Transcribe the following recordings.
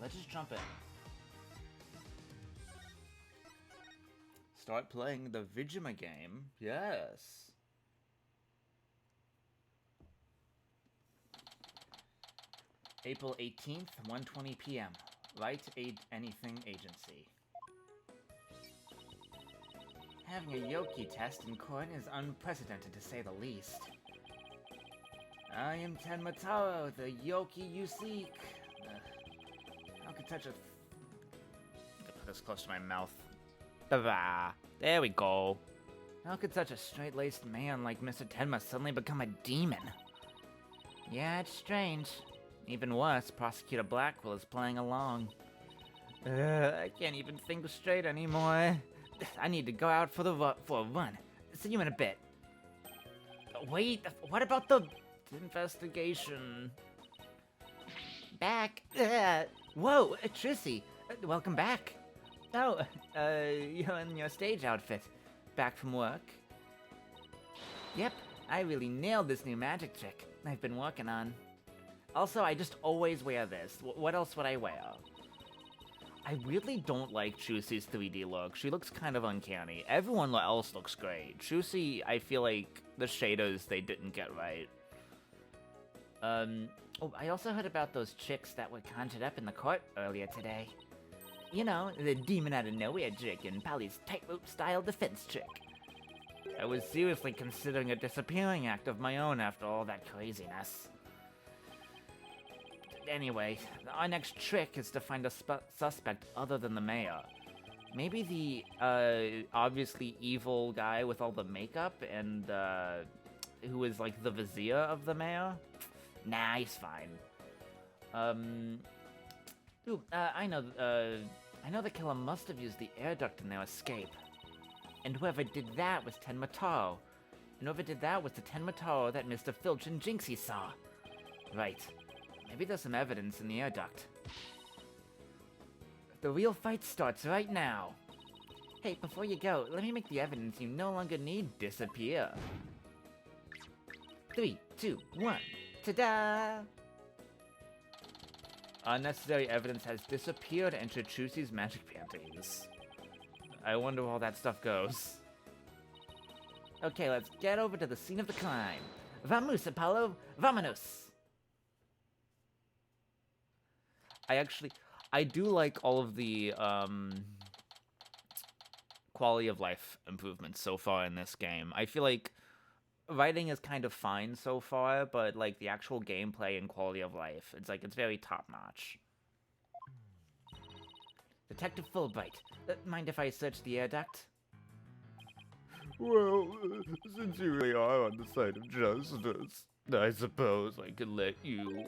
let's just jump in. Start playing the Vigima game. Yes. April 18th, 1:20 p.m. Right Aid Anything Agency. Having a Yoki test in court is unprecedented to say the least. I am Tenmataro, the Yoki you seek. How could such a... put this close to my mouth. There we go. How could such a straight-laced man like Mr. Tenma suddenly become a demon? Yeah, it's strange. Even worse, Prosecutor Blackwell is playing along. I can't even think straight anymore. I need to go out for a run. See you in a bit. Wait, what about the investigation? Back. Whoa, Trissy, welcome back. Oh, you're in your stage outfit. Back from work? Yep, I really nailed this new magic trick I've been working on. Also, I just always wear this. What else would I wear? I really don't like Chusie's 3D look. She looks kind of uncanny. Everyone else looks great. Chusie, I feel like the shaders they didn't get right. Oh, I also heard about those chicks that were conjured up in the court earlier today. You know, the demon out of nowhere trick and Pally's tightrope style defense trick. I was seriously considering a disappearing act of my own after all that craziness. Anyway, our next trick is to find a suspect other than the mayor. Maybe the, obviously evil guy with all the makeup and, who is, like, the vizier of the mayor? Nah, he's fine. I know the killer must have used the air duct in their escape. And whoever did that was Tenmataro. And whoever did that was the Tenmataro that Mr. Filch and Jinxie saw. Right. Maybe there's some evidence in the air duct. The real fight starts right now. Hey, before you go, let me make the evidence you no longer need disappear. 3, 2, 1. Ta-da! Unnecessary evidence has disappeared into Chusie's magic panties. I wonder where all that stuff goes. Okay, let's get over to the scene of the crime. Vamos, Apollo! Vamonos! I do like all of the, quality of life improvements so far in this game. I feel like writing is kind of fine so far, but, like, the actual gameplay and quality of life, it's very top-notch. Detective Fulbright, mind if I search the air duct? Well, since you really are on the side of justice, I suppose I could let you.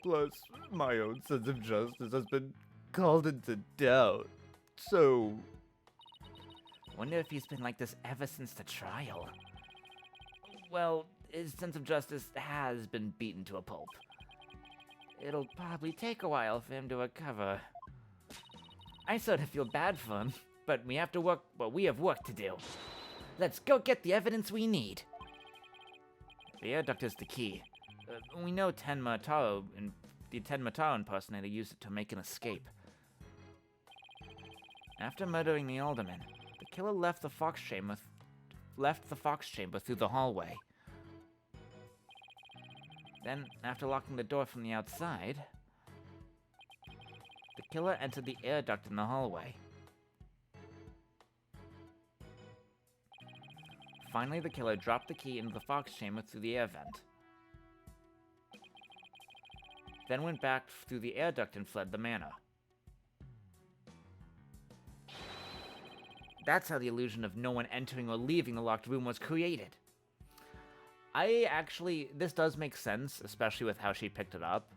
Plus, my own sense of justice has been called into doubt, so... Wonder if he's been like this ever since the trial. Well, his sense of justice has been beaten to a pulp. It'll probably take a while for him to recover. I sort of feel bad for him, but we have work to do. Let's go get the evidence we need. The air duct is the key. We know Tenmataro, and the Tenmataro impersonator used it to make an escape. After murdering the alderman, the killer left the fox chamber through the hallway. Then, after locking the door from the outside, the killer entered the air duct in the hallway. Finally, the killer dropped the key into the fox chamber through the air vent. Then went back through the air duct and fled the manor. That's how the illusion of no one entering or leaving the locked room was created. This does make sense, especially with how she picked it up.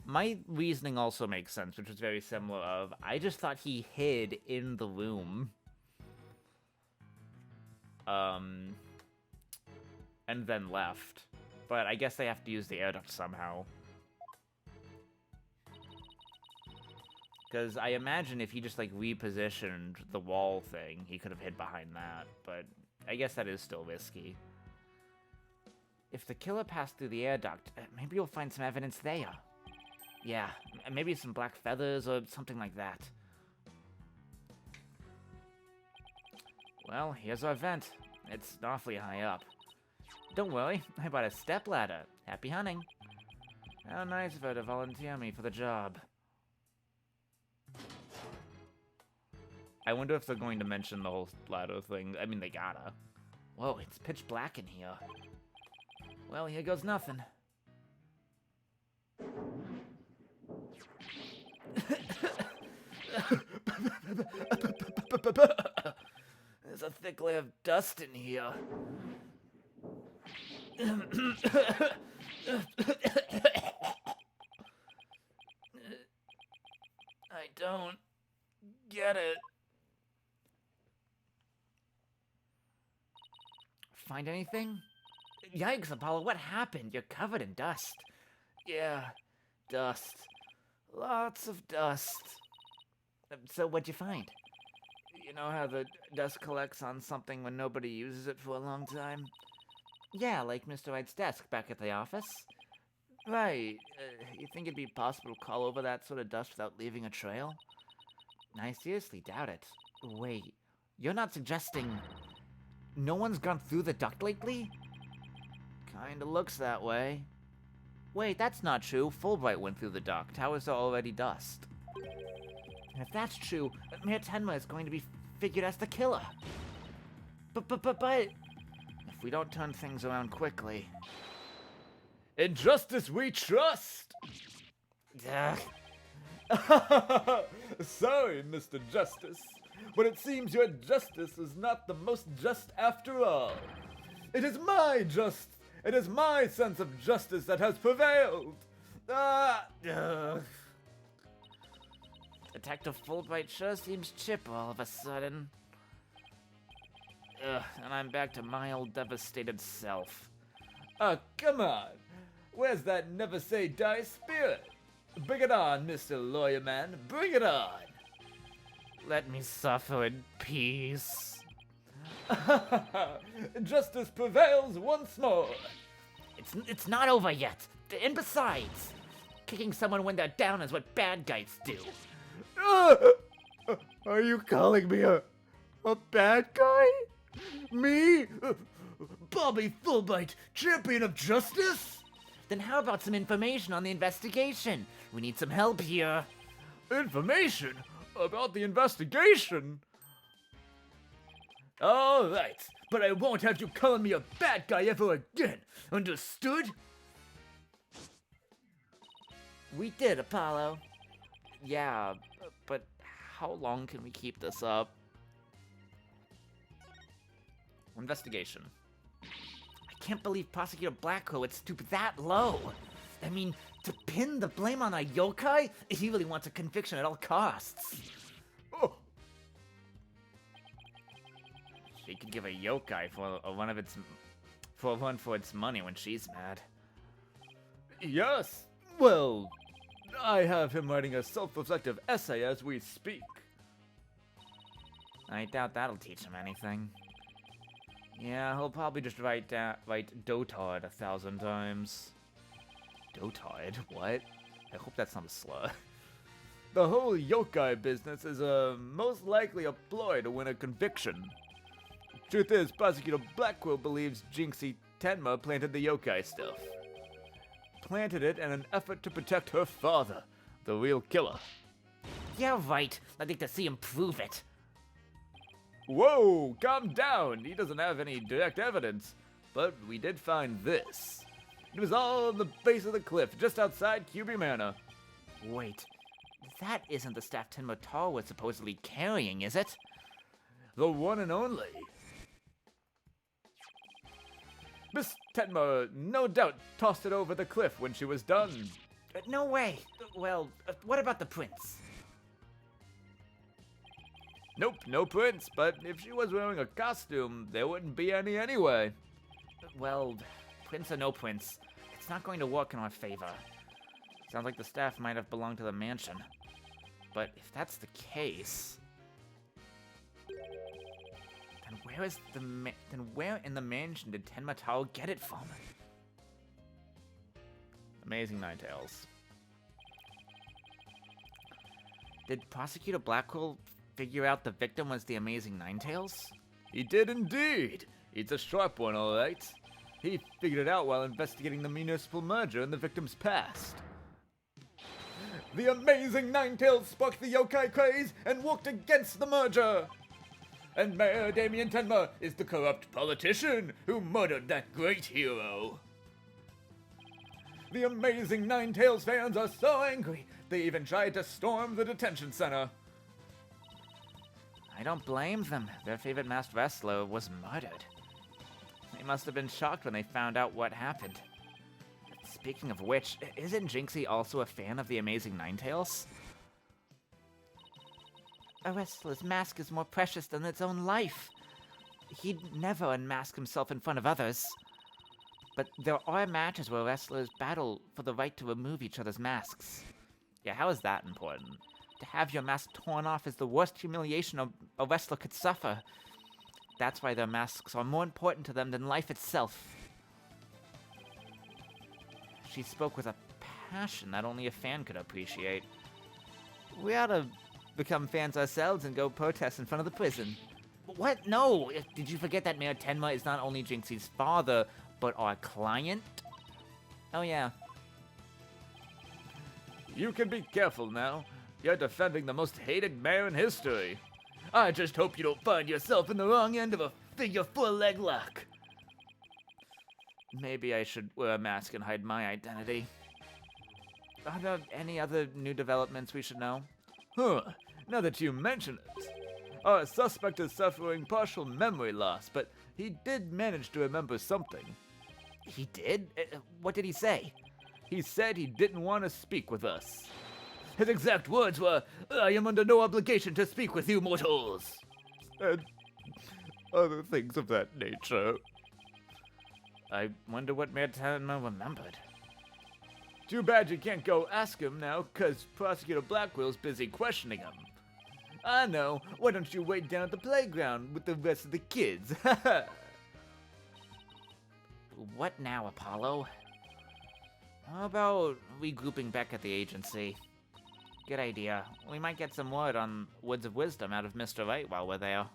My reasoning also makes sense, which was very similar of, I just thought he hid in the room. And then left. But I guess they have to use the air duct somehow. Because I imagine if he just, like, repositioned the wall thing, he could have hid behind that. But I guess that is still risky. If the killer passed through the air duct, maybe you'll find some evidence there. Yeah, maybe some black feathers or something like that. Well, here's our vent. It's awfully high up. Don't worry, I bought a stepladder. Happy hunting. How nice of her to volunteer me for the job. I wonder if they're going to mention the whole ladder thing. I mean, they gotta. Whoa, it's pitch black in here. Well, here goes nothing. There's a thick layer of dust in here. I don't get it. Find anything? Yikes, Apollo, what happened? You're covered in dust. Yeah, dust. Lots of dust. So what'd you find? You know how the dust collects on something when nobody uses it for a long time? Yeah, like Mr. White's desk back at the office. Right. You think it'd be possible to crawl over that sort of dust without leaving a trail? I seriously doubt it. Wait, you're not suggesting no one's gone through the duct lately? Kinda looks that way. Wait, that's not true. Fulbright went through the duct. How is there already dust? And if that's true, Mayor Tenma is going to be figured as the killer. But... If we don't turn things around quickly... In justice we trust! Ugh. Sorry, Mr. Justice, but it seems your justice is not the most just after all. It is my sense of justice that has prevailed. Detective Fulbright sure seems chipper all of a sudden. And I'm back to my old devastated self. Oh, come on. Where's that never say die spirit? Bring it on, Mr. Lawyer Man. Bring it on. Let me suffer in peace. Justice prevails once more. It's not over yet. And besides, kicking someone when they're down is what bad guys do. Are you calling me a bad guy? Me? Bobby Fulbright, champion of justice? Then how about some information on the investigation? We need some help here. Information? About the investigation? All right, but I won't have you calling me a bad guy ever again. Understood? We did, Apollo. Yeah, but how long can we keep this up? Investigation. I can't believe Prosecutor Blacko would stoop that low. I mean, to pin the blame on a yokai? He really wants a conviction at all costs. Oh. She could give a yokai for one for its money when she's mad. Yes. Well, I have him writing a self-reflective essay as we speak. I doubt that'll teach him anything. Yeah, he'll probably just write dotard 1,000 times. Dotard? What? I hope that's not a slur. The whole yokai business is most likely a ploy to win a conviction. Truth is, Prosecutor Blackwell believes Jinxie Tenma planted the yokai stuff. Planted it in an effort to protect her father, the real killer. Yeah, right. I'd like to see him prove it. Whoa, calm down. He doesn't have any direct evidence. But we did find this. It was all on the base of the cliff, just outside QB Manor. Wait, that isn't the staff Tenma Tar was supposedly carrying, is it? The one and only. Miss Tenma no doubt tossed it over the cliff when she was done. No way. Well, what about the prince? Nope, no prints, but if she was wearing a costume, there wouldn't be any anyway. Well, prince or no prince, it's not going to work in our favor. Sounds like the staff might have belonged to the mansion. But if that's the case, then where in the mansion did Tenma Tao get it from? Amazing Ninetales. Did Prosecutor Blackwell figure out the victim was the Amazing Ninetales? He did indeed. He's a sharp one, all right. He figured it out while investigating the municipal merger in the victim's past. The Amazing Ninetales sparked the yokai craze and worked against the merger. And Mayor Damien Tenma is the corrupt politician who murdered that great hero. The Amazing Ninetales fans are so angry, they even tried to storm the detention center. I don't blame them. Their favorite masked wrestler was murdered. They must have been shocked when they found out what happened. Speaking of which, isn't Jinxie also a fan of the Amazing Ninetales? A wrestler's mask is more precious than its own life. He'd never unmask himself in front of others. But there are matches where wrestlers battle for the right to remove each other's masks. Yeah, how is that important? To have your mask torn off is the worst humiliation a wrestler could suffer. That's why their masks are more important to them than life itself. She spoke with a passion that only a fan could appreciate. We ought to become fans ourselves and go protest in front of the prison. What? No! Did you forget that Mayor Tenma is not only Jinxie's father, but our client? Oh yeah. You can be careful now. You're defending the most hated mayor in history. I just hope you don't find yourself in the wrong end of a figure 4 leg lock. Maybe I should wear a mask and hide my identity. Are there any other new developments we should know? Huh, now that you mention it. Our suspect is suffering partial memory loss, but he did manage to remember something. He did? What did he say? He said he didn't want to speak with us. His exact words were, "I am under no obligation to speak with you mortals." And other things of that nature. I wonder what Mayor Tenma remembered. Too bad you can't go ask him now, 'cause Prosecutor Blackwell's busy questioning him. I know, why don't you wait down at the playground with the rest of the kids? What now, Apollo? How about regrouping back at the agency? Good idea. We might get some word on Words of Wisdom out of Mr. Right while we're there.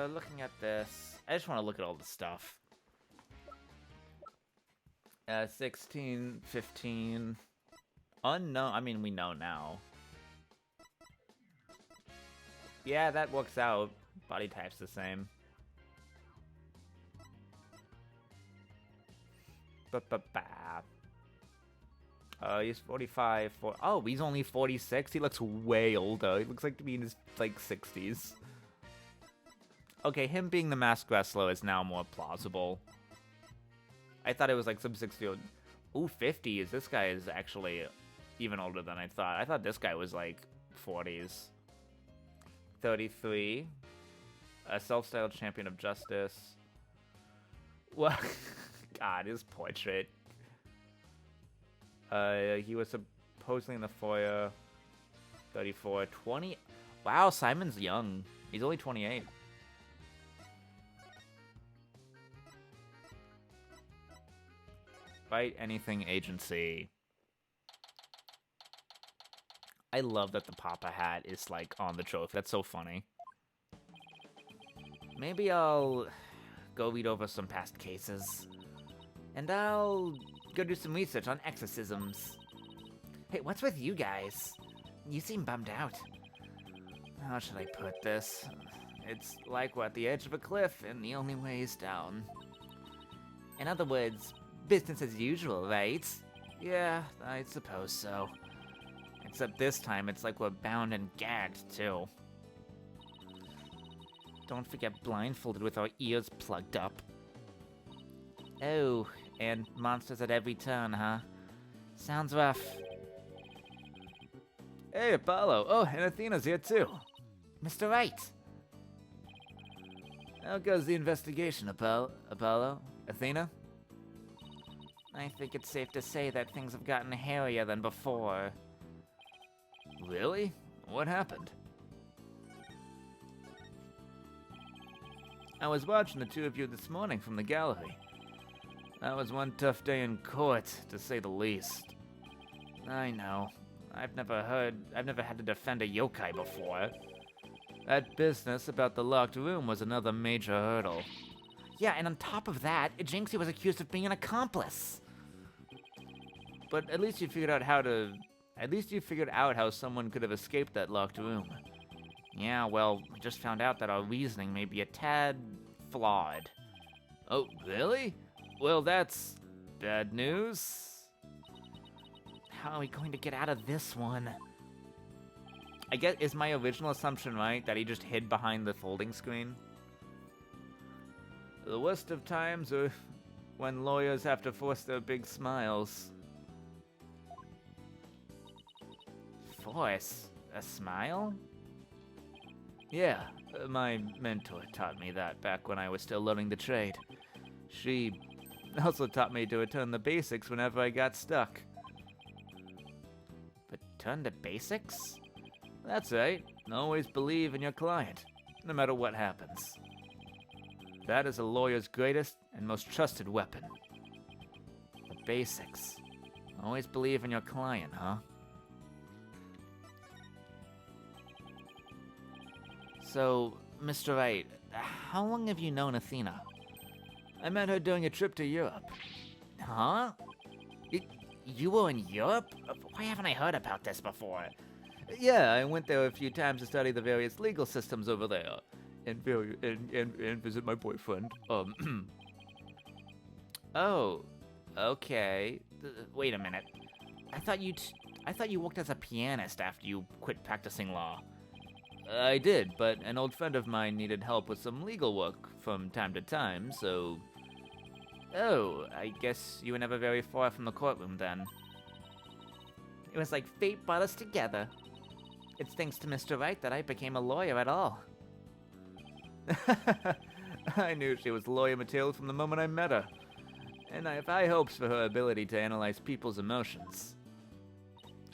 Looking at this, I just want to look at all the stuff. 16, 15, unknown, I mean, we know now. Yeah, that works out. Body type's the same. He's 45, oh, he's only 46? He looks way older. He looks like to be in his, like, 60s. Okay, him being the masked wrestler is now more plausible. I thought it was like some 60-year-old. Ooh, 50 is, this guy is actually even older than I thought. I thought this guy was like 40s. 33. A self-styled champion of justice. Well, God, his portrait. He was supposedly in the foyer. 34. 20. Wow, Simon's young. He's only 28. Fight anything agency. I love that the Papa hat is like on the trophy. That's so funny. Maybe I'll go read over some past cases. And I'll go do some research on exorcisms. Hey, what's with you guys? You seem bummed out. How should I put this? It's like we're at the edge of a cliff and the only way is down. In other words, business as usual, right? Yeah, I suppose so. Except this time, it's like we're bound and gagged, too. Don't forget blindfolded with our ears plugged up. Oh, and monsters at every turn, huh? Sounds rough. Hey, Apollo. Oh, and Athena's here, too. Mr. Wright. How goes the investigation, Apollo? Athena? I think it's safe to say that things have gotten hairier than before. Really? What happened? I was watching the two of you this morning from the gallery. That was one tough day in court, to say the least. I know. I've never had to defend a yokai before. That business about the locked room was another major hurdle. Yeah, and on top of that, Jinxie was accused of being an accomplice. But at least you figured out how someone could have escaped that locked room. Yeah, well, I just found out that our reasoning may be a tad flawed. Oh, really? Well, that's bad news. How are we going to get out of this one? I guess, is my original assumption right, that he just hid behind the folding screen? The worst of times are when lawyers have to force their big smiles. Force a smile? Yeah, my mentor taught me that back when I was still learning the trade. She also taught me to return the basics whenever I got stuck. Return the basics? That's right. Always believe in your client, no matter what happens. That is a lawyer's greatest and most trusted weapon. The basics. Always believe in your client, huh? So, Mr. Wright, how long have you known Athena? I met her during a trip to Europe. Huh? You were in Europe? Why haven't I heard about this before? Yeah, I went there a few times to study the various legal systems over there, and visit my boyfriend. Oh, okay. Wait a minute. I thought you worked as a pianist after you quit practicing law. I did, but an old friend of mine needed help with some legal work from time to time, so... Oh, I guess you were never very far from the courtroom then. It was like fate brought us together. It's thanks to Mr. Wright that I became a lawyer at all. I knew she was lawyer material from the moment I met her. And I have high hopes for her ability to analyze people's emotions.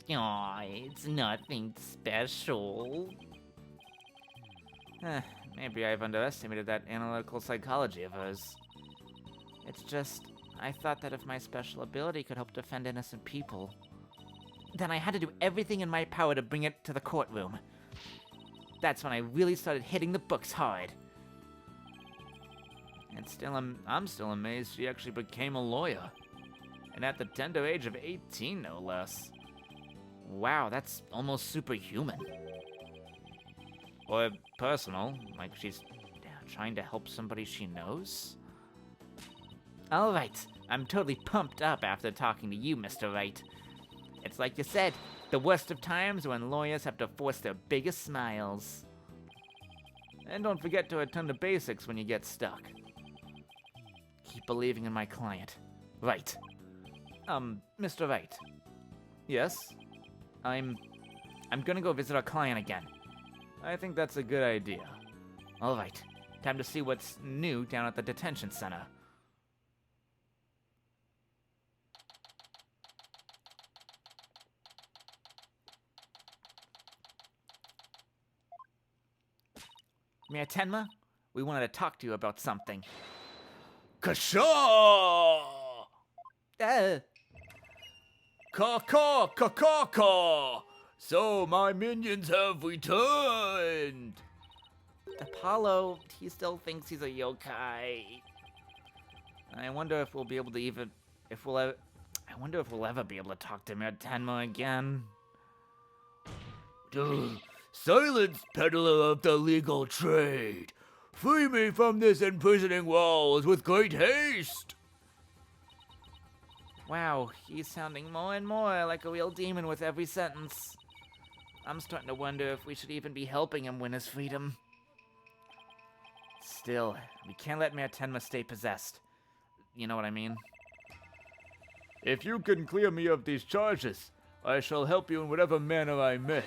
Aw, it's nothing special. Maybe I've underestimated that analytical psychology of hers. It's just, I thought that if my special ability could help defend innocent people, then I had to do everything in my power to bring it to the courtroom. That's when I really started hitting the books hard. And still, I'm still amazed she actually became a lawyer. And at the tender age of 18, no less. Wow, that's almost superhuman. Or personal, like she's trying to help somebody she knows? Alright, I'm totally pumped up after talking to you, Mr. Wright. It's like you said, the worst of times when lawyers have to force their biggest smiles. And don't forget to return to basics when you get stuck. Keep believing in my client. Right. Mr. Wright. Yes? I'm gonna go visit our client again. I think that's a good idea. Alright, time to see what's new down at the detention center. Mayor Tenma, we wanted to talk to you about something. Kasha! Ka! So my minions have returned! Apollo, he still thinks he's a yokai. I wonder if we'll be able to I wonder if we'll ever be able to talk to Mayor Tenma again. Silence, peddler of the legal trade! Free me from this imprisoning walls with great haste! Wow, he's sounding more and more like a real demon with every sentence. I'm starting to wonder if we should even be helping him win his freedom. Still, we can't let Mayor Tenma stay possessed. You know what I mean? If you can clear me of these charges, I shall help you in whatever manner I may.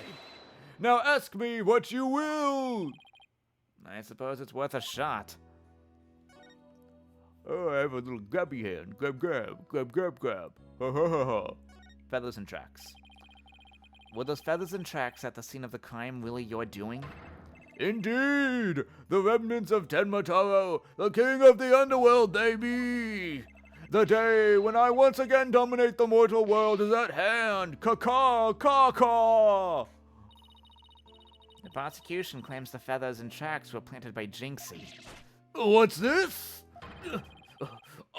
Now ask me what you will! I suppose it's worth a shot. Oh, I have a little grabby hand. Grab. Ha ha ha ha. Feathers and tracks. Were those feathers and tracks at the scene of the crime really your doing? Indeed, the remnants of Tenmataro, the king of the underworld, they be. The day when I once again dominate the mortal world is at hand. Caw, caw, caw. The prosecution claims the feathers and tracks were planted by Jinxie. What's this?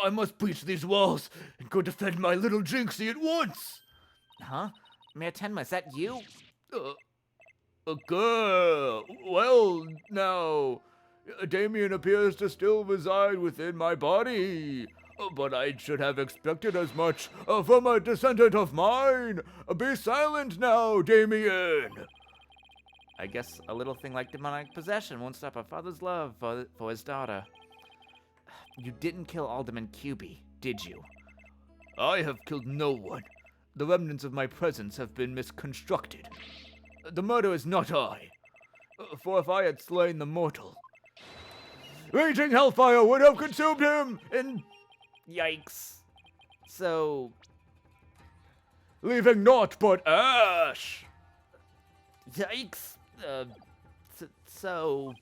I must breach these walls and go defend my little Jinxie at once. Huh? Mayor Tenma, is that you? A girl. Well, now, Damien appears to still reside within my body. But I should have expected as much from a descendant of mine. Be silent now, Damien. I guess a little thing like demonic possession won't stop a father's love for his daughter. You didn't kill Alderman QB, did you? I have killed no one. The remnants of my presence have been misconstructed. The murder is not I. For if I had slain the mortal, raging hellfire would have consumed him in... Yikes. So... leaving naught but ash! Yikes. So...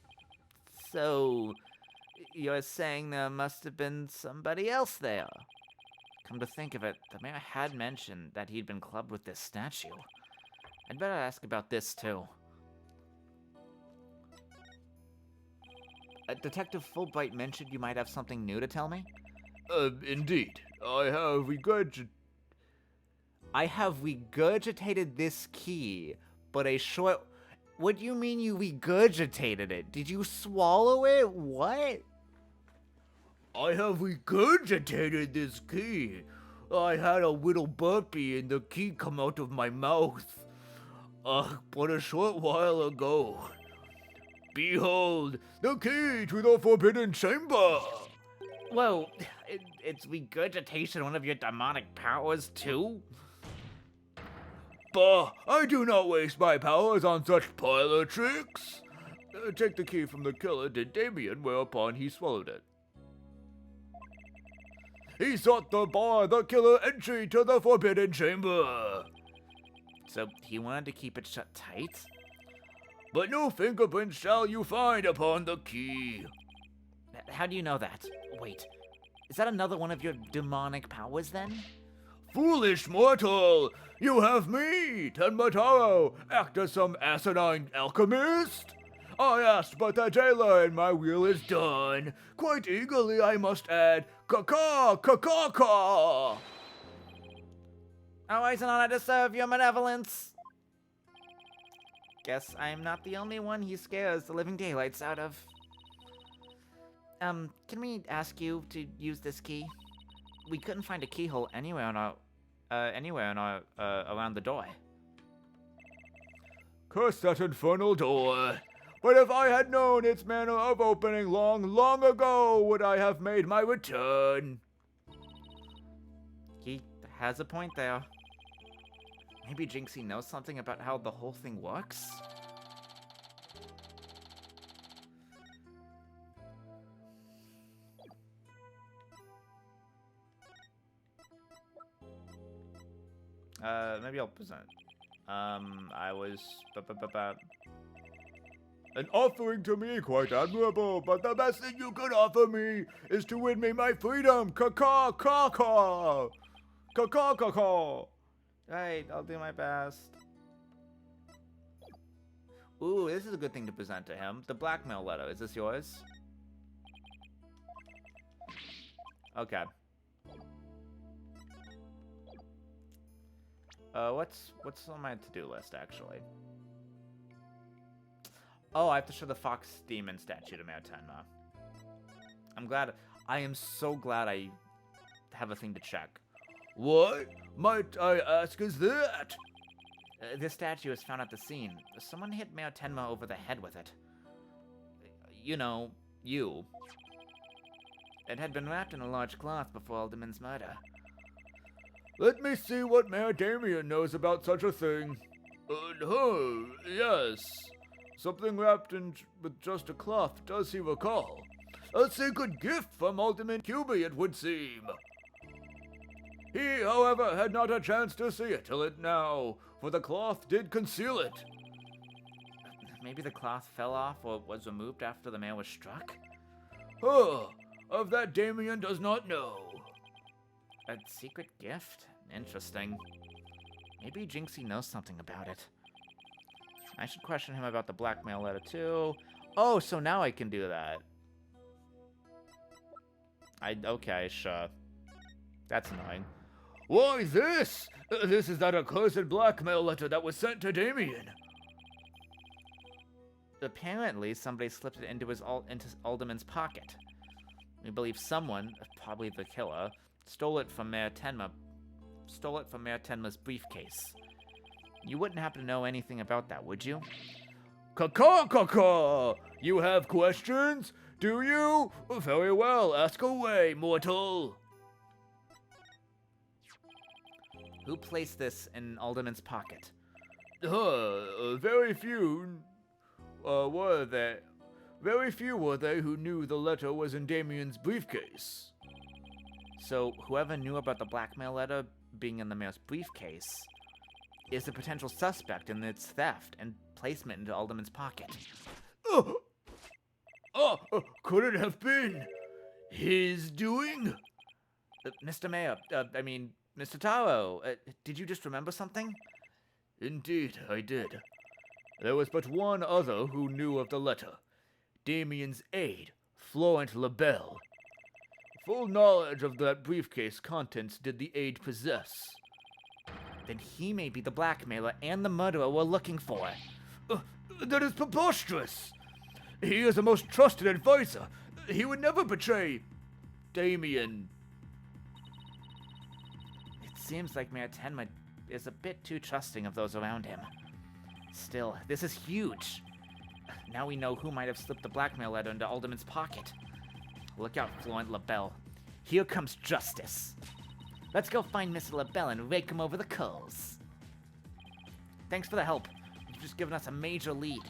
You're saying there must have been somebody else there? Come to think of it, the mayor had mentioned that he'd been clubbed with this statue. I'd better ask about this, too. Detective Fulbright mentioned you might have something new to tell me? Indeed. I have regurgitated this key, but a short... What do you mean you regurgitated it? Did you swallow it? What? I have regurgitated this key. I had a little burpee and the key come out of my mouth. But a short while ago. Behold, the key to the Forbidden Chamber! Whoa, it's regurgitation one of your demonic powers, too? Bah, I do not waste my powers on such parlor tricks. Take the key from the killer, did Damien, whereupon he swallowed it. He sought to bar the killer entry to the Forbidden Chamber. So he wanted to keep it shut tight? But no fingerprints shall you find upon the key. How do you know that? Wait, is that another one of your demonic powers, then? Foolish mortal! You have me, Tenmataro, act as some asinine alchemist? I asked but the jailer, and my wheel is done. Quite eagerly, I must add, caw-caw, caw-caw-caw! Always an honor to serve your benevolence. Guess I'm not the only one he scares the living daylights out of. Can we ask you to use this key? We couldn't find a keyhole anywhere on our, around the door. Curse that infernal door. But if I had known its manner of opening long ago, would I have made my return. He has a point there. Maybe Jinxie knows something about how the whole thing works? Maybe I'll present. I was... An offering to me quite admirable, but the best thing you could offer me is to win me my freedom. Caw-caw, caw-caw. Caw-caw, caw-caw. Right, I'll do my best. Ooh, this is a good thing to present to him. The blackmail letter. Is this yours? Okay. What's on my to-do list, actually? Oh, I have to show the fox demon statue to Mayor Tenma. I am so glad I have a thing to check. What, might I ask, is that? This statue was found at the scene. Someone hit Mayor Tenma over the head with it. You know, you. It had been wrapped in a large cloth before Alderman's murder. Let me see what Mayor Damien knows about such a thing. Yes. Something wrapped in with just a cloth, does he recall? A sacred gift from Alderman QB, it would seem. He, however, had not a chance to see it till it now, for the cloth did conceal it. Maybe the cloth fell off or was removed after the mail was struck? Oh, of that Damien does not know. A secret gift? Interesting. Maybe Jinxie knows something about it. I should question him about the blackmail letter too. Oh, so now I can do that. Okay, sure. That's annoying. Why this? This is that accursed blackmail letter that was sent to Damien. Apparently, somebody slipped it into Alderman's pocket. We believe someone, probably the killer, stole it from Mayor Tenma's briefcase. You wouldn't happen to know anything about that, would you? Caw-caw! You have questions? Do you? Very well, ask away, mortal. Who placed this in Alderman's pocket? Very few were there. Very few were they who knew the letter was in Damien's briefcase. So, whoever knew about the blackmail letter being in the mayor's briefcase is a potential suspect in its theft and placement into Alderman's pocket. Could it have been his doing? Mr. Mayor, Mr. Taro, did you just remember something? Indeed, I did. There was but one other who knew of the letter. Damien's aide, Florent LaBelle. Full knowledge of that briefcase contents did the aide possess. Then he may be the blackmailer and the murderer we're looking for. That is preposterous! He is a most trusted advisor. He would never betray Damien. It seems like Mayor Tenma is a bit too trusting of those around him. Still, this is huge. Now we know who might have slipped the blackmail letter into Alderman's pocket. Look out, Florent LaBelle. Here comes justice. Let's go find Mr. LaBelle and rake him over the coals. Thanks for the help. You've just given us a major lead.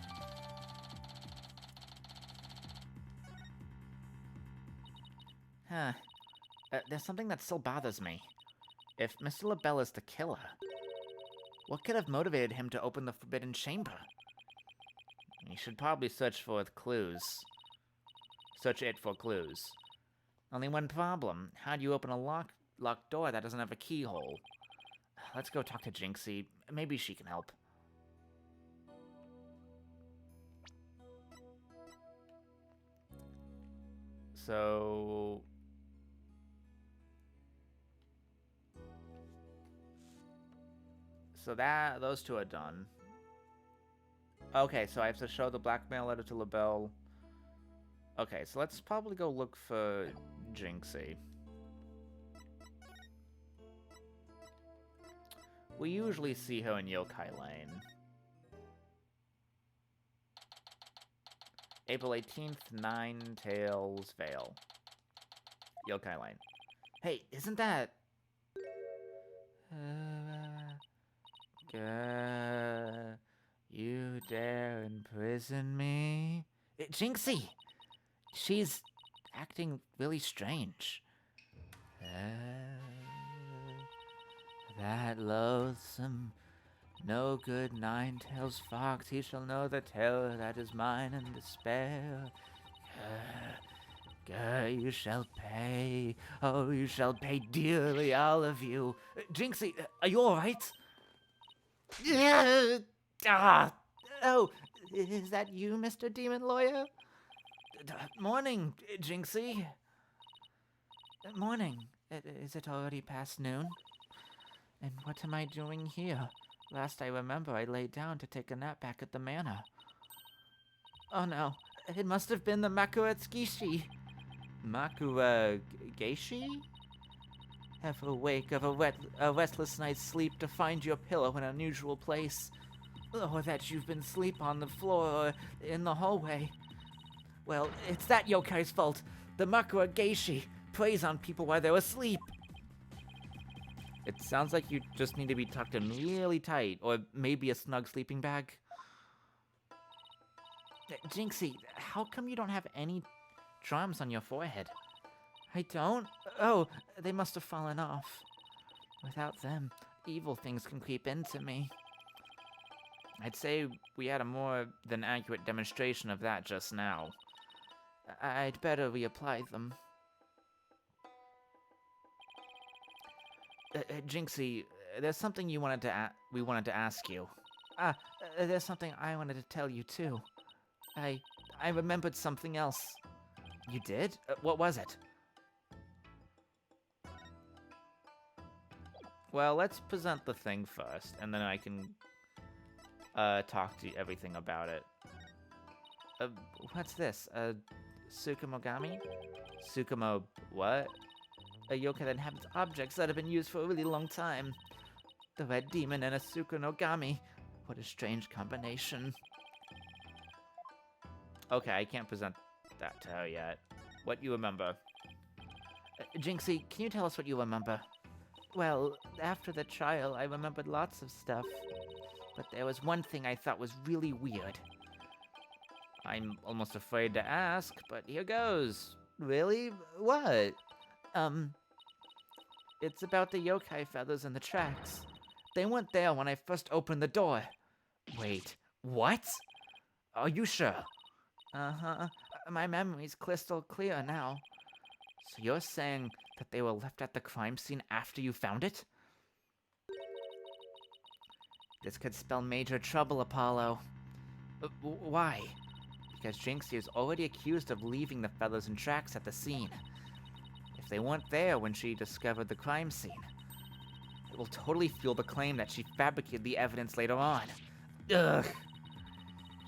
There's something that still bothers me. If Mr. LaBelle is the killer, what could have motivated him to open the Forbidden Chamber? He should probably search for clues. Search it for clues. Only one problem. How do you open a locked door that doesn't have a keyhole? Let's go talk to Jinxie. Maybe she can help. So those two are done. Okay, so I have to show the blackmail letter to LaBelle. Okay, so let's probably go look for Jinxie. We usually see her in Yokai Lane. April 18th, Nine Tails Vale. Yokai Lane. Hey, isn't that... you dare imprison me? Jinxie! She's acting really strange. That loathsome, no good Nine-Tails fox, he shall know the terror that is mine in despair. You shall pay. Oh, you shall pay dearly, all of you. Jinxie, are you alright? Oh, is that you, Mr. Demon Lawyer? Morning, Jinxie. Morning. Is it already past noon? And what am I doing here? Last I remember, I laid down to take a nap back at the manor. Oh no, it must have been the Makuretsukishi. Makuretsukishi? Ever wake of a restless night's sleep to find your pillow in an unusual place? Or that you've been asleep on the floor or in the hallway? Well, it's that yokai's fault. The Makura Geishi preys on people while they're asleep. It sounds like you just need to be tucked in really tight, or maybe a snug sleeping bag. Jinxie, how come you don't have any charms on your forehead? I don't? Oh, they must have fallen off. Without them, evil things can creep into me. I'd say we had a more than accurate demonstration of that just now. I'd better reapply them. Jinxie, there's something we wanted to ask you. There's something I wanted to tell you too. I remembered something else. You did? What was it? Well, let's present the thing first, and then I can talk to you everything about it. What's this? Tsukumogami? Tsukumo what? A yokai that inhabits objects that have been used for a really long time. The red demon and a Tsukumogami. What a strange combination. Okay, I can't present that to her yet. What you remember? Jinxie, can you tell us what you remember? Well, after the trial, I remembered lots of stuff. But there was one thing I thought was really weird. I'm almost afraid to ask, but here goes. Really? What? It's about the yokai feathers in the tracks. They weren't there when I first opened the door. Wait, what? Are you sure? Uh-huh. My memory's crystal clear now. So you're saying that they were left at the crime scene after you found it? This could spell major trouble, Apollo. Why? Because Jinxie is already accused of leaving the feathers and tracks at the scene. If they weren't there when she discovered the crime scene, it will totally fuel the claim that she fabricated the evidence later on. Ugh.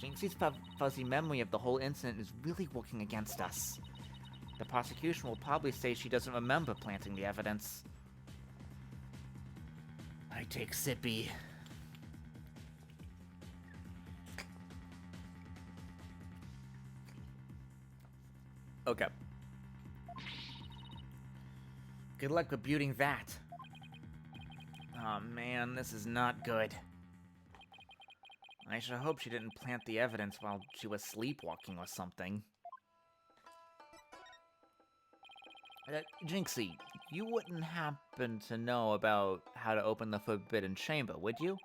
Jinxie's fuzzy memory of the whole incident is really working against us. The prosecution will probably say she doesn't remember planting the evidence. I take sippy. Okay. Good luck rebuting that. Oh man, this is not good. I sure hope she didn't plant the evidence while she was sleepwalking or something. Jinxie, you wouldn't happen to know about how to open the Forbidden Chamber, would you?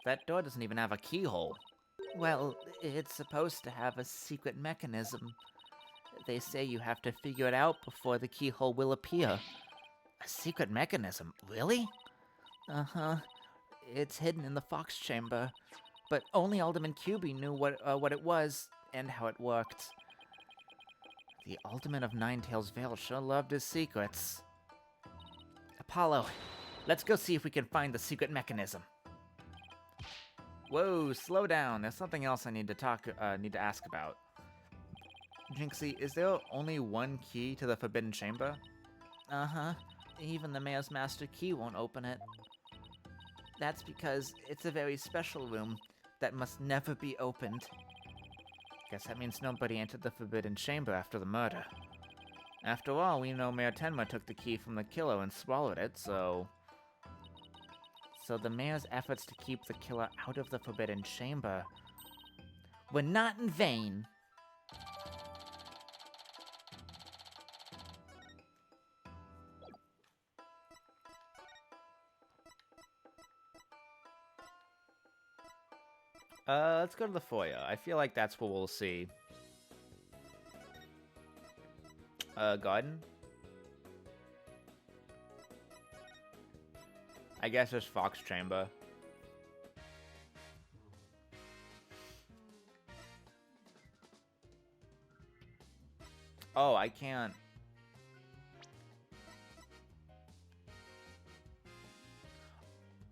That door doesn't even have a keyhole. Well, it's supposed to have a secret mechanism. They say you have to figure it out before the keyhole will appear. A secret mechanism? Really? Uh-huh. It's hidden in the Fox Chamber. But only Alderman QB knew what it was and how it worked. The Alderman of Ninetails Vale sure loved his secrets. Apollo, let's go see if we can find the secret mechanism. Whoa, slow down. There's something else I need to ask about. Jinxie, is there only one key to the Forbidden Chamber? Uh-huh. Even the Mayor's Master Key won't open it. That's because it's a very special room that must never be opened. Guess that means nobody entered the Forbidden Chamber after the murder. After all, we know Mayor Tenma took the key from the killer and swallowed it, so the Mayor's efforts to keep the killer out of the Forbidden Chamber were not in vain. Let's go to the foyer. I feel like that's what we'll see. Garden? I guess there's Fox Chamber. Oh, I can't.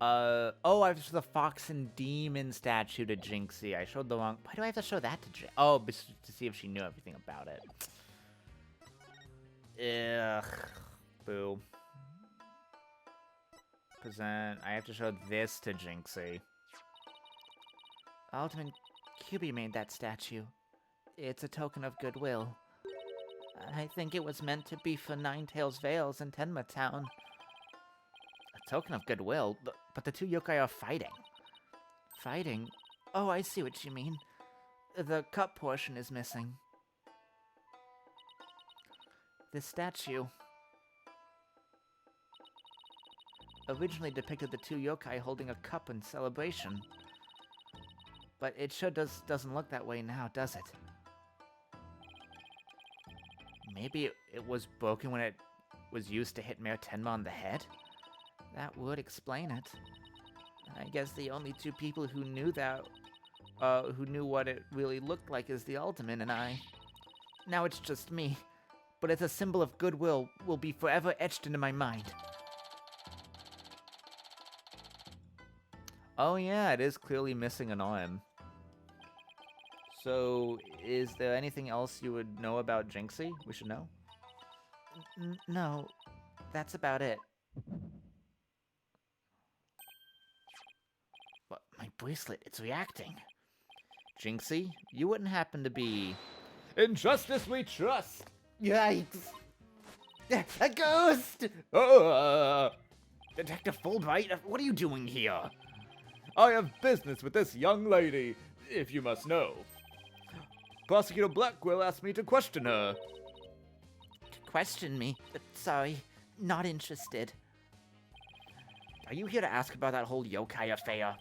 Oh, I have to show the Fox and Demon statue to Jinxie. I showed the wrong... Why do I have to show that to Jinxie? Oh, to see if she knew everything about it. Ugh. Boo. Present. I have to show this to Jinxie. Alderman QB made that statue. It's a token of goodwill. I think it was meant to be for Ninetails Vales and Tenma Town. A token of goodwill? But the two yokai are fighting. Fighting? Oh, I see what you mean. The cup portion is missing. This statue originally depicted the two yokai holding a cup in celebration. But it sure doesn't look that way now, does it? Maybe it was broken when it was used to hit Mayor Tenma on the head? That would explain it. I guess the only two people who knew who knew what it really looked like is the Alderman and I. Now it's just me, but it's a symbol of goodwill will be forever etched into my mind. Oh yeah, it is clearly missing an arm. So, is there anything else you would know about Jinxie we should know? No, that's about it. But my bracelet, it's reacting. Jinxie, you wouldn't happen to be... In justice we trust! Yikes! A ghost! Detective Fulbright, what are you doing here? I have business with this young lady, if you must know. Prosecutor Blackwell asked me to question her. Question me? Sorry, not interested. Are you here to ask about that whole yokai affair?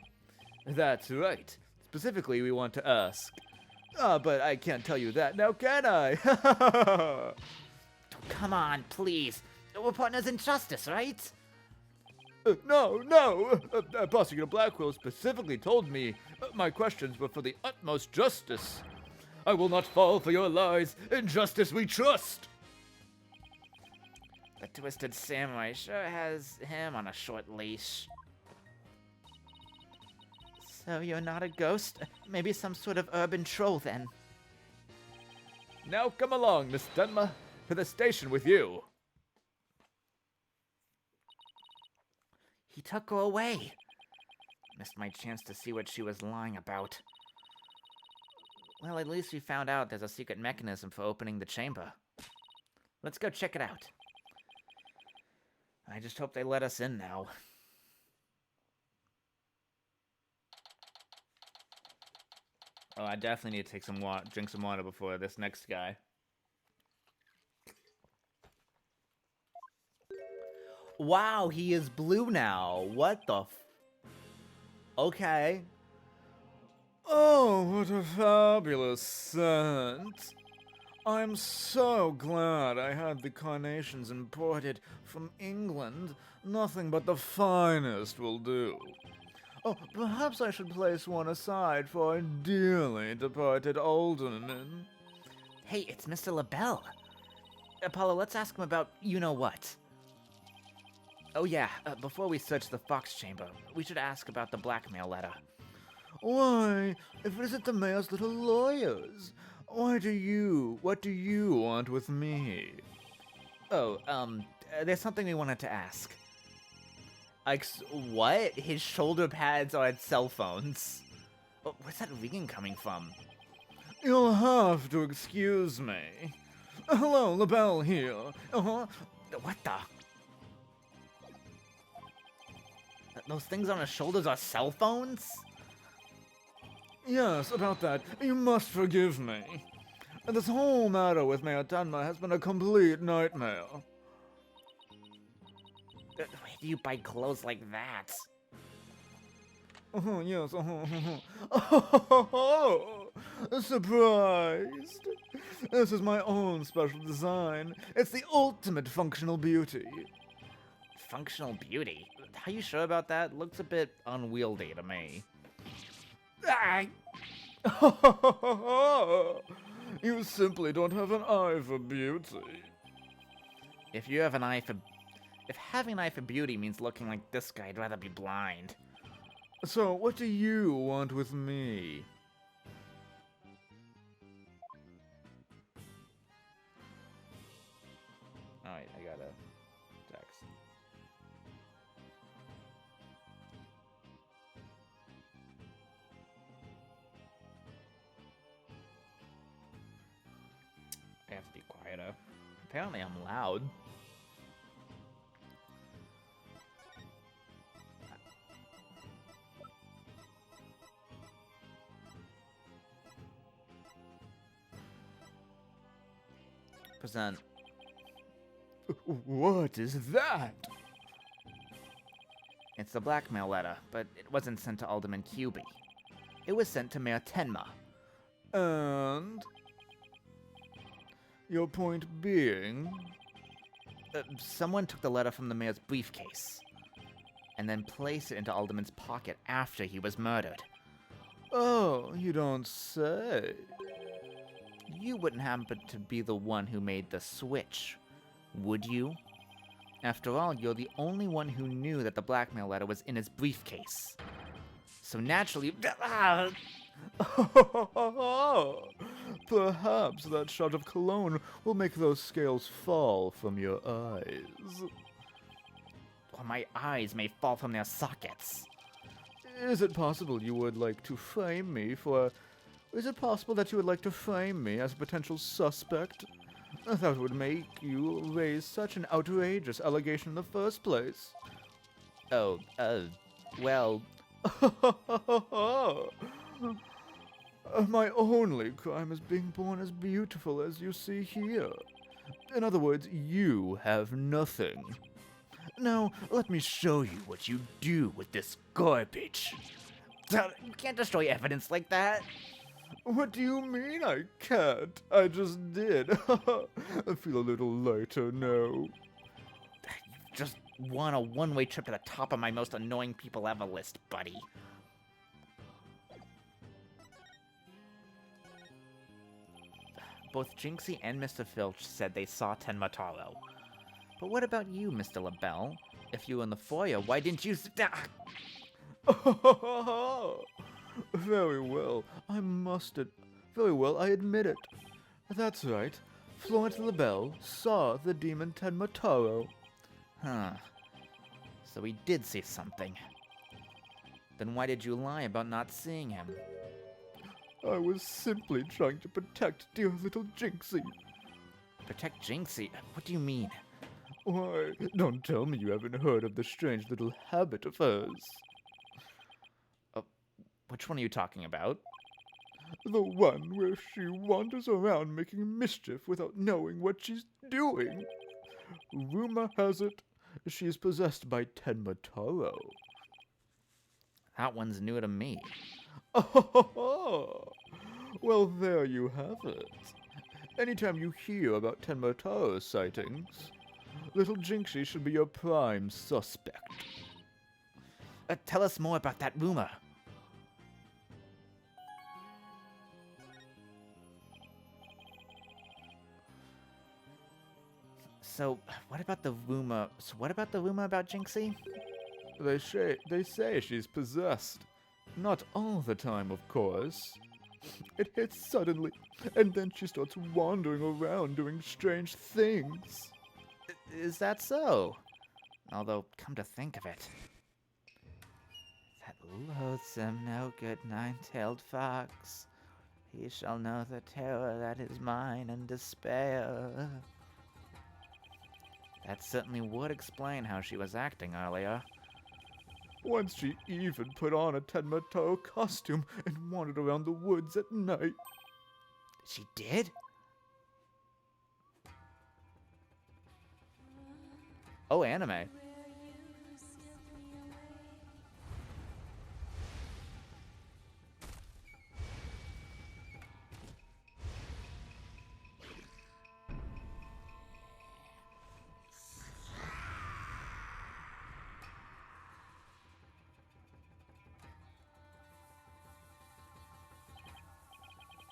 That's right. Specifically, we want to ask. But I can't tell you that now, can I? Come on, please. We're partners in justice, right? No. Prosecutor Blackwell specifically told me my questions were for the utmost justice. I will not fall for your lies. In justice we trust. The Twisted Samurai sure has him on a short leash. So you're not a ghost? Maybe some sort of urban troll, then? Now come along, Miss Tenma, to the station with you. He took her away. Missed my chance to see what she was lying about. Well, at least we found out there's a secret mechanism for opening the chamber. Let's go check it out. I just hope they let us in now. Oh, I definitely need to take some water, drink some water before this next guy. Wow, he is blue now. What the f... Okay. Oh, what a fabulous scent. I'm so glad I had the carnations imported from England. Nothing but the finest will do. Oh, perhaps I should place one aside for our dearly departed alderman. Hey, it's Mr. LaBelle. Apollo, let's ask him about you-know-what. Oh yeah, before we search the Fox Chamber, we should ask about the blackmail letter. Why, if it isn't the mayor's little lawyers, what do you want with me? Oh, there's something we wanted to ask. Like, what? His shoulder pads are cell phones. Oh, where's that ringing coming from? You'll have to excuse me. Hello, LaBelle here. What the? Those things on his shoulders are cell phones? Yes, about that. You must forgive me. This whole matter with Mayor Tenma has been a complete nightmare. Where do you buy clothes like that? Yes, surprised. This is my own special design. It's the ultimate functional beauty. Functional beauty? Are you sure about that? Looks a bit unwieldy to me. You simply don't have an eye for beauty. If having an eye for beauty means looking like this guy, I'd rather be blind. So, what do you want with me? Alright, I got a text. I have to be quieter. Apparently I'm loud. Present. What is that? It's the blackmail letter, but it wasn't sent to Alderman QB. It was sent to Mayor Tenma. And your point being? Someone took the letter from the mayor's briefcase and then placed it into Alderman's pocket after he was murdered. Oh, you don't say. You wouldn't happen to be the one who made the switch, would you? After all, you're the only one who knew that the blackmail letter was in his briefcase. So naturally... Perhaps that shot of cologne will make those scales fall from your eyes. Or my eyes may fall from their sockets. Is it possible you would like to frame me for... Is it possible that you would like to frame me as a potential suspect? That would make you raise such an outrageous allegation in the first place. Oh, well... My only crime is being born as beautiful as you see here. In other words, you have nothing. Now, let me show you what you do with this garbage. You can't destroy evidence like that. What do you mean I can't? I just did. I feel a little lighter now. You just won a one-way trip to the top of my most annoying people ever list, buddy. Both Jinxie and Mr. Filch said they saw Tenma Taro. But what about you, Mr. LaBelle? If you were in the foyer, why didn't you... Very well, Very well, I admit it. That's right. Florence LaBelle saw the demon Tenma Taro. Huh. So he did see something. Then why did you lie about not seeing him? I was simply trying to protect dear little Jinxie. Protect Jinxie? What do you mean? Why, don't tell me you haven't heard of the strange little habit of hers. Which one are you talking about? The one where she wanders around making mischief without knowing what she's doing. Rumor has it, she is possessed by Tenma Taro. That one's new to me. Oh, well, there you have it. Anytime you hear about Tenma Taro's sightings, little Jinxie should be your prime suspect. Tell us more about that rumor. So, what about the rumor about Jinxie? They say she's possessed. Not all the time, of course. It hits suddenly, and then she starts wandering around doing strange things. Is that so? Although, come to think of it, that loathsome, no-good, nine-tailed fox, he shall know the terror that is mine and despair. That certainly would explain how she was acting earlier. Once she even put on a Tenma Taro costume and wandered around the woods at night. She did? Oh, anime.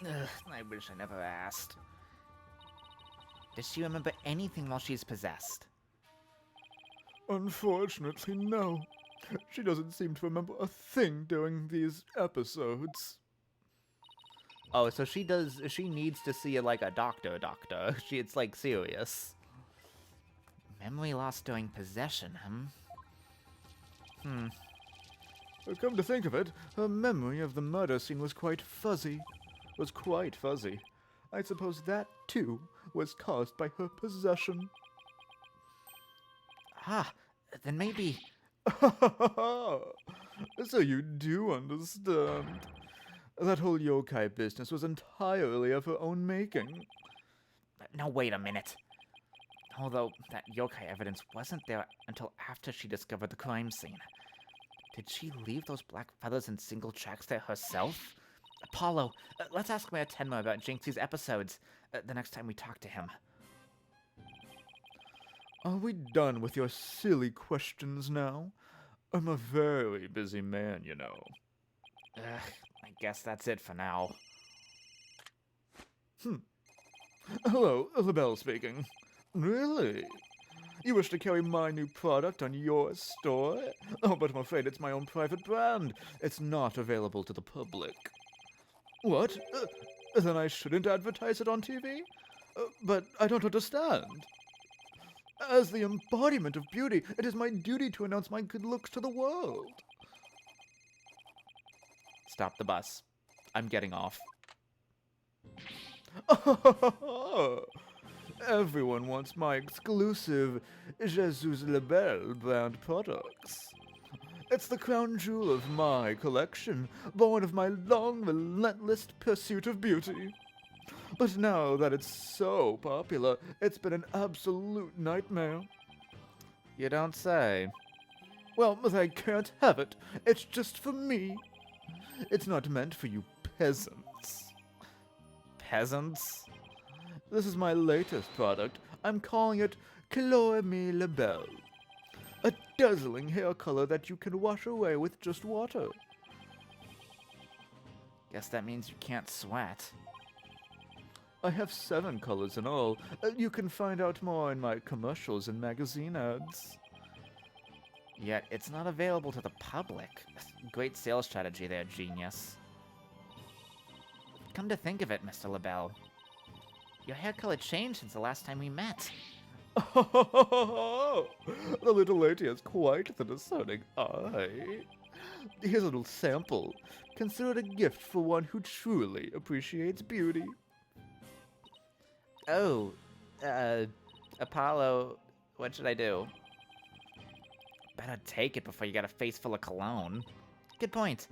Ugh, I wish I never asked. Does she remember anything while she's possessed? Unfortunately, no. She doesn't seem to remember a thing during these episodes. Oh, so she needs to see like a doctor. It's like serious. Memory loss during possession, Come to think of it, her memory of the murder scene was quite fuzzy. I suppose that, too, was caused by her possession. Ah, then maybe... So you do understand. That whole yokai business was entirely of her own making. Now wait a minute. Although that yokai evidence wasn't there until after she discovered the crime scene. Did she leave those black feathers in single tracks there herself? Apollo, let's ask Mayor Tenma about Jinxie's episodes the next time we talk to him. Are we done with your silly questions now? I'm a very busy man, you know. I guess that's it for now. Hello, LaBelle speaking. Really? You wish to carry my new product on your store? Oh, but I'm afraid it's my own private brand. It's not available to the public. What? Then I shouldn't advertise it on TV? But I don't understand. As the embodiment of beauty, it is my duty to announce my good looks to the world. Stop the bus. I'm getting off. Everyone wants my exclusive Jesus Labelle brand products. It's the crown jewel of my collection, born of my long, relentless pursuit of beauty. But now that it's so popular, it's been an absolute nightmare. You don't say. Well, they can't have it. It's just for me. It's not meant for you peasants. Peasants? This is my latest product. I'm calling it Color Me Labelle. A dazzling hair color that you can wash away with just water. Guess that means you can't sweat. I have 7 colors in all. You can find out more in my commercials and magazine ads. Yet it's not available to the public. Great sales strategy there, genius. Come to think of it, Mr. LaBelle, your hair color changed since the last time we met. The little lady has quite the discerning eye. Here's a little sample. Consider it a gift for one who truly appreciates beauty. Oh, Apollo, what should I do? Better take it before you got a face full of cologne. Good point.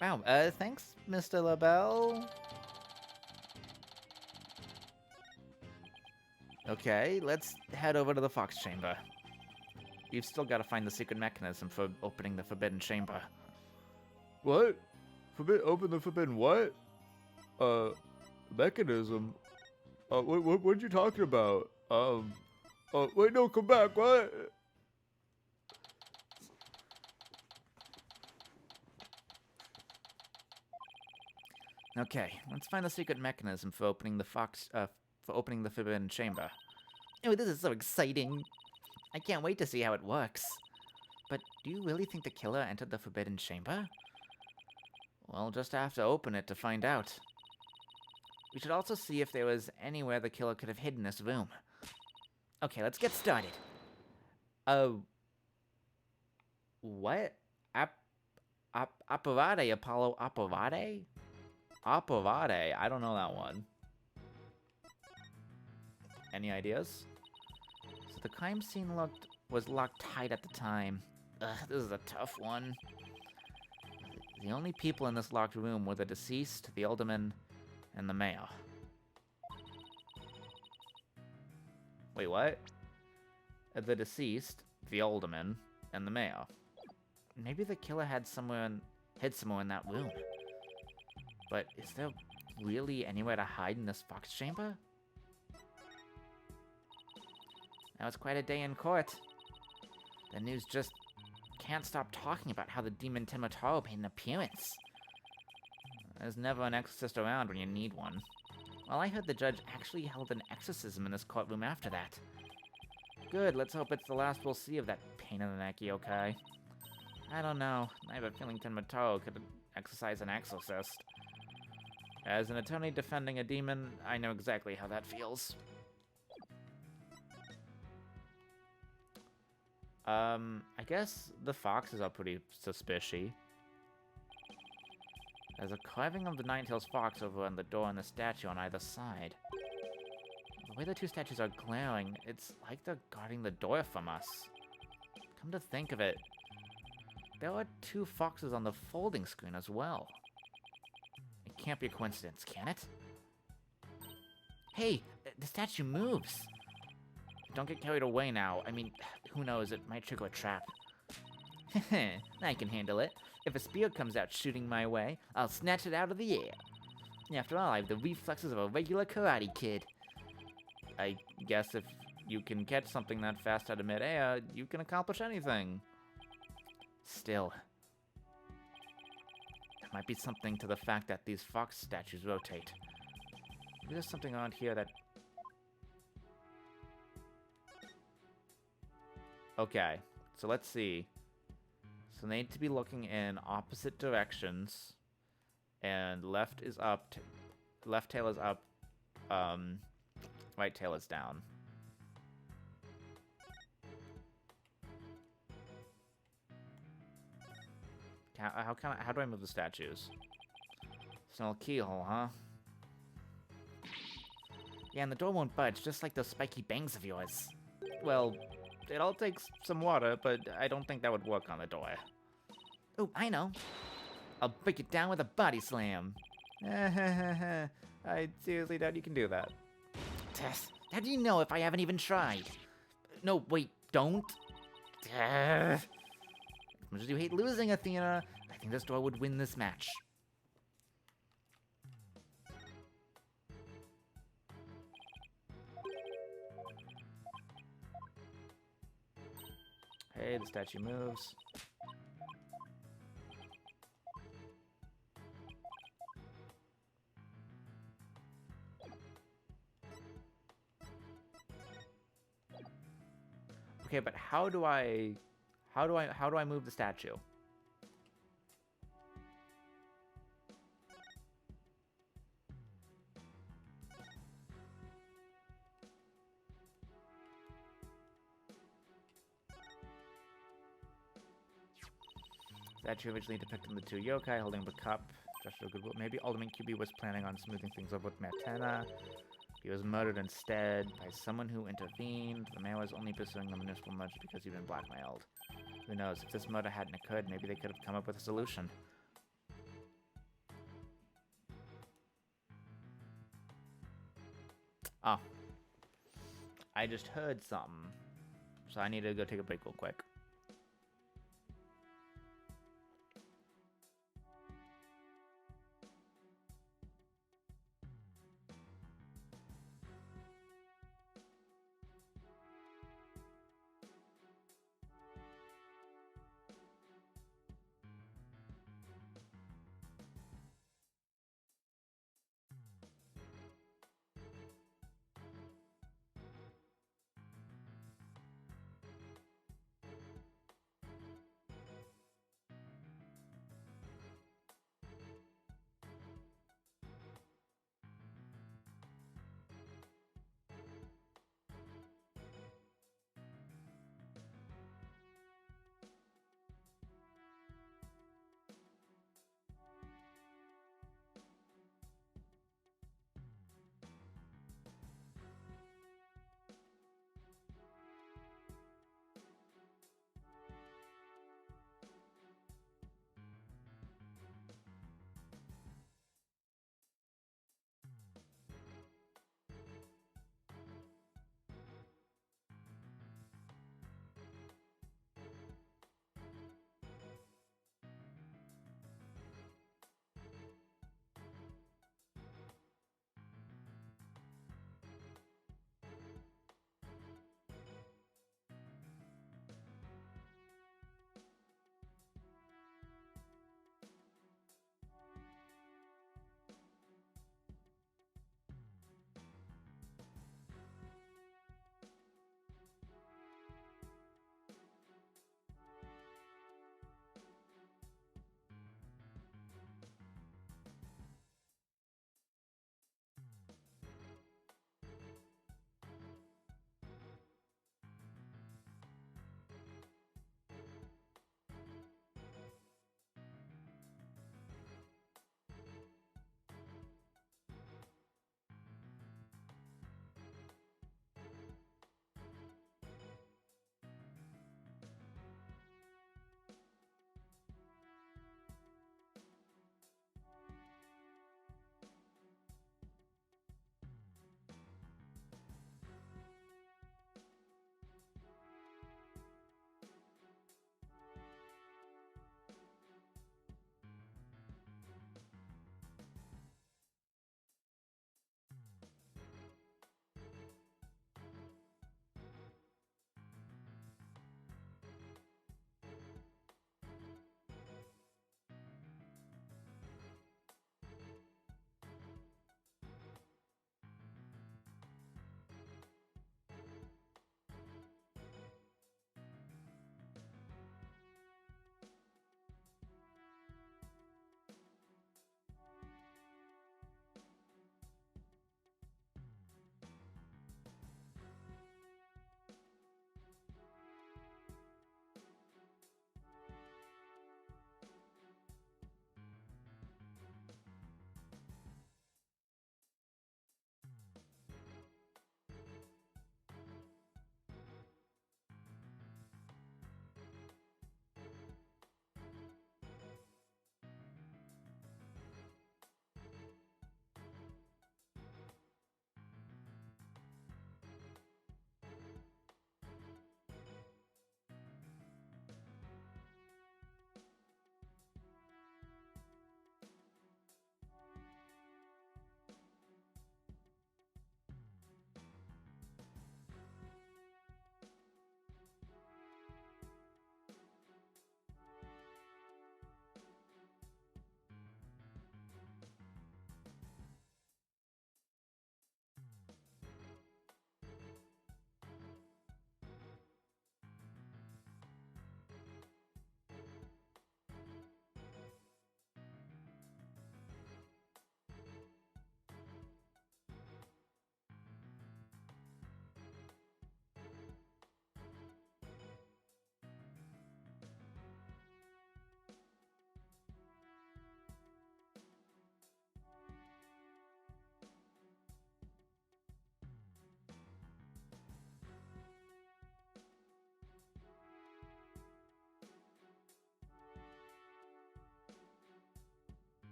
Wow, thanks, Mr. LaBelle. Okay, let's head over to the Fox Chamber. You've still got to find the secret mechanism for opening the Forbidden Chamber. What? Open the forbidden what? Mechanism? What you talking about? Wait, no, come back, what? Okay, let's find the secret mechanism for opening the Forbidden Chamber. Oh, this is so exciting! I can't wait to see how it works. But do you really think the killer entered the Forbidden Chamber? We'll just have to open it to find out. We should also see if there was anywhere the killer could have hidden this room. Okay, let's get started. What? Apparate, Apollo Apparate? Apparate? I don't know that one. Any ideas? So the crime scene was locked tight at the time. Ugh, this is a tough one. The only people in this locked room were the deceased, the alderman, and the mayor. Wait, what? The deceased, the alderman, and the mayor. Maybe the killer hid somewhere in that room. But is there really anywhere to hide in this Fox Chamber? Now it's quite a day in court. The news just can't stop talking about how the demon Timotaro made an appearance. There's never an exorcist around when you need one. Well, I heard the judge actually held an exorcism in this courtroom after that. Good, let's hope it's the last we'll see of that pain in the neck yokai. I don't know. I have a feeling Timotaro could exorcise an exorcist. As an attorney defending a demon, I know exactly how that feels. I guess the foxes are pretty suspicious. There's a carving of the Nine-Tails fox over on the door and the statue on either side. The way the two statues are glaring, it's like they're guarding the door from us. Come to think of it, there are 2 foxes on the folding screen as well. It can't be a coincidence, can it? Hey, the statue moves! Don't get carried away now. I mean, who knows, it might trigger a trap. I can handle it. If a spear comes out shooting my way, I'll snatch it out of the air. After all, I have the reflexes of a regular karate kid. I guess if you can catch something that fast out of midair, you can accomplish anything. Still, there might be something to the fact that these fox statues rotate. Maybe there's something around here that... Okay, so let's see. So they need to be looking in opposite directions. And left is up, left tail is up, right tail is down. How do I move the statues? It's an old keyhole, huh? Yeah, and the door won't budge, just like those spiky bangs of yours. Well, it all takes some water, but I don't think that would work on the door. Oh, I know. I'll break it down with a body slam. I seriously doubt you can do that. Tess, how do you know if I haven't even tried? No, wait, don't. As much as you hate losing, Athena, I think this door would win this match. Hey, the statue moves. Okay, but how do I move the statue? Statue originally depicting the two yokai holding up a cup. Gesture of goodwill. Maybe Ultimate QB was planning on smoothing things over with Matena. He was murdered instead by someone who intervened. The man was only pursuing the municipal merge because he'd been blackmailed. Who knows, if this murder hadn't occurred, maybe they could have come up with a solution. Oh. I just heard something. So I need to go take a break real quick.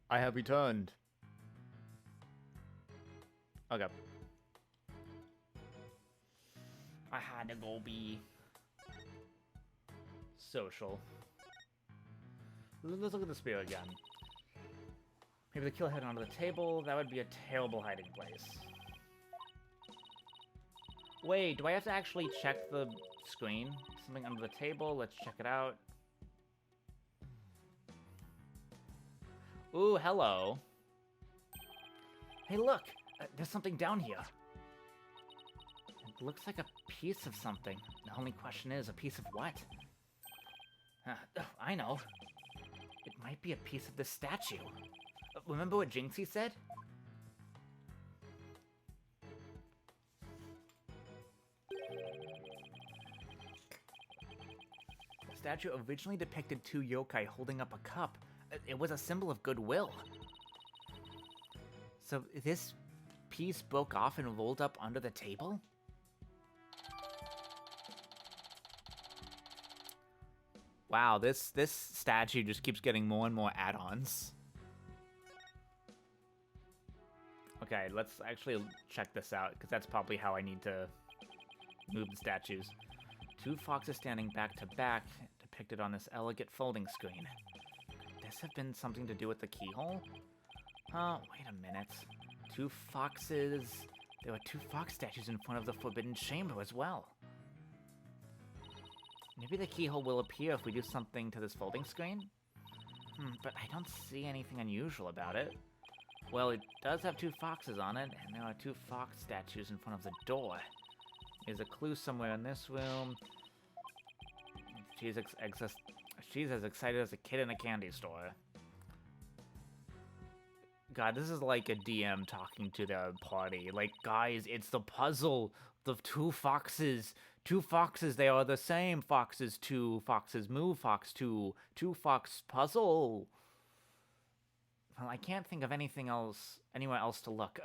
I have returned. Okay. I had to go be Social. Let's look at the spear again. Maybe the kill head onto the table. That would be a terrible hiding place. Wait, do I have to actually check the screen? Something under the table? Let's check it out. Ooh, hello. Hey, look! There's something down here. It looks like a piece of something. The only question is, a piece of what? Oh, I know. It might be a piece of this statue. Remember what Jinxie said? The statue originally depicted two yokai holding up a cup. It was a symbol of goodwill. So this piece broke off and rolled up under the table? Wow, this statue just keeps getting more and more add-ons. Okay, let's actually check this out, because that's probably how I need to move the statues. Two foxes standing back to back, depicted on this elegant folding screen. Could this have been something to do with the keyhole? Oh, wait a minute. Two foxes... There were two fox statues in front of the Forbidden Chamber as well. Maybe the keyhole will appear if we do something to this folding screen? But I don't see anything unusual about it. Well, it does have two foxes on it, and there are two fox statues in front of the door. There's a clue somewhere in this room. She's as excited as a kid in a candy store. God, this is like a DM talking to the party. Like, guys, it's the puzzle. The two foxes. Two foxes, they are the same foxes. Two foxes move, fox two. Two fox puzzle. Well, I can't think of anything else, anywhere else to look.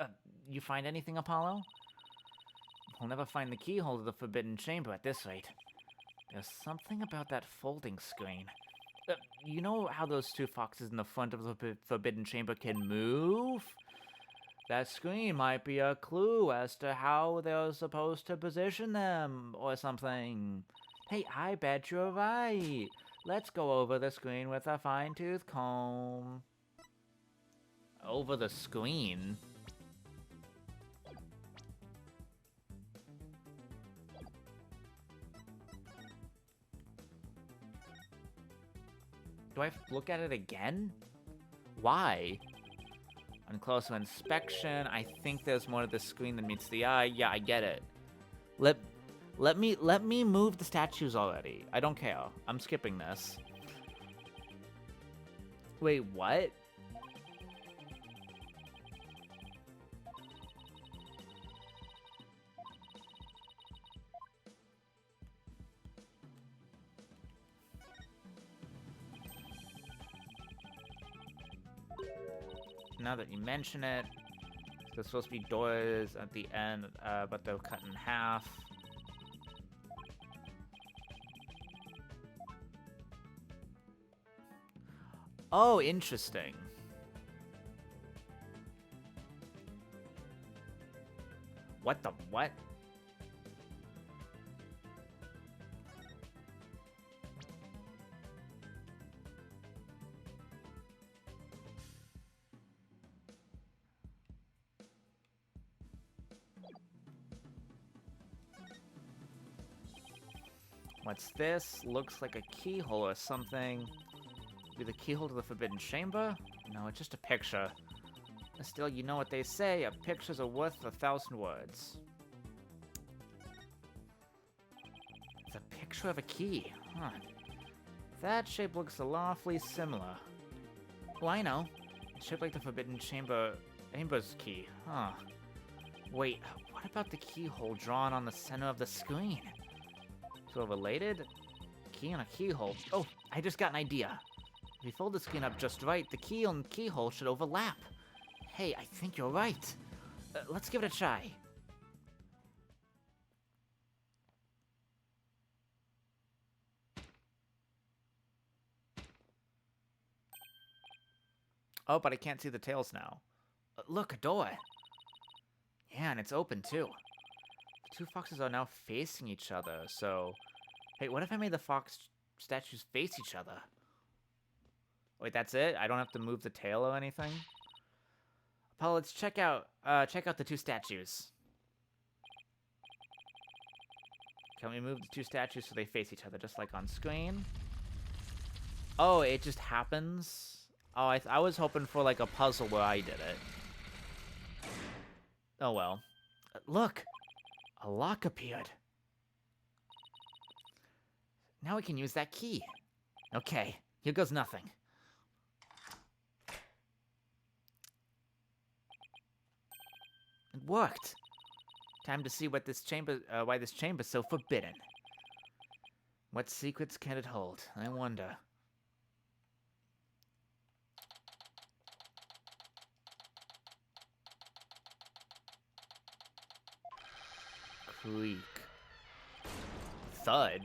You find anything, Apollo? We'll never find the keyhole to the Forbidden Chamber at this rate. There's something about that folding screen. You know how those two foxes in the front of the Forbidden Chamber can move? That screen might be a clue as to how they're supposed to position them, or something. Hey, I bet you're right. Let's go over the screen with a fine-tooth comb. Over the screen? Do I have to look at it again? Why? On closer inspection, I think there's more to the screen than meets the eye. Yeah, I get it. Let me move the statues already. I don't care. I'm skipping this. Wait, what? Now that you mention it, there's supposed to be doors at the end, but they're cut in half. Oh, interesting. What the what? What's this? Looks like a keyhole or something. Be the keyhole to the Forbidden Chamber? No, it's just a picture. Still, you know what they say, a picture's are worth 1,000 words. It's a picture of a key, huh? That shape looks awfully similar. Oh, I know. It's shaped like the Forbidden Chamber's key, huh? Wait, what about the keyhole drawn on the center of the screen? So related? Key and a keyhole. Oh, I just got an idea. If you fold the screen up just right, the key and keyhole should overlap. Hey, I think you're right. Let's give it a try. Oh, but I can't see the tails now. Look, a door. Yeah, and it's open too. The two foxes are now facing each other, so... Hey, what if I made the fox statues face each other? Wait, that's it? I don't have to move the tail or anything? Paul, let's check out the two statues. Can we move the two statues so they face each other, just like on screen? Oh, it just happens? Oh, I was hoping for, like, a puzzle where I did it. Oh, well. Look! A lock appeared. Now we can use that key. Okay, here goes nothing. It worked. Time to see what this chamber, why this chamber's so forbidden. What secrets can it hold? I wonder. Creak. Thud.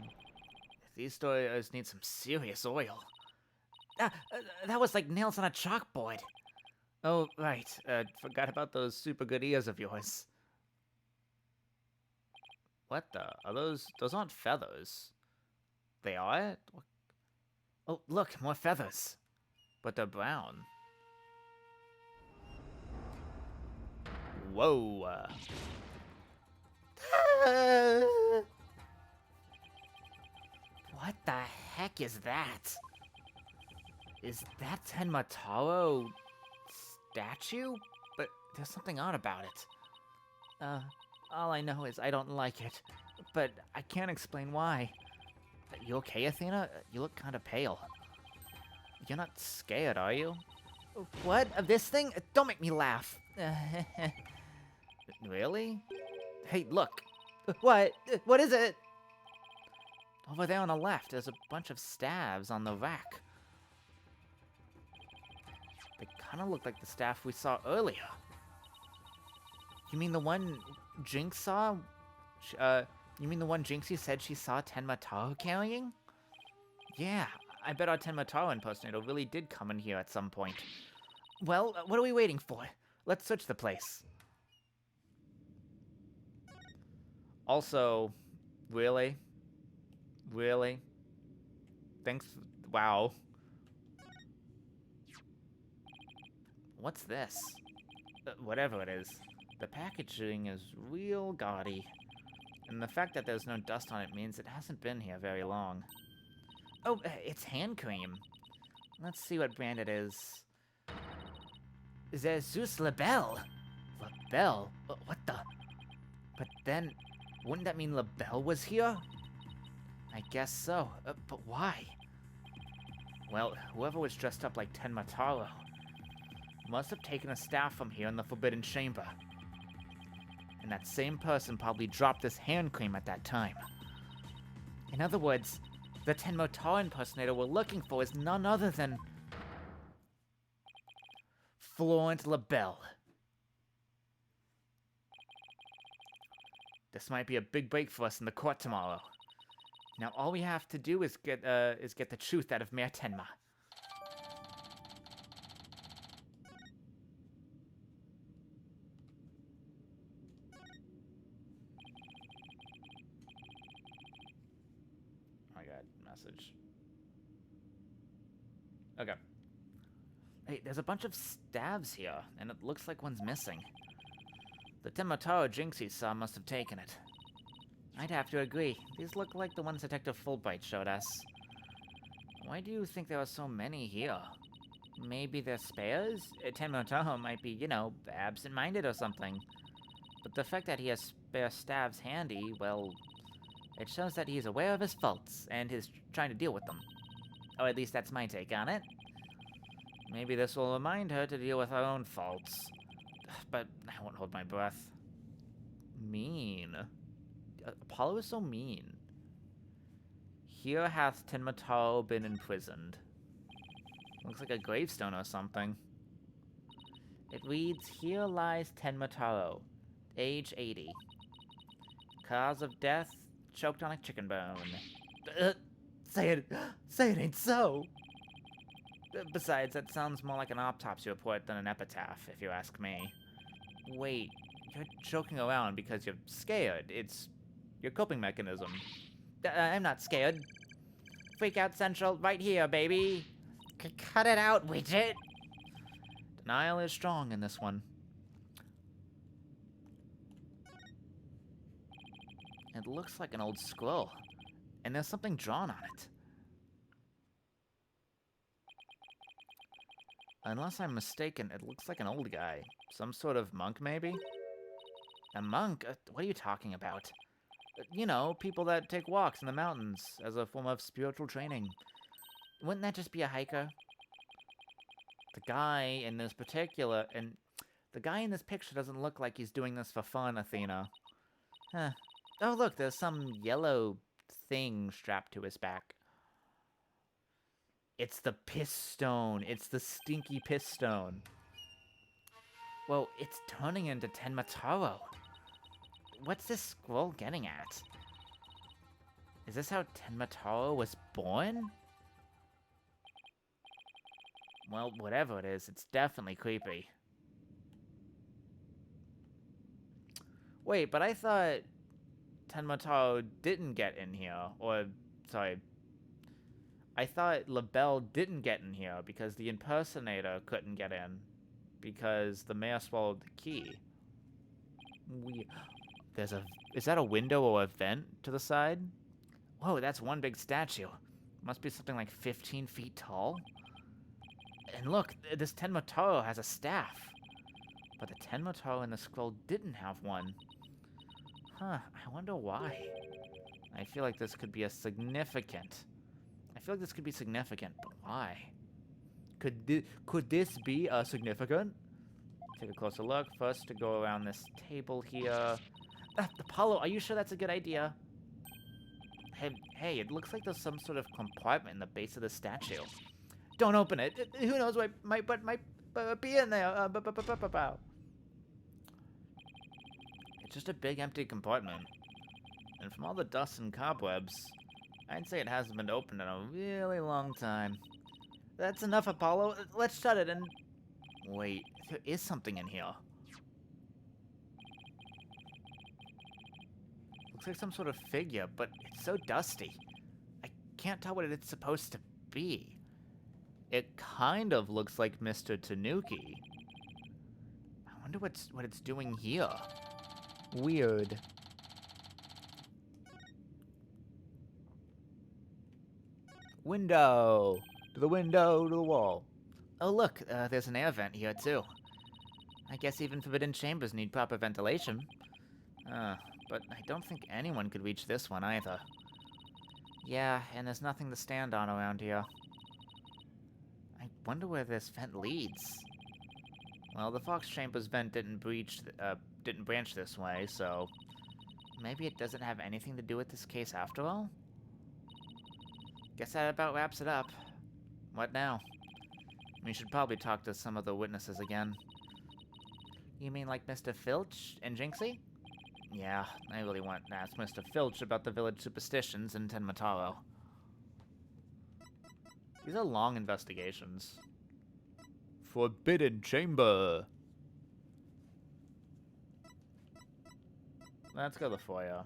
These stores need some serious oil. That was like nails on a chalkboard. Oh, right. Forgot about those super good ears of yours. What the? Are those aren't feathers. They are? Oh, look, more feathers. But they're brown. Whoa. What the heck is that? Is that Tenmataro statue? But there's something odd about it. All I know is I don't like it, but I can't explain why. You okay, Athena? You look kind of pale. You're not scared, are you? What? Of this thing? Don't make me laugh. Really? Hey, look. What? What is it? Over there on the left, there's a bunch of stabs on the rack. They kind of look like the staff we saw earlier. You mean the one Jinx saw? You mean the one Jinxie said she saw Tenmataro carrying? Yeah, I bet our Tenmataro impersonator really did come in here at some point. Well, what are we waiting for? Let's search the place. Also, really? Really? Thanks. Wow. What's this? Whatever it is. The packaging is real gaudy. And the fact that there's no dust on it means it hasn't been here very long. Oh, it's hand cream. Let's see what brand it is. Zeus Labelle. Labelle? What the? But then, wouldn't that mean Labelle was here? I guess so, but why? Well, whoever was dressed up like Tenmataro must have taken a staff from here in the Forbidden Chamber. And that same person probably dropped this hand cream at that time. In other words, the Tenmataro impersonator we're looking for is none other than Florent Labelle. This might be a big break for us in the court tomorrow. Now all we have to do is get the truth out of Mayor Tenma. Oh my god, message. Okay. Hey, there's a bunch of stabs here, and it looks like one's missing. The Tenmataro Jinxie saw must have taken it. I'd have to agree. These look like the ones Detective Fulbright showed us. Why do you think there are so many here? Maybe they're spares? Tenmataro might be, you know, absent-minded or something. But the fact that he has spare stabs handy, well, it shows that he's aware of his faults and is trying to deal with them. Or at least that's my take on it. Maybe this will remind her to deal with her own faults. But I won't hold my breath. Mean. Apollo is so mean. Here hath Tenmataro been imprisoned. Looks like a gravestone or something. It reads, here lies Tenmataro, age 80. Cause of death, choked on a chicken bone. Say it ain't so. Besides, that sounds more like an autopsy report than an epitaph, if you ask me. Wait, you're joking around because you're scared. It's your coping mechanism. I'm not scared. Freak out central right here, baby. Cut it out, widget. Denial is strong in this one. It looks like an old scroll, and there's something drawn on it. Unless I'm mistaken, it looks like an old guy. Some sort of monk, maybe? A monk? What are you talking about? You know, people that take walks in the mountains as a form of spiritual training. Wouldn't that just be a hiker? The guy in this picture doesn't look like he's doing this for fun, Athena. Huh. Oh, look, there's some yellow thing strapped to his back. It's the piss stone. It's the stinky piss stone. Whoa, it's turning into Tenmataro. What's this scroll getting at? Is this how Tenmataro was born? Well, whatever it is, it's definitely creepy. Wait, but I thought Tenmataro didn't get in here. Or, sorry. I thought LaBelle didn't get in here because the impersonator couldn't get in. Because the mayor swallowed the key. Is that a window or a vent to the side? Whoa, that's one big statue. Must be something like 15 feet tall. And look, this Tenmataro has a staff. But the Tenmataro in the scroll didn't have one. Huh, I wonder why. I feel like this could be significant, but why? Could this be significant? Take a closer look. First, to go around this table here. Apollo, are you sure that's a good idea? Hey, it looks like there's some sort of compartment in the base of the statue. Don't open it. Who knows what might be in there. It's just a big empty compartment. And from all the dust and cobwebs, I'd say it hasn't been opened in a really long time. That's enough, Apollo. Let's shut it and... Wait, there is something in here. Looks like some sort of figure, but it's so dusty. I can't tell what it's supposed to be. It kind of looks like Mr. Tanuki. I wonder what it's doing here. Weird. Window! To the window, to the wall. Oh look, there's an air vent here too. I guess even forbidden chambers need proper ventilation. But I don't think anyone could reach this one either. Yeah, and there's nothing to stand on around here. I wonder where this vent leads. Well, the Fox Chambers vent didn't branch this way, so maybe it doesn't have anything to do with this case after all? Guess that about wraps it up. What now? We should probably talk to some of the witnesses again. You mean like Mr. Filch and Jinxie? Yeah, I really want to ask Mr. Filch about the village superstitions in Tenmataro. These are long investigations. Forbidden chamber! Let's go to the foyer.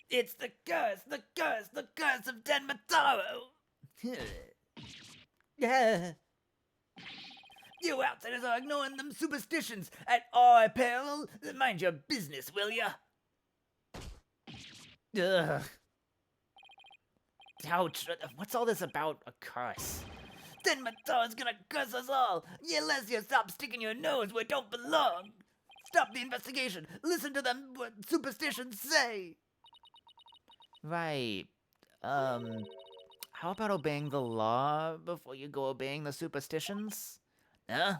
It's the curse of Tenmataro! Yeah. You outsiders are ignoring them superstitions at our peril. Mind your business, will ya? Ugh. Ouch, what's all this about a curse? Tenmataro's gonna curse us all, unless you stop sticking your nose where it don't belong. Stop the investigation. Listen to them what superstitions say. Right. How about obeying the law before you go obeying the superstitions? Huh?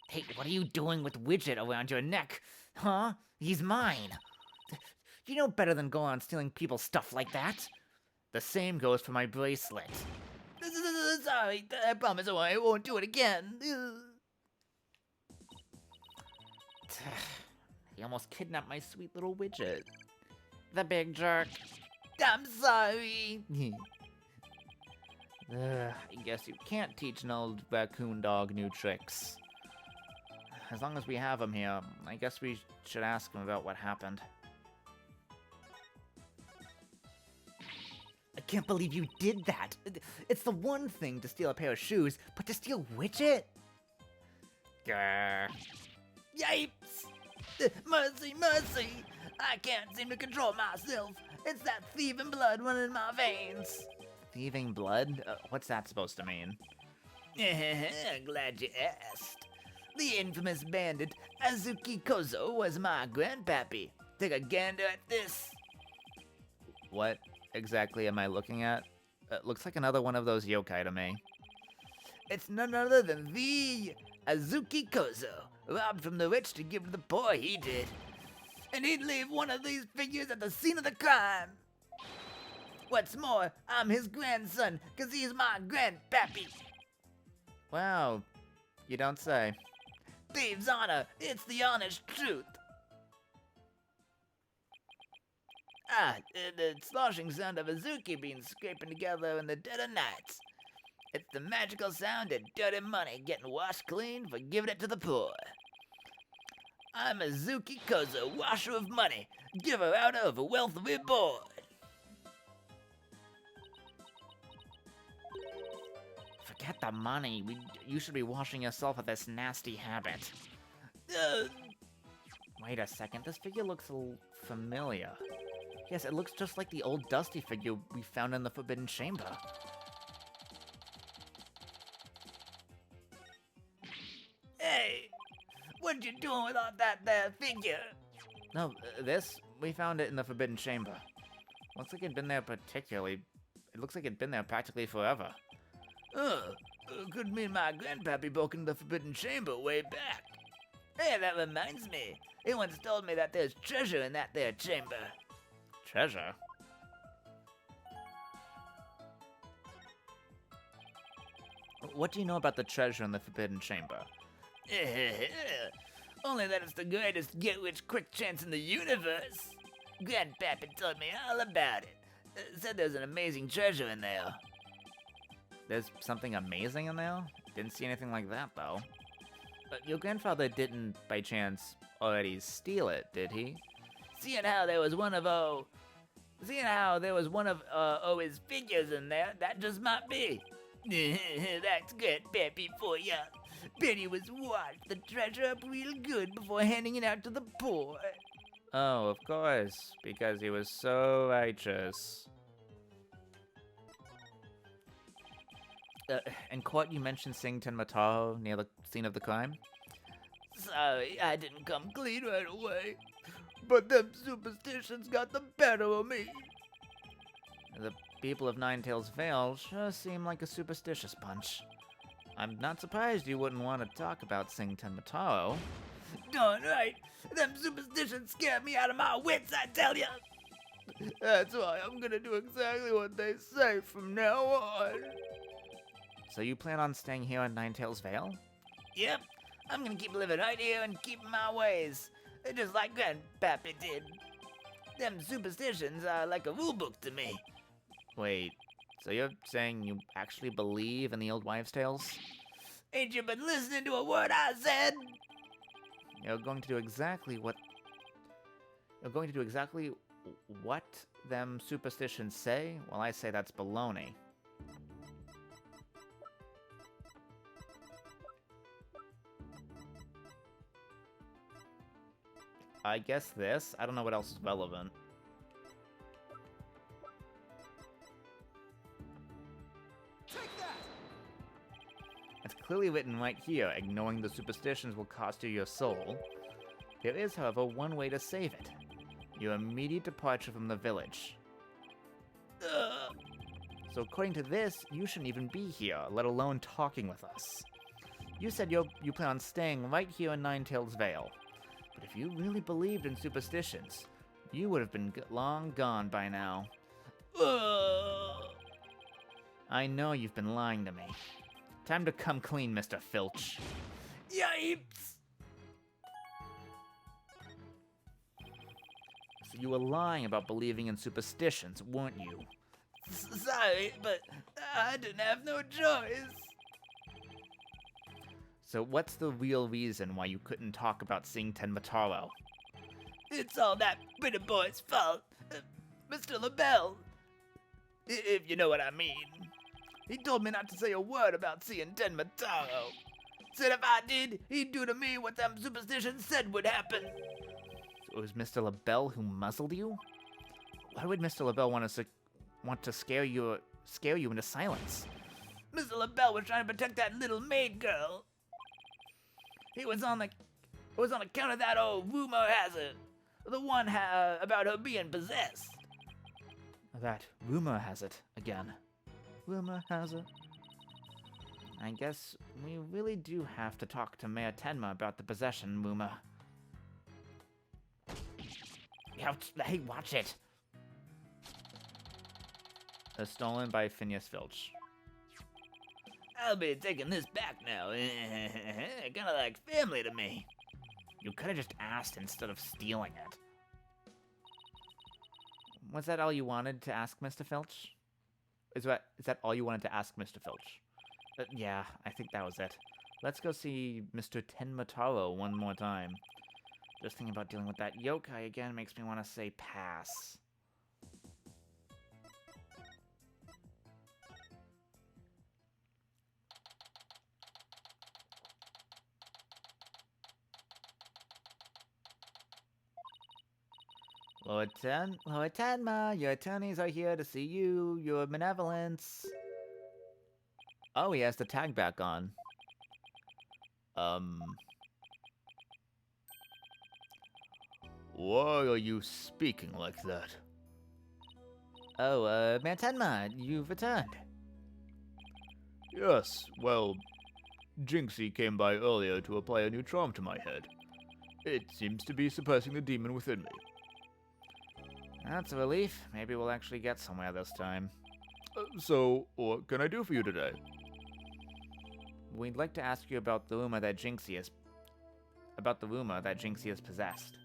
Hey, what are you doing with Widget around your neck? Huh? He's mine. You know better than go on stealing people's stuff like that. The same goes for my bracelet. Sorry, I promise I won't do it again. He almost kidnapped my sweet little widget. The big jerk. I'm sorry. I guess you can't teach an old raccoon dog new tricks. As long as we have him here, I guess we should ask him about what happened. I can't believe you did that. It's the one thing to steal a pair of shoes, but to steal widget? Grr. Yipes! Mercy, mercy! I can't seem to control myself. It's that thieving blood running in my veins. Thieving blood? What's that supposed to mean? Glad you asked. The infamous bandit Azuki Kozo was my grandpappy. Take a gander at this. What exactly am I looking at? Looks like another one of those yokai to me. It's none other than the Azuki Kozo. Robbed from the rich to give to the poor, he did. And he'd leave one of these figures at the scene of the crime. What's more, I'm his grandson, 'cause he's my grandpappy. Wow, you don't say. Thieves' honor, it's the honest truth. The sloshing sound of Azuki beans scraping together in the dead of night. It's the magical sound of dirty money getting washed clean for giving it to the poor. I'm Azuki Kozo, washer of money, giver out of a wealth reborn. Forget the money. You should be washing yourself of this nasty habit. Wait a second, this figure looks a little familiar. Yes, it looks just like the old Dusty figure we found in the Forbidden Chamber. Hey! What you doing with all that there figure? No, we found it in the Forbidden Chamber. Looks like it'd been there it looks like it'd been there practically forever. Could mean my grandpappy broke into the Forbidden Chamber way back. Hey, that reminds me. He once told me that there's treasure in that there chamber. Treasure? What do you know about the treasure in the Forbidden Chamber? Only that it's the greatest get-rich-quick chance in the universe. Grandpappy told me all about it. Said there's an amazing treasure in there. There's something amazing in there? Didn't see anything like that, though. But your grandfather didn't, by chance, already steal it, did he? Seeing how there was one of his figures in there, that just might be. That's good, Pappy, for ya. Bet he was washed the treasure up real good before handing it out to the poor. Oh, of course, because he was so righteous. In court, you mentioned seeing Tenmataro near the scene of the crime? Sorry, I didn't come clean right away. But them superstitions got the better of me. The people of Ninetails Vale sure seem like a superstitious bunch. I'm not surprised you wouldn't want to talk about seeing Tenmataro. Darn right! Them superstitions scare me out of my wits, I tell ya! That's why I'm gonna do exactly what they say from now on. So you plan on staying here in Ninetails Vale? Yep. I'm gonna keep living right here and keep my ways. Just like Grandpappy did. Them superstitions are like a rule book to me. Wait, so you're saying you actually believe in the old wives' tales? Ain't you been listening to a word I said? You're going to do exactly what them superstitions say? Well, I say that's baloney. I guess this? I don't know what else is relevant. Take that! It's clearly written right here, ignoring the superstitions will cost you your soul. There is, however, one way to save it. Your immediate departure from the village. So according to this, you shouldn't even be here, let alone talking with us. You said you plan on staying right here in Ninetails Vale. But if you really believed in superstitions, you would have been long gone by now. I know you've been lying to me. Time to come clean, Mr. Filch. Yipes! you were lying about believing in superstitions, weren't you? Sorry, but I didn't have no choice. So what's the real reason why you couldn't talk about seeing Tenmataro? It's all that pretty boy's fault, Mr. LaBelle. If you know what I mean. He told me not to say a word about seeing Tenmataro. Said if I did, he'd do to me what them superstitions said would happen. So it was Mr. LaBelle who muzzled you? Why would Mr. LaBelle want to scare you into silence? Mr. LaBelle was trying to protect that little maid girl. It was on account of that old rumor has it. The one about her being possessed. That rumor has it again. Rumor has it. I guess we really do have to talk to Mayor Tenma about the possession rumor. Hey, watch it! Stolen by Phineas Filch. I'll be taking this back now. Kinda like family to me. You could have just asked instead of stealing it. Was that all you wanted to ask, Mr. Filch? Is that all you wanted to ask, Mr. Filch? Yeah, I think that was it. Let's go see Mr. Tenmataro one more time. Just thinking about dealing with that yokai again makes me want to say pass. Lord Tenma, your attorneys are here to see you, your benevolence. Oh, he has the tag back on. Why are you speaking like that? Oh, Mayor Tenma, you've returned. Yes, well, Jinxie came by earlier to apply a new charm to my head. It seems to be suppressing the demon within me. That's a relief. Maybe we'll actually get somewhere this time. So, what can I do for you today? We'd like to ask you about the rumor that Jinxie is possessed.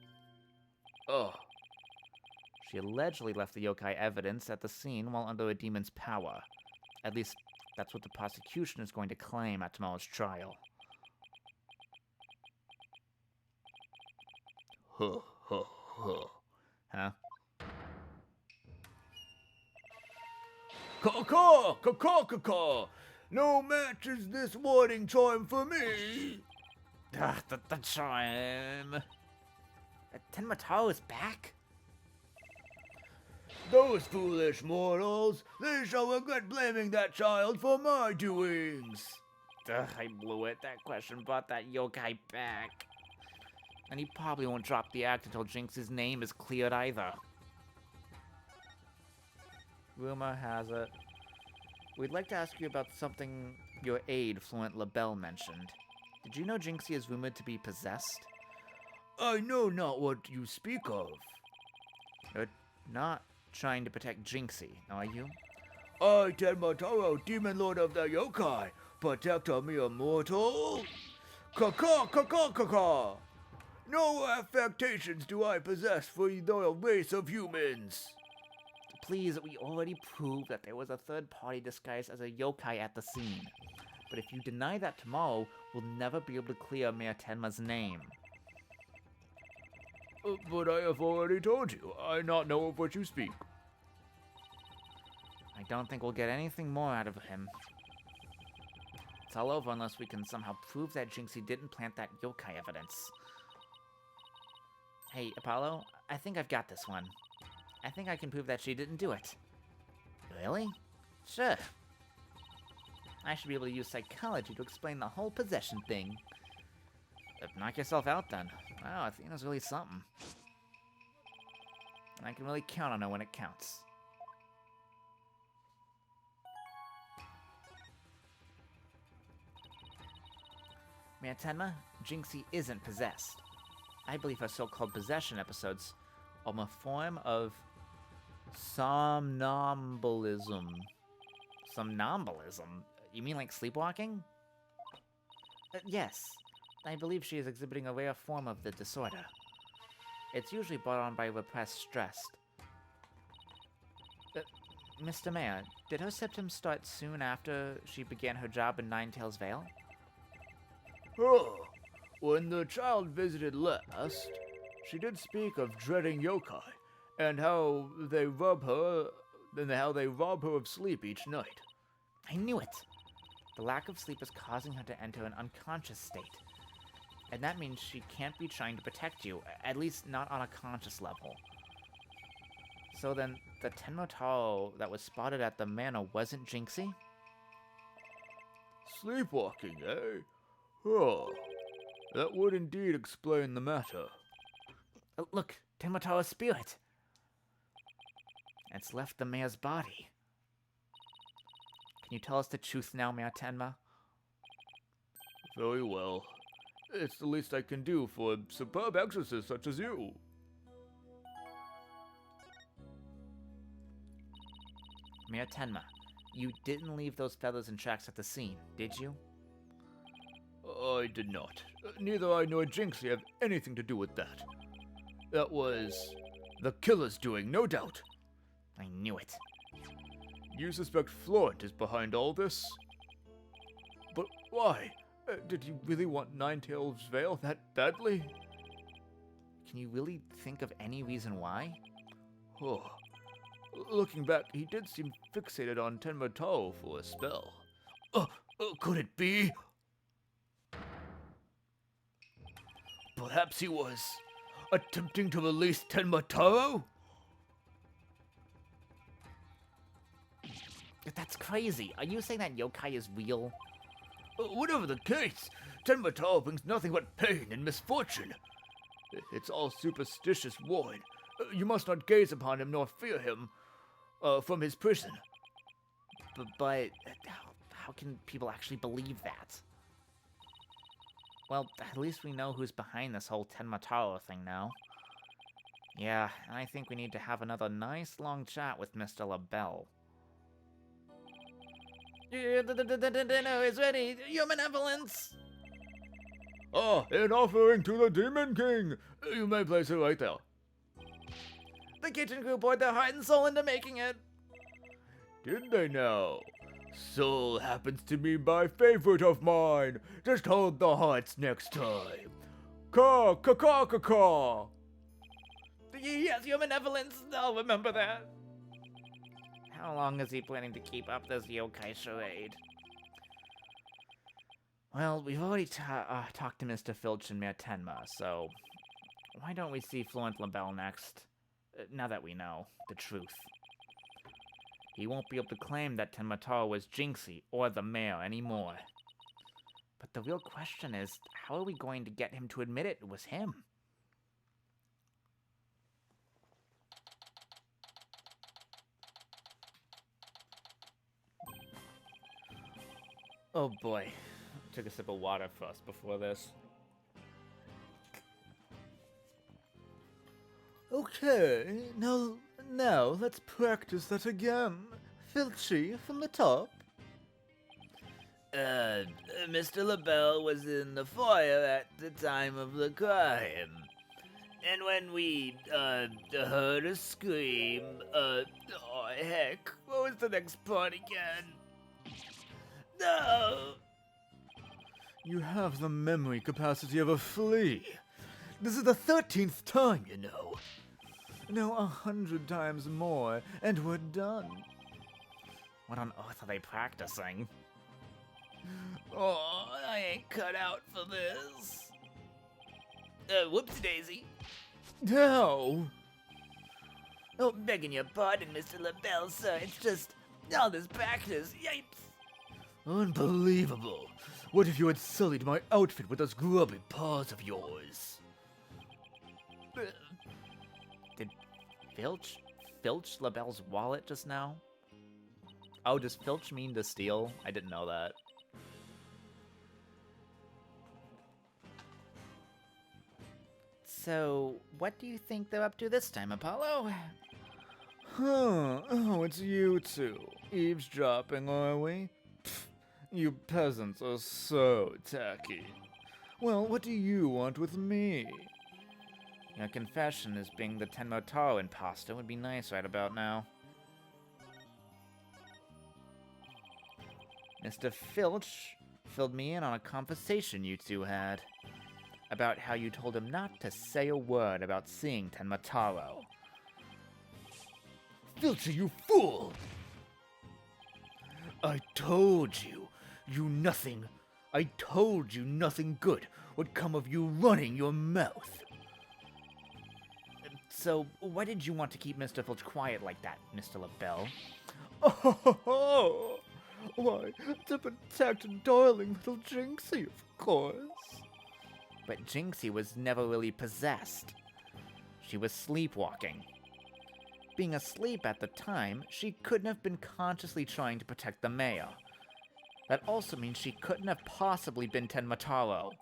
Oh. She allegedly left the yokai evidence at the scene while under a demon's power. At least, that's what the prosecution is going to claim at tomorrow's trial. Huh, huh, huh. Huh? Caw-caw! Caw-caw! No matches this warning chime for me! The charm. Tenmataro is back? Those foolish mortals, they shall regret blaming that child for my doings! I blew it. That question brought that yokai back. And he probably won't drop the act until Jinx's name is cleared either. Rumor has it. We'd like to ask you about something your aide, Fluent LaBelle, mentioned. Did you know Jinxie is rumored to be possessed? I know not what you speak of. You're not trying to protect Jinxie, are you? I, Tenmataro, Demon Lord of the Yokai, protect a mere mortal? Caw-caw! No affectations do I possess for the race of humans. Please, we already proved that there was a third party disguised as a yokai at the scene. But if you deny that tomorrow, we'll never be able to clear Mayor Tenma's name. But I have already told you, I not know of what you speak. I don't think we'll get anything more out of him. It's all over unless we can somehow prove that Jinxie didn't plant that yokai evidence. Hey, Apollo, I think I've got this one. I think I can prove that she didn't do it. Really? Sure. I should be able to use psychology to explain the whole possession thing. Knock yourself out then. Wow, Athena's really something. I can really count on her when it counts. Mayor Tenma, Jinxie isn't possessed. I believe her so-called possession episodes are a form of somnambulism. Somnambulism? You mean like sleepwalking? Yes. I believe she is exhibiting a rare form of the disorder. It's usually brought on by repressed stress. Mr. Mayor, did her symptoms start soon after she began her job in Ninetails Vale? Oh, when the child visited last, she did speak of dreading yokai, and how they rob her of sleep each night. I knew it! The lack of sleep is causing her to enter an unconscious state. And that means she can't be trying to protect you, at least not on a conscious level. So then, the Tenmotaro that was spotted at the manor wasn't Jinxie? Sleepwalking, eh? Oh, that would indeed explain the matter. Look, Tenmotaro's spirit! It's left the mayor's body. Can you tell us the truth now, Mayor Tenma? Very well. It's the least I can do for a superb exorcist such as you. Mayor Tenma, you didn't leave those feathers and tracks at the scene, did you? I did not. Neither I nor Jinxie have anything to do with that. That was the killer's doing, no doubt. I knew it. You suspect Florent is behind all this? But why? Did you really want Ninetails Vale that badly? Can you really think of any reason why? Oh. Looking back, he did seem fixated on Tenmotaro for a spell. Could it be? Perhaps he was attempting to release Tenmotaro? That's crazy. Are you saying that yokai is real? Whatever the case, Tenmotaro brings nothing but pain and misfortune. It's all superstitious wine. You must not gaze upon him nor fear him from his prison. But how can people actually believe that? Well, at least we know who's behind this whole Tenmotaro thing now. Yeah, and I think we need to have another nice long chat with Mr. LaBelle. Dinner is ready, your benevolence! An offering to the Demon King! You may place it right there. The kitchen crew poured their heart and soul into making it! Did they now? Soul happens to be my favorite of mine. Just hold the hearts next time. Caw, caw, caw, caw, caw. Yes, your benevolence, I'll remember that. How long is he planning to keep up this yokai charade? Well, we've already talked to Mr. Filch and Mayor Tenma, so why don't we see Florent LaBelle next, now that we know the truth? He won't be able to claim that Tenmotaro was Jinxie or the mayor anymore. But the real question is, how are we going to get him to admit it was him? Oh boy. Took a sip of water first before this. Okay, now let's practice that again. Filchy, from the top. Mr. LaBelle was in the fire at the time of the crime. And when we, heard a scream, oh heck, what was the next part again? No! You have the memory capacity of a flea. This is the 13th time, you know. Now 100 times more, and we're done. What on earth are they practicing? Oh, I ain't cut out for this. Whoopsie-daisy. How? Oh, begging your pardon, Mr. LaBelle, sir. It's just all this practice. Yipes. Unbelievable. What if you had sullied my outfit with those grubby paws of yours? Did Filch LaBelle's wallet just now? Oh, does Filch mean to steal? I didn't know that. So, what do you think they're up to this time, Apollo? Huh, oh, it's you two. Eavesdropping, are we? Pfft, you peasants are so tacky. Well, what do you want with me? Your confession as being the Tenmotaro imposter would be nice right about now. Mr. Filch filled me in on a conversation you two had about how you told him not to say a word about seeing Tenmotaro. Filcher, you fool! I told you nothing good would come of you running your mouth. So, why did you want to keep Mr. Filch quiet like that, Mr. LaBelle? Oh, why, to protect darling little Jinxie, of course. But Jinxie was never really possessed. She was sleepwalking. Being asleep at the time, she couldn't have been consciously trying to protect the mayor. That also means she couldn't have possibly been Tenmotaro.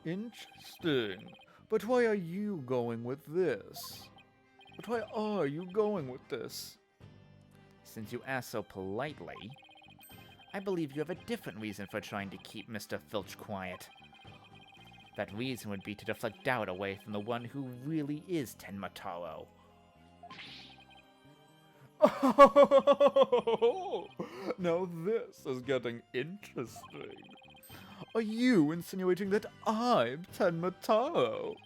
Interesting. But why are you going with this? Since you asked so politely, I believe you have a different reason for trying to keep Mr. Filch quiet. That reason would be to deflect doubt away from the one who really is Tenmotaro. Now this is getting interesting. Are you insinuating that I'm Tenmotaro?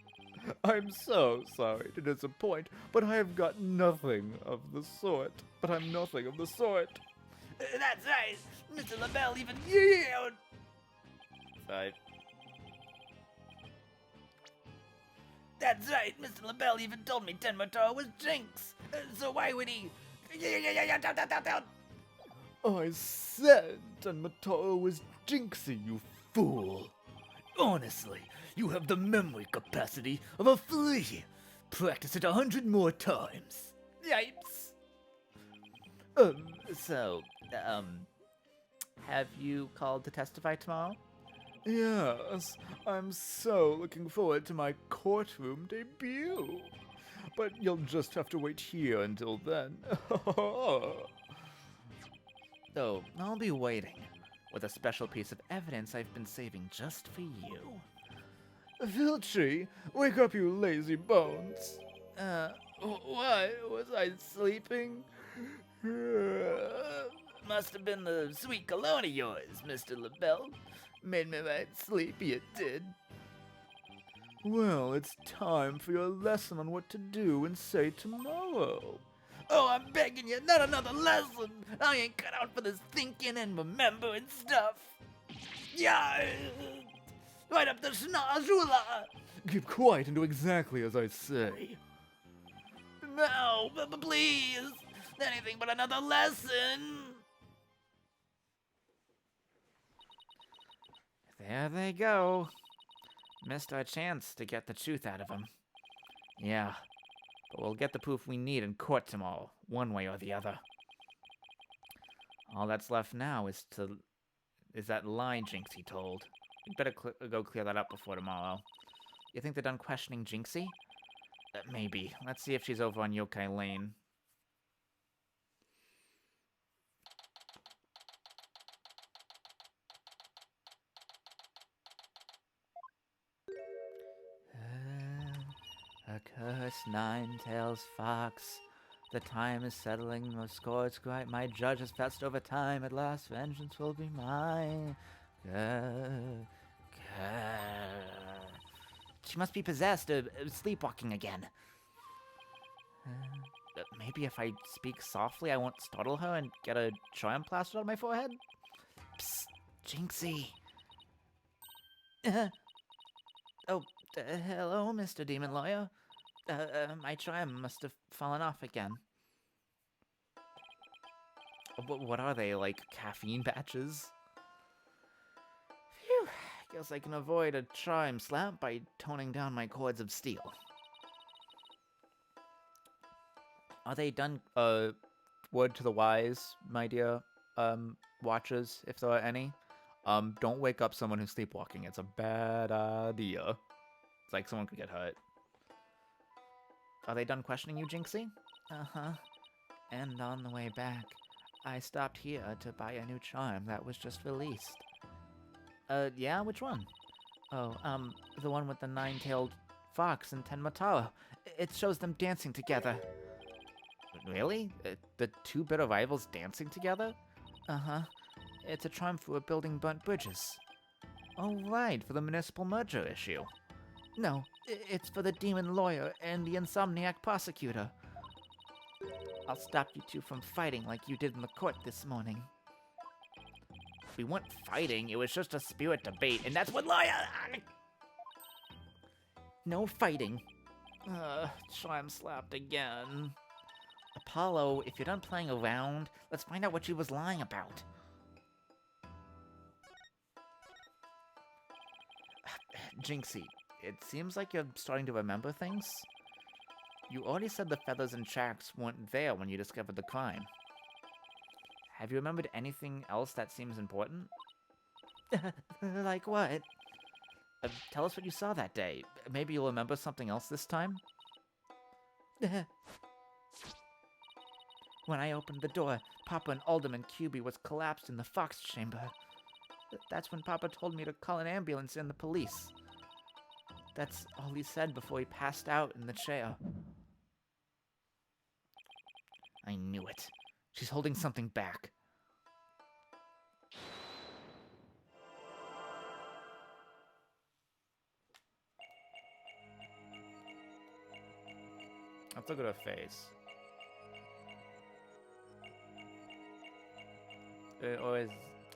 I'm so sorry to disappoint, but I have got nothing of the sort. That's right. Mr. LaBelle even yelled. Right. That's right. Mr. LaBelle even told me Tenmotaro was Jinx. So why would he? I said Tenmotaro was Jinxie, you fool. Honestly, you have the memory capacity of a flea. Practice it 100 more times. Yipes. Have you called to testify tomorrow? Yes, I'm so looking forward to my courtroom debut. But you'll just have to wait here until then. So, I'll be waiting, with a special piece of evidence I've been saving just for you. Filchy, wake up, you lazy bones. What? Was I sleeping? Must have been the sweet cologne of yours, Mr. LaBelle. Made me right sleepy, it did. Well, it's time for your lesson on what to do and say tomorrow. Oh, I'm begging you, not another lesson. I ain't cut out for this thinking and remembering stuff. Yeah, right up the schnozzula. Keep quiet and do exactly as I say. No, but please, anything but another lesson. There they go. Missed our chance to get the truth out of him. Yeah, but we'll get the proof we need in court tomorrow, one way or the other. All that's left now is that lie Jinxie told. We'd better go clear that up before tomorrow. You think they're done questioning Jinxie? Maybe. Let's see if she's over on Yokai Lane. Accursed nine-tails fox. The time is settling, the score is right. My judge has passed over time. At last, vengeance will be mine. She must be possessed, sleepwalking again. Maybe if I speak softly, I won't startle her and get a charm plastered on my forehead? Psst, Jinxie. Hello, Mr. Demon Lawyer. My charm must have fallen off again. What are they, like caffeine patches? Phew, guess I can avoid a charm slap by toning down my cords of steel. Are they done, word to the wise, my dear, watchers, if there are any? Don't wake up someone who's sleepwalking. It's a bad idea. It's like someone could get hurt. Are they done questioning you, Jinxie? Uh-huh. And on the way back, I stopped here to buy a new charm that was just released. Yeah? Which one? Oh, the one with the nine-tailed Fox and Tenmataro. It shows them dancing together. Really? The two bitter rivals dancing together? Uh-huh. It's a triumph for building burnt bridges. Oh, right, for the municipal merger issue. No, it's for the demon lawyer and the insomniac prosecutor. I'll stop you two from fighting like you did in the court this morning. We weren't fighting, it was just a spirit debate, and that's what lawyer... No fighting. Charm slapped again. Apollo, if you're done playing around, let's find out what she was lying about. Jinxie, it seems like you're starting to remember things. You already said the feathers and tracks weren't there when you discovered the crime. Have you remembered anything else that seems important? Like what? Tell us what you saw that day. Maybe you'll remember something else this time? When I opened the door, Papa and Alderman QB was collapsed in the Fox chamber. That's when Papa told me to call an ambulance and the police. That's all he said before he passed out in the chair. I knew it. She's holding something back. Let's look at her face. Or is...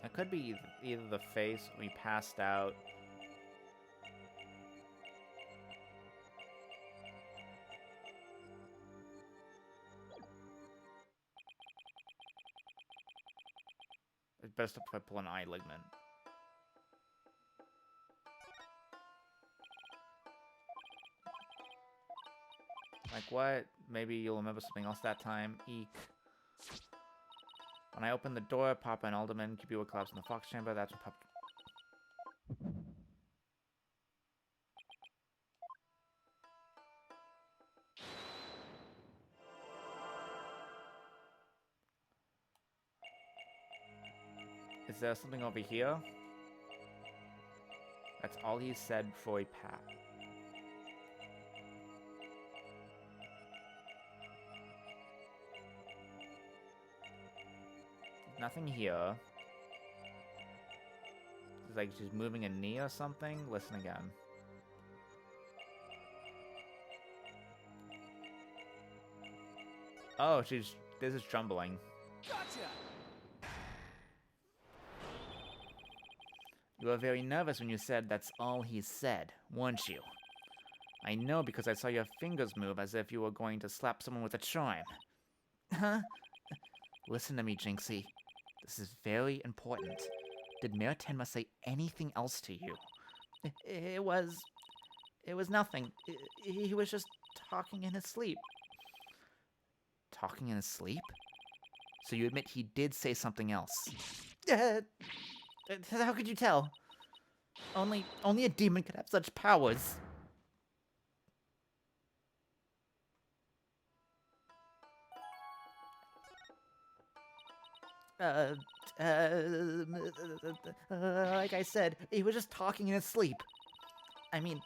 It could be either the face or he passed out. It's best if I pull an eye ligament. Like what? Maybe you'll remember something else that time. Eek. When I opened the door, Papa and Alderman QB were collapsed in the Fox chamber. That's when Papa... Is there something over here? That's all he said before he passed. Nothing here. It's like she's moving a knee or something. Listen again. Oh, this is trembling. Gotcha! You were very nervous when you said that's all he said, weren't you? I know because I saw your fingers move as if you were going to slap someone with a charm. Huh? Listen to me, Jinxie. This is very important. Did Mayor Tenma say anything else to you? It was nothing. He was just talking in his sleep. Talking in his sleep? So you admit he did say something else? How could you tell? Only a demon could have such powers. Like I said, he was just talking in his sleep. I mean,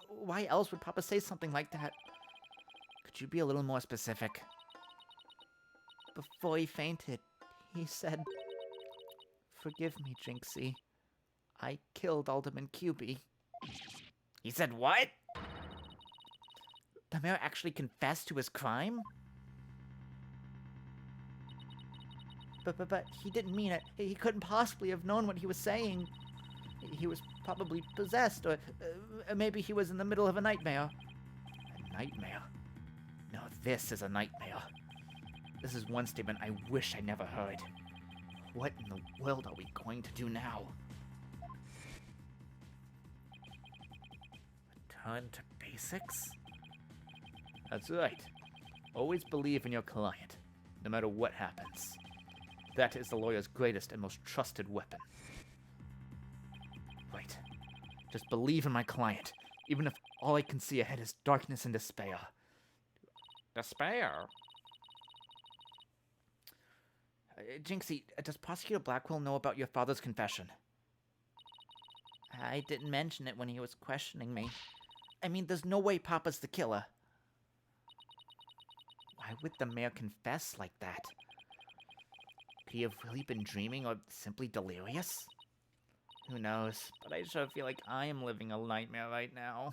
why else would Papa say something like that? Could you be a little more specific? Before he fainted, he said, "Forgive me, Jinxie. I killed Alderman QB." He said what? The mayor actually confessed to his crime? But he didn't mean it. He couldn't possibly have known what he was saying. He was probably possessed, or maybe he was in the middle of a nightmare. A nightmare? No, this is a nightmare. This is one statement I wish I never heard. What in the world are we going to do now? Return to basics? That's right. Always believe in your client, no matter what happens. That is the lawyer's greatest and most trusted weapon. Right. Just believe in my client, even if all I can see ahead is darkness and despair. Despair? Jinxie, does Prosecutor Blackwell know about your father's confession? I didn't mention it when he was questioning me. I mean, there's no way Papa's the killer. Why would the mayor confess like that? Could he have really been dreaming or simply delirious? Who knows, but I sure feel like I am living a nightmare right now.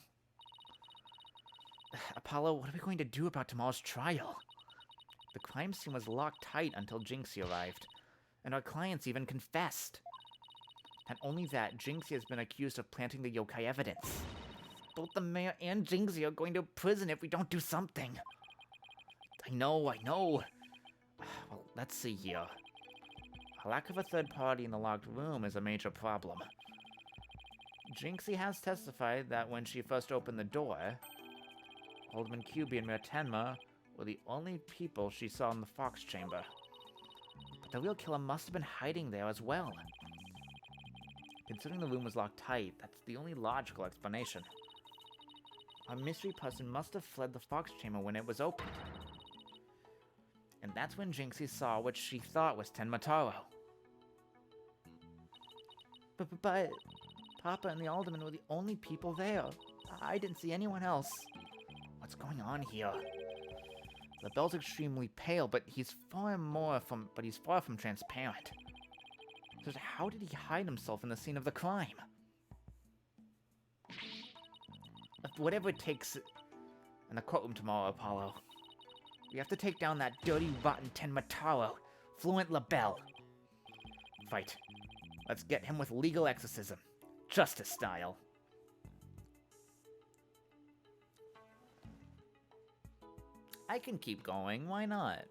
Apollo, what are we going to do about tomorrow's trial? The crime scene was locked tight until Jinxie arrived, and our clients even confessed. Not only that, Jinxie has been accused of planting the yokai evidence. Both the mayor and Jinxie are going to prison if we don't do something. I know. Well, let's see here. A lack of a third party in the locked room is a major problem. Jinxie has testified that when she first opened the door, Alderman Kyubi and Mayor Tenma were the only people she saw in the Fox Chamber. But the real killer must have been hiding there as well. Considering the room was locked tight, that's the only logical explanation. A mystery person must have fled the Fox Chamber when it was opened. And that's when Jinxie saw what she thought was Tenma Taro. But Papa and the Alderman were the only people there. I didn't see anyone else. What's going on here? The Bell's extremely pale, but he's far from transparent. So how did he hide himself in the scene of the crime? Whatever it takes in the courtroom tomorrow, Apollo. We have to take down that dirty, rotten Tenma Taro, Fluent LaBelle. Fight. Let's get him with legal exorcism. Justice style. I can keep going, why not?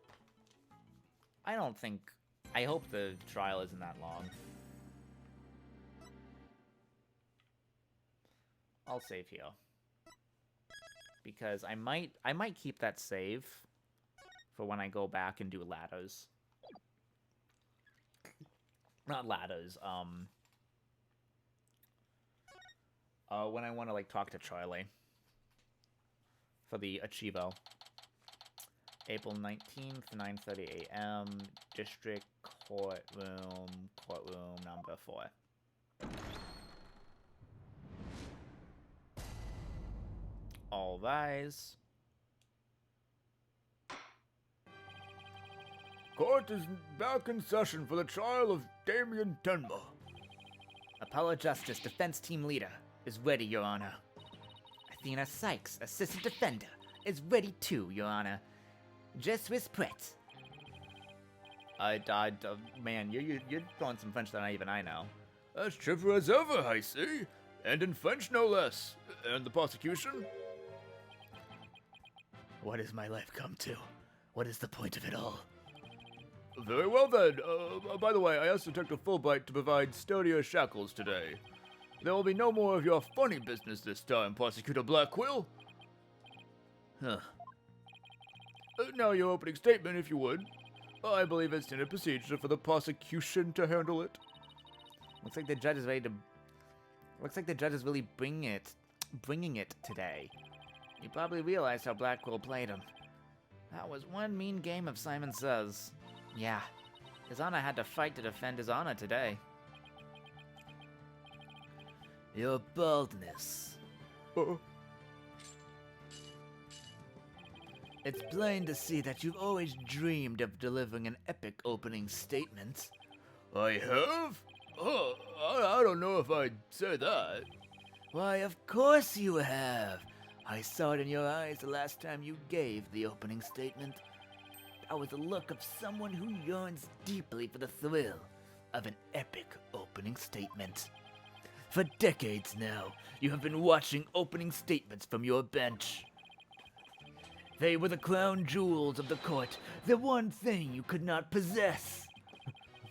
I hope the trial isn't that long. I'll save here. Because I might keep that save for when I go back and do ladders. Not ladders, when I want to, like, talk to Charlie. For the Archivo. April 19th, 9:30 a.m., District Courtroom number 4. All rise. Court is back in session for the trial of Damien Tenma. Apollo Justice, defense team leader, is ready, Your Honor. Athena Sykes, assistant defender, is ready too, Your Honor. Je suis prête. Man, you're throwing some French that even I know. As chipper as ever, I see. And in French, no less. And the prosecution? What has my life come to? What is the point of it all? Very well then. By the way, I asked Detective Fulbright to provide sturdier shackles today. There will be no more of your funny business this time, Prosecutor Blackquill. Huh. Now your opening statement, if you would. I believe it's standard procedure for the prosecution to handle it. Looks like the judge is ready to... Looks like the judge is really bringing it today. You probably realized how Blackwell played him. That was one mean game of Simon Says. Yeah, His Honor had to fight to defend His Honor today. Your baldness. It's plain to see that you've always dreamed of delivering an epic opening statement. I have? Oh, I don't know if I'd say that. Why, of course you have. I saw it in your eyes the last time you gave the opening statement. That was the look of someone who yearns deeply for the thrill of an epic opening statement. For decades now, you have been watching opening statements from your bench. They were the crown jewels of the court, the one thing you could not possess.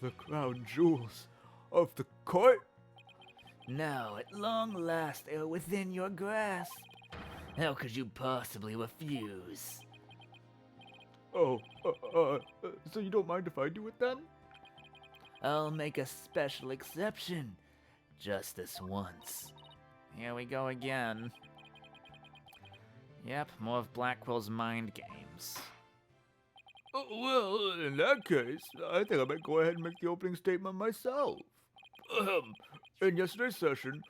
The crown jewels of the court? Now, at long last, they are within your grasp. How could you possibly refuse? Oh, so you don't mind if I do it then? I'll make a special exception. Just this once. Here we go again. Yep, more of Blackwell's mind games. Well, in that case, I think I might go ahead and make the opening statement myself. In yesterday's session,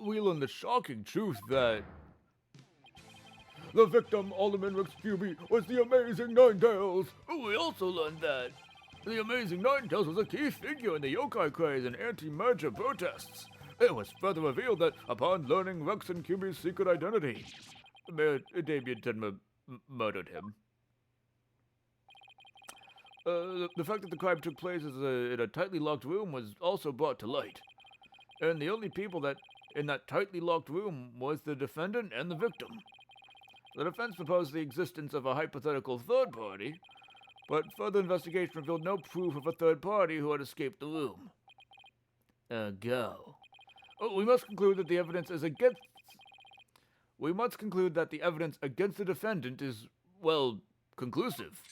we learned the shocking truth that... the victim, Alderman Rex QB, was the amazing Ninetales. We also learned that the amazing Ninetales was a key figure in the yokai craze and anti-merger protests. It was further revealed that upon learning Rex and QB's secret identity, Damien Tenma murdered him. The fact that the crime took place in a tightly locked room was also brought to light. And the only people that in that tightly locked room was the defendant and the victim. The defense proposed the existence of a hypothetical third party, but further investigation revealed no proof of a third party who had escaped the room. We must conclude that the evidence against the defendant is, well, conclusive.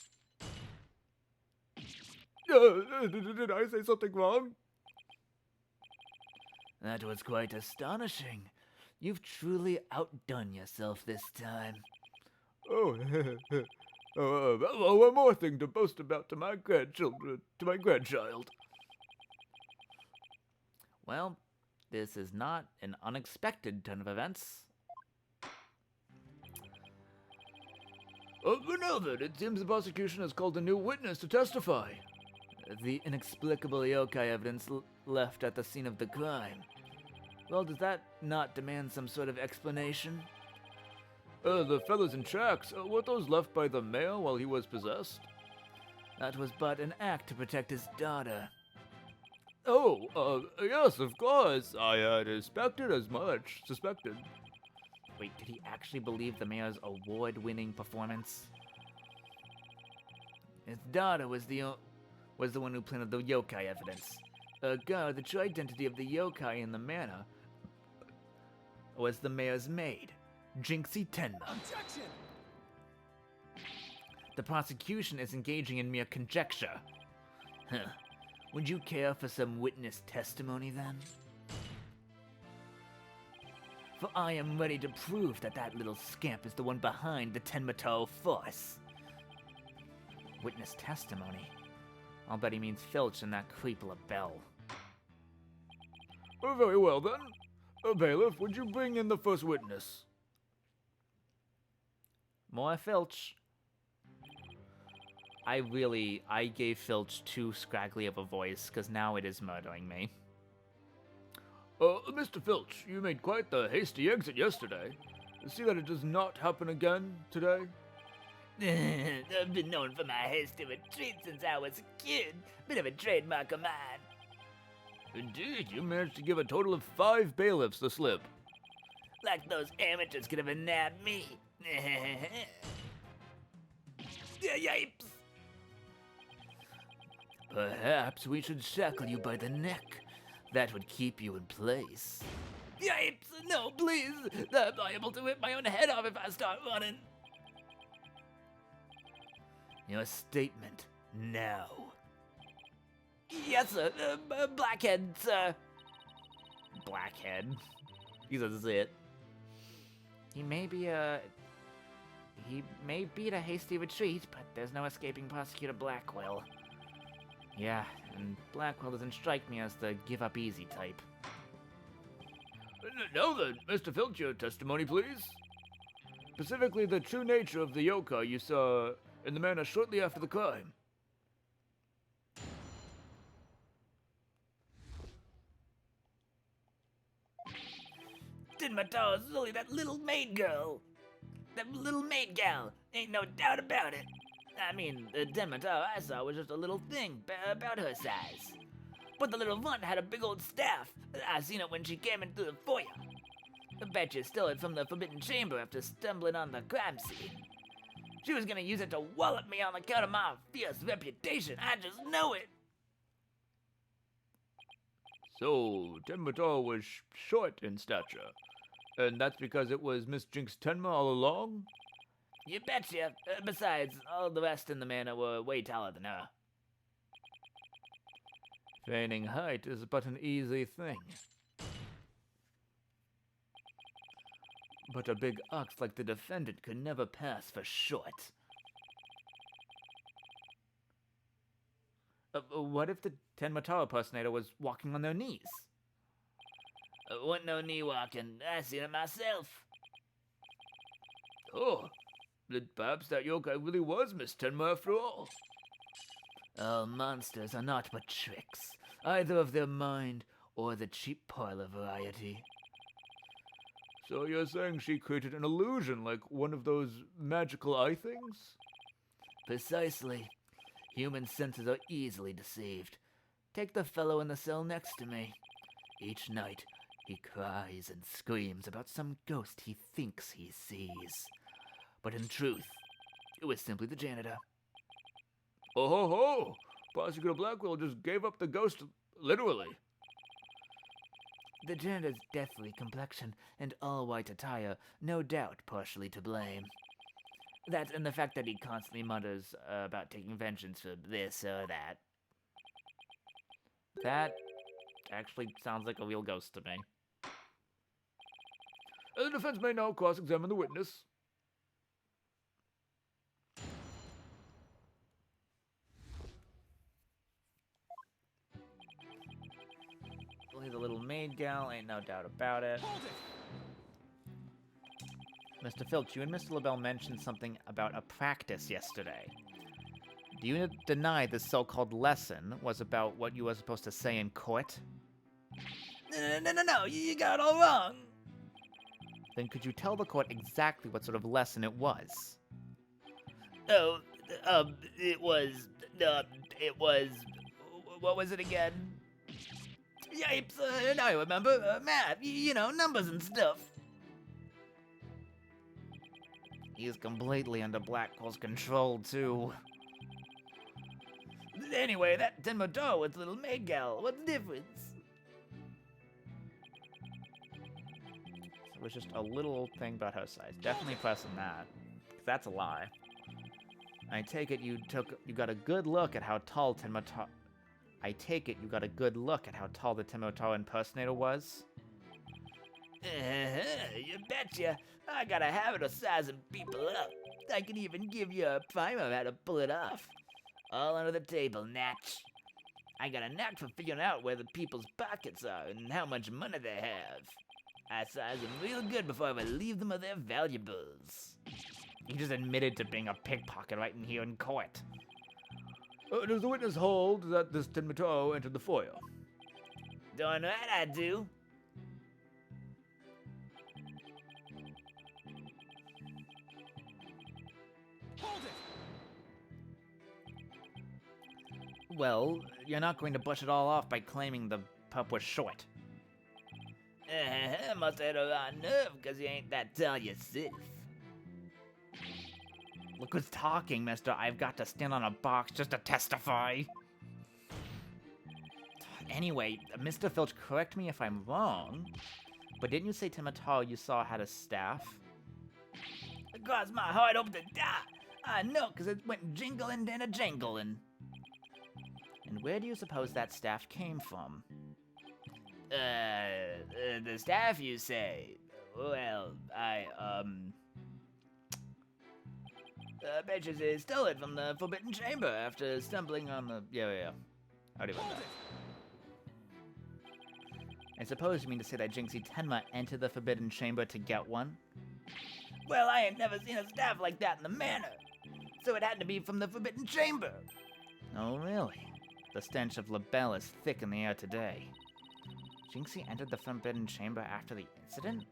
Did I say something wrong? That was quite astonishing. You've truly outdone yourself this time. Oh, one more thing to boast about to my grandchild. Well, this is not an unexpected turn of events. But now then, it seems the prosecution has called a new witness to testify. The inexplicable yokai evidence left at the scene of the crime. Well, does that not demand some sort of explanation? The feathers and tracks, were those left by the mayor while he was possessed? That was but an act to protect his daughter. Oh, yes, of course. I had suspected as much. Wait, did he actually believe the mayor's award-winning performance? His daughter was the one who planted the yokai evidence. The true identity of the yokai in the manor was the mayor's maid, Jinxie Tenma. Objection! The prosecution is engaging in mere conjecture. Would you care for some witness testimony then? For I am ready to prove that little scamp is the one behind the Tenma force. Witness testimony? I'll bet he means Filch and that creep LaBelle. Very well then. Bailiff, would you bring in the first witness? More Filch. I gave Filch too scraggly of a voice, because now it is murdering me. Mr. Filch, you made quite the hasty exit yesterday. See that it does not happen again today? I've been known for my hasty retreat since I was a kid. Bit of a trademark of mine. Indeed, you managed to give a total of 5 bailiffs the slip. Like those amateurs could have nabbed me. Yipes. Perhaps we should shackle you by the neck. That would keep you in place. Yipes! No, please! I'm liable to whip my own head off if I start running. Your statement, now. Yes, sir. Blackhead, sir. Blackhead? He's a zit. He may beat a hasty retreat, but there's no escaping Prosecutor Blackwell. Yeah, and Blackwell doesn't strike me as the give-up-easy type. Now then, Mr. Filch, your testimony, please. Specifically, the true nature of the yokai you saw in the manor shortly after the crime. Tenma is only that little maid girl. That little maid gal. Ain't no doubt about it. I mean, the Tenma I saw was just a little thing about her size. But the little runt had a big old staff. I seen it when she came in through the foyer. I bet you stole it from the Forbidden Chamber after stumbling on the crime scene. She was gonna use it to wallop me on account of my fierce reputation. I just know it. So, Tenma was short in stature. And that's because it was Miss Jinx Tenma all along? You betcha. Besides, all the rest in the manor were way taller than her. Feigning height is but an easy thing. But a big ox like the defendant could never pass for short. What if the Tenma impersonator was walking on their knees? Wasn't no knee walking. I seen it myself. Oh, then perhaps that yokai really was Miss Tenma after all. All monsters are naught but tricks, either of their mind or the cheap parlor variety. So you're saying she created an illusion like one of those magical eye things? Precisely. Human senses are easily deceived. Take the fellow in the cell next to me. Each night, he cries and screams about some ghost he thinks he sees. But in truth, it was simply the janitor. Oh ho ho! Prosecutor Blackwell just gave up the ghost literally. The janitor's deathly complexion and all-white attire, no doubt partially to blame. That and the fact that he constantly mutters about taking vengeance for this or that. That actually sounds like a real ghost to me. The defense may now cross-examine the witness. The little maid gal, ain't no doubt about it. Mr. Filch, you and Mr. LaBelle mentioned something about a practice yesterday. Do you deny this so-called lesson was about what you were supposed to say in court? No, you got it all wrong. Then could you tell the court exactly what sort of lesson it was? Oh, it was, what was it again? Yipes, now I remember, math, you know, numbers and stuff. He is completely under Blackwell's control, too. Anyway, that Tenma was little maid gal, what's the difference? It was just a little thing about her size. Definitely pressing that. 'Cause that's a lie. I take it you got a good look at how tall Tenma. I take it you got a good look at how tall the Tenma impersonator was? You betcha. I got a habit of sizing people up. I can even give you a primer how to pull it off. All under the table, Natch. I got a knack for figuring out where the people's pockets are and how much money they have. I size them real good before I relieve them of their valuables. You just admitted to being a pickpocket right in here in court. Does the witness hold that this Tenma entered the foyer? Darn right I do. Well, you're not going to brush it all off by claiming the pup was short. Must have a raw nerve because you ain't that tall yourself. Look who's talking, mister. I've got to stand on a box just to testify. Anyway, Mr. Filch, correct me if I'm wrong, but didn't you say Tenma you saw had a staff? It caused my heart open to die. I know, because it went jingling and a-jangling. And where do you suppose that staff came from? The staff, you say? Well, I bet you stole it from the Forbidden Chamber after stumbling on the... Yeah. Howdy about that. I suppose you mean to say that Jinxie Tenma entered the Forbidden Chamber to get one? Well, I ain't never seen a staff like that in the manor. So it had to be from the Forbidden Chamber. Oh, really? The stench of LaBelle is thick in the air today. Jinxie entered the Forbidden Chamber after the incident?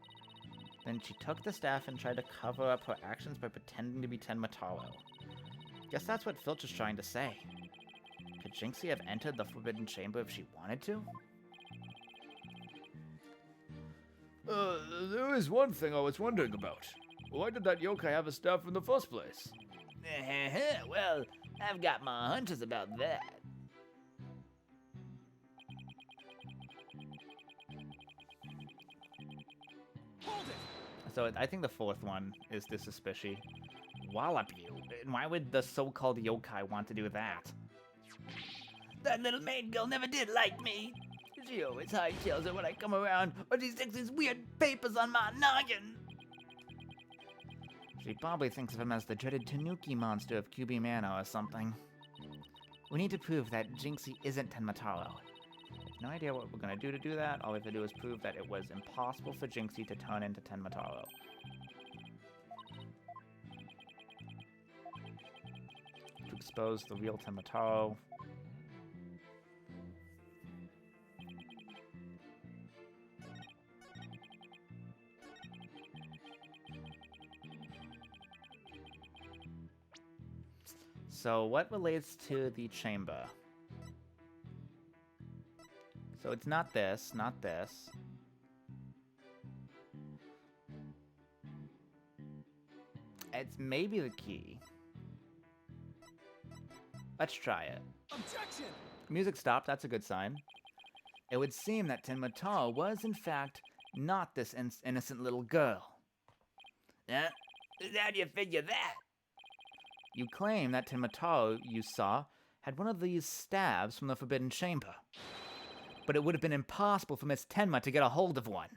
Then she took the staff and tried to cover up her actions by pretending to be Tenma. Guess that's what Filch is trying to say. Could Jinxie have entered the Forbidden Chamber if she wanted to? There is one thing I was wondering about. Why did that yokai have a staff in the first place? Well, I've got my hunches about that. So I think the fourth one is the suspicion. Wallop you. And why would the so-called yokai want to do that? That little maid girl never did like me. She always hightails it when I come around, or she sticks these weird papers on my noggin. She probably thinks of him as the dreaded Tanuki monster of QB Manor or something. We need to prove that Jinxie isn't Tenma. No idea what we're gonna do to do that. All we have to do is prove that it was impossible for Jinxie to turn into Tenma. expose the real Tenmataro. So what relates to the chamber? So it's not this, not this. It's maybe the key. Let's try it. Objection! Music stopped, that's a good sign. It would seem that Tenmataro was, in fact, not this innocent little girl. Huh? How do you figure that? You claim that Tenmataro you saw had one of these stabs from the Forbidden Chamber. But it would have been impossible for Miss Tenma to get a hold of one.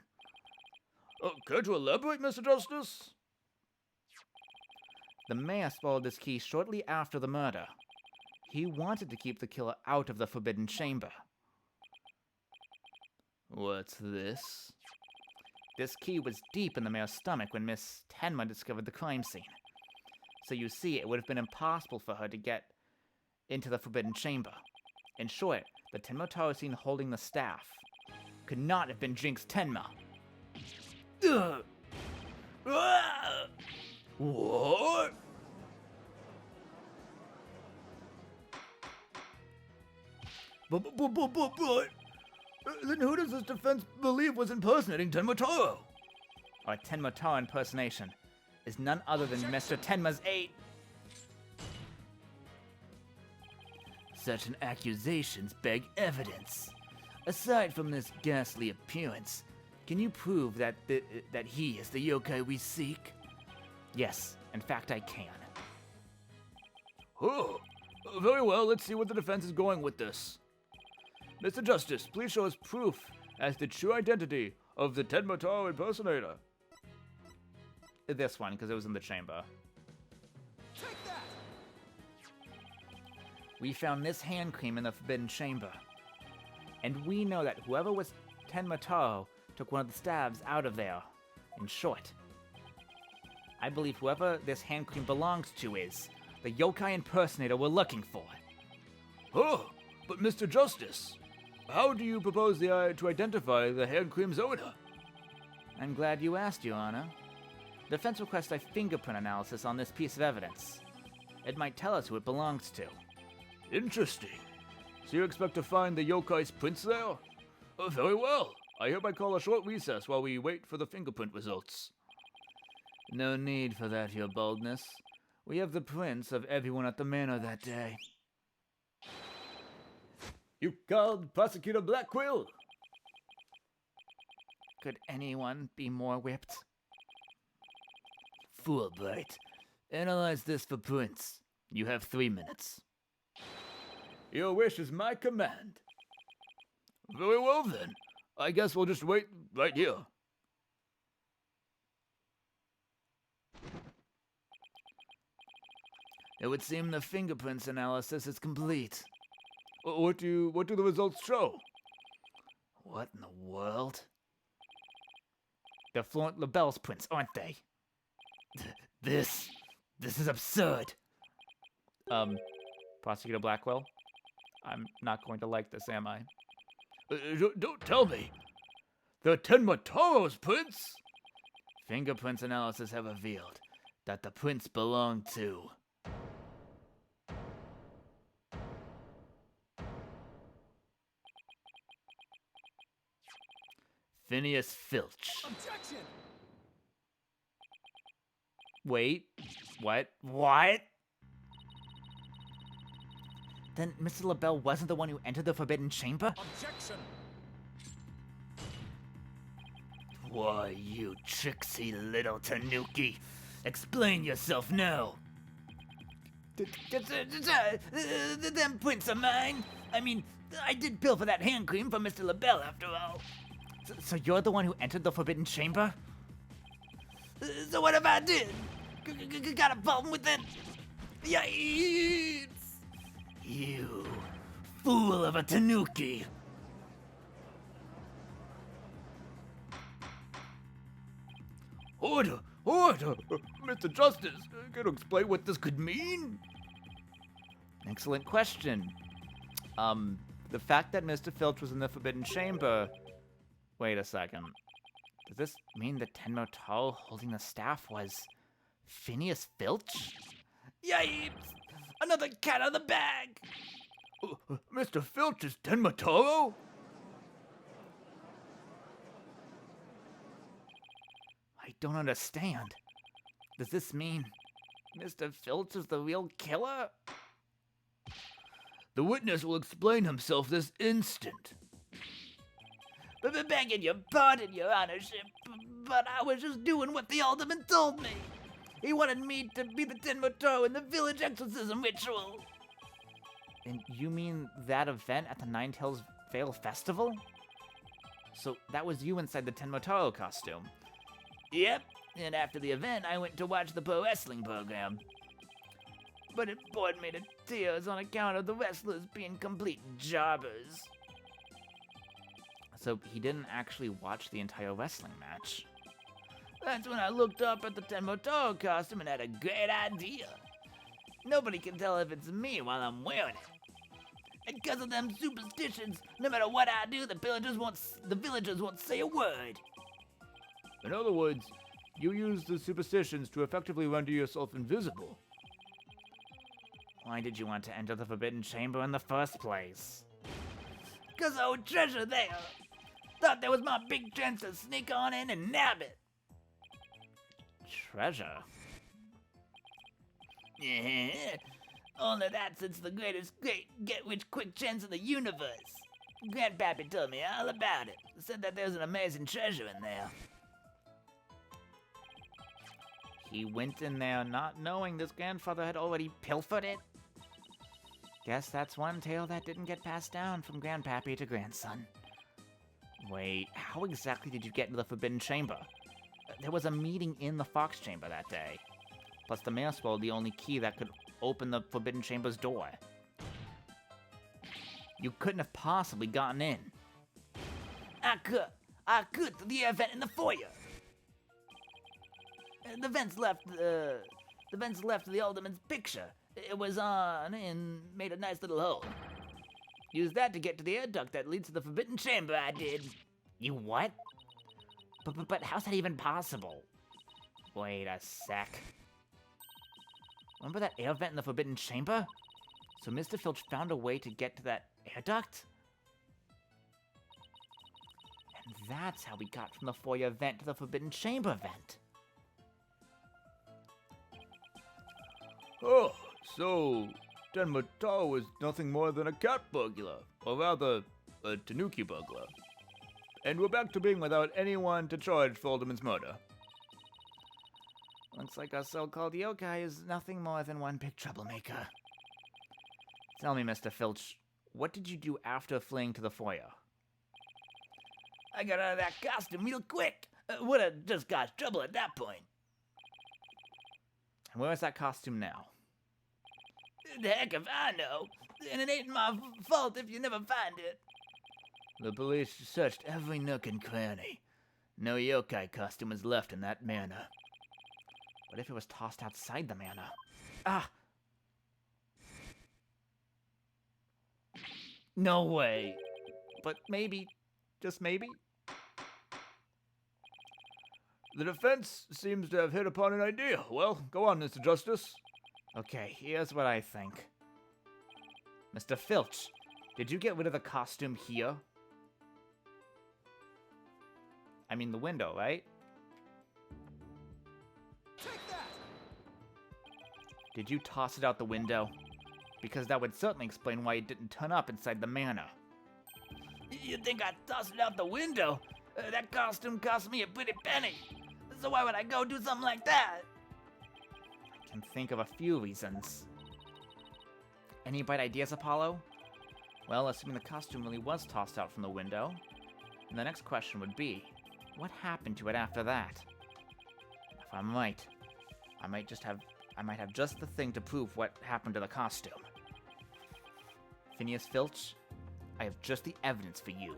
Care to elaborate, Mr. Justice? The mayor swallowed this key shortly after the murder. He wanted to keep the killer out of the Forbidden Chamber. What's this? This key was deep in the mayor's stomach when Miss Tenma discovered the crime scene. So you see, it would have been impossible for her to get into the Forbidden Chamber. In short, the Tenmataro seen holding the staff could not have been Jinx Tenma. Ugh. Ah! What? But, then who does this defense believe was impersonating Tenmataro? Our Tenmataro impersonation is none other than Mr. Tenma's aide. Such an accusations beg evidence. Aside from this ghastly appearance, can you prove that that he is the yokai we seek? Yes, in fact I can. Oh, very well, let's see what the defense is going with this. Mr. Justice, please show us proof as the true identity of the Tenmataro impersonator. This one, because it was in the chamber. Take that! We found this hand cream in the Forbidden Chamber. And we know that whoever was Tenmataro took one of the stabs out of there. In short, I believe whoever this hand cream belongs to is the yokai impersonator we're looking for. Oh, but Mr. Justice, how do you propose to identify the hand cream's owner? I'm glad you asked, Your Honor. Defense requests a fingerprint analysis on this piece of evidence. It might tell us who it belongs to. Interesting. So you expect to find the yokai's prints there? Very well. I hereby call a short recess while we wait for the fingerprint results. No need for that, Your Boldness. We have the prints of everyone at the manor that day. You called Prosecutor Blackquill? Could anyone be more whipped? Fulbright, analyze this for prints. You have 3 minutes. Your wish is my command. Very well then. I guess we'll just wait right here. It would seem the fingerprints analysis is complete. What do the results show? What in the world? They're Florent LaBelle's prints, aren't they? This is absurd. Prosecutor Blackwell? I'm not going to like this, am I? Don't tell me. They're Tenmataro's prints? Fingerprints analysis have revealed that the prints belong to Phineas Filch. Objection! Wait, what? What? Then Mr. LaBelle wasn't the one who entered the Forbidden Chamber? Objection! Why, you tricksy little tanuki. Explain yourself now. Them prints are mine. I mean, I did bill for that hand cream from Mr. LaBelle after all. So you're the one who entered the Forbidden Chamber? So what if I did? Got a problem with it? Yikes! You fool of a tanuki. Order! Order! Mr. Justice, can you explain what this could mean? Excellent question. The fact that Mr. Filch was in the Forbidden Chamber... Wait a second. Does this mean that Tenmo Taro holding the staff was Phineas Filch? Yipes! Another cat out of the bag! Mr. Filch is Tenma Taro? I don't understand. Does this mean Mr. Filch is the real killer? The witness will explain himself this instant. But begging your pardon, your honorship, but I was just doing what the alderman told me. He wanted me to be the Tenmoto in the village exorcism ritual. And you mean that event at the Nine Tails Vale Festival? So that was you inside the Tenmotaro costume? Yep, and after the event, I went to watch the pro wrestling program. But it bored me to tears on account of the wrestlers being complete jobbers. So he didn't actually watch the entire wrestling match? That's when I looked up at the Tenmotaro costume and had a great idea. Nobody can tell if it's me while I'm wearing it. And because of them superstitions, no matter what I do, the villagers won't say a word. In other words, you use the superstitions to effectively render yourself invisible. Why did you want to enter the Forbidden Chamber in the first place? Because I would treasure there. Thought that was my big chance to sneak on in and nab it. Treasure? Yeah. Only that since the greatest get-rich-quick chance in the universe. Grandpappy told me all about it. Said that there's an amazing treasure in there. He went in there not knowing his grandfather had already pilfered it? Guess that's one tale that didn't get passed down from grandpappy to grandson. Wait, how exactly did you get into the Forbidden Chamber? There was a meeting in the Fox Chamber that day. Plus the mail swallowed the only key that could open the Forbidden Chamber's door. You couldn't have possibly gotten in. I could through the event in the foyer. The vents left the alderman's picture. It was on and made a nice little hole. Used that to get to the air duct that leads to the Forbidden Chamber, I did. You what? But how's that even possible? Wait a sec. Remember that air vent in the Forbidden Chamber? So Mr. Filch found a way to get to that air duct? And that's how we got from the foyer vent to the Forbidden Chamber vent. Oh, so Tenma Taro is nothing more than a cat burglar, or rather, a tanuki burglar. And we're back to being without anyone to charge for Alderman's murder. Looks like our so-called yokai is nothing more than one big troublemaker. Tell me, Mr. Filch, what did you do after fleeing to the foyer? I got out of that costume real quick. Would have just got trouble at that point. And where is that costume now? The heck if I know. And it ain't my fault if you never find it. The police searched every nook and cranny. No yokai costume was left in that manor. What if it was tossed outside the manor? Ah! No way. But maybe, just maybe? The defense seems to have hit upon an idea. Well, go on, Mr. Justice. Okay, here's what I think. Mr. Filch, did you get rid of the costume here? I mean the window, right? Did you toss it out the window? Because that would certainly explain why it didn't turn up inside the manor. You think I'd toss it out the window? That costume cost me a pretty penny. So why would I go do something like that? I can think of a few reasons. Any bright ideas, Apollo? Well, assuming the costume really was tossed out from the window, then the next question would be, what happened to it after that? If I'm right, I might have just the thing to prove what happened to the costume. Phineas Filch, I have just the evidence for you.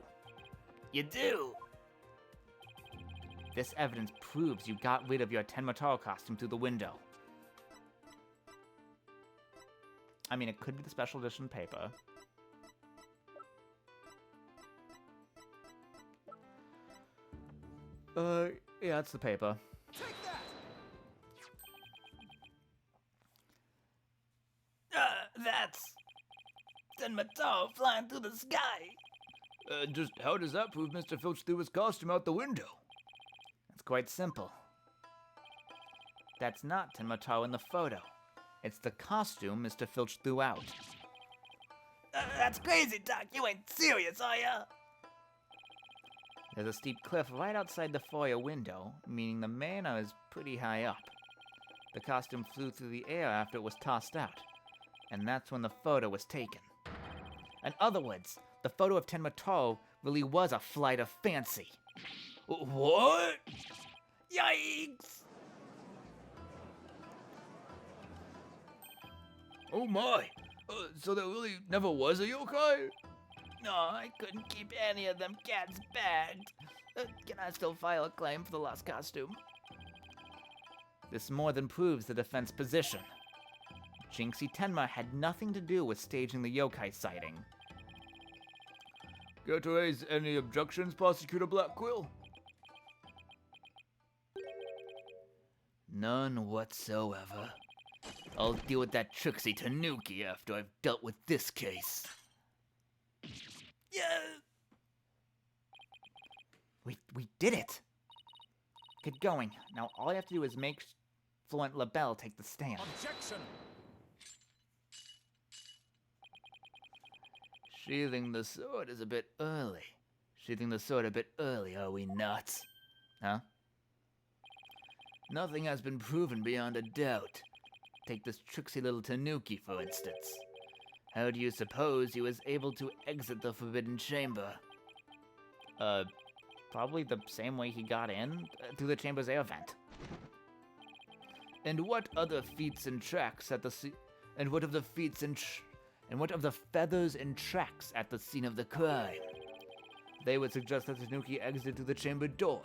You do? This evidence proves you got rid of your Tenma Taro costume through the window. I mean, it could be the special edition paper. Yeah, it's the paper. That's Tenma flying through the sky. Just how does that prove Mr. Filch threw his costume out the window? It's quite simple. That's not Tenma in the photo. It's the costume Mr. Filch threw out. That's crazy, Doc. You ain't serious, are ya? There's a steep cliff right outside the foyer window, meaning the manor is pretty high up. The costume flew through the air after it was tossed out, and that's when the photo was taken. In other words, the photo of Tenma really was a flight of fancy. What? Yikes! Oh my! So there really never was a yokai? No, I couldn't keep any of them cats bagged. Can I still file a claim for the lost costume? This more than proves the defense position. Jinxie Tenma had nothing to do with staging the yokai sighting. Care to raise any objections, Prosecutor Blackquill? None whatsoever. I'll deal with that Trixie Tanuki after I've dealt with this case. Yeah. We did it! Get going. Now all I have to do is make Fluent LaBelle take the stand. Objection! Sheathing the sword is a bit early. Sheathing the sword a bit early, are we not? Huh? Nothing has been proven beyond a doubt. Take this tricksy little Tanuki, for instance. How do you suppose he was able to exit the Forbidden Chamber? Probably the same way he got in, through the chamber's air vent. And what other feats and tracks at the and what of the feats and what of the feathers and tracks at the scene of the crime? They would suggest that Tanuki exited through the chamber door,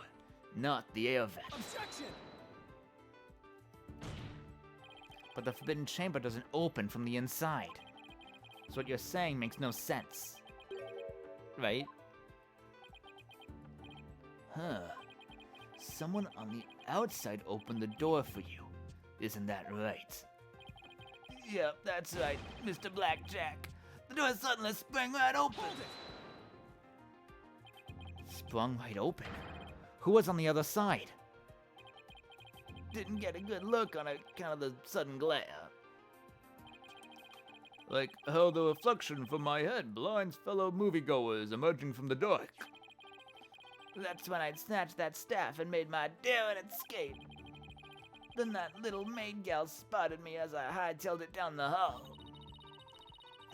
not the air vent. Objection! But the Forbidden Chamber doesn't open from the inside. So what you're saying makes no sense. Right? Huh. Someone on the outside opened the door for you. Isn't that right? Yep, that's right, Mr. Blackjack. The door suddenly sprang right open. Sprung right open? Who was on the other side? Didn't get a good look on account of the sudden glare. Like how the reflection from my head blinds fellow moviegoers emerging from the dark. That's when I'd snatched that staff and made my daring escape. Then that little maid gal spotted me as I hightailed it down the hall.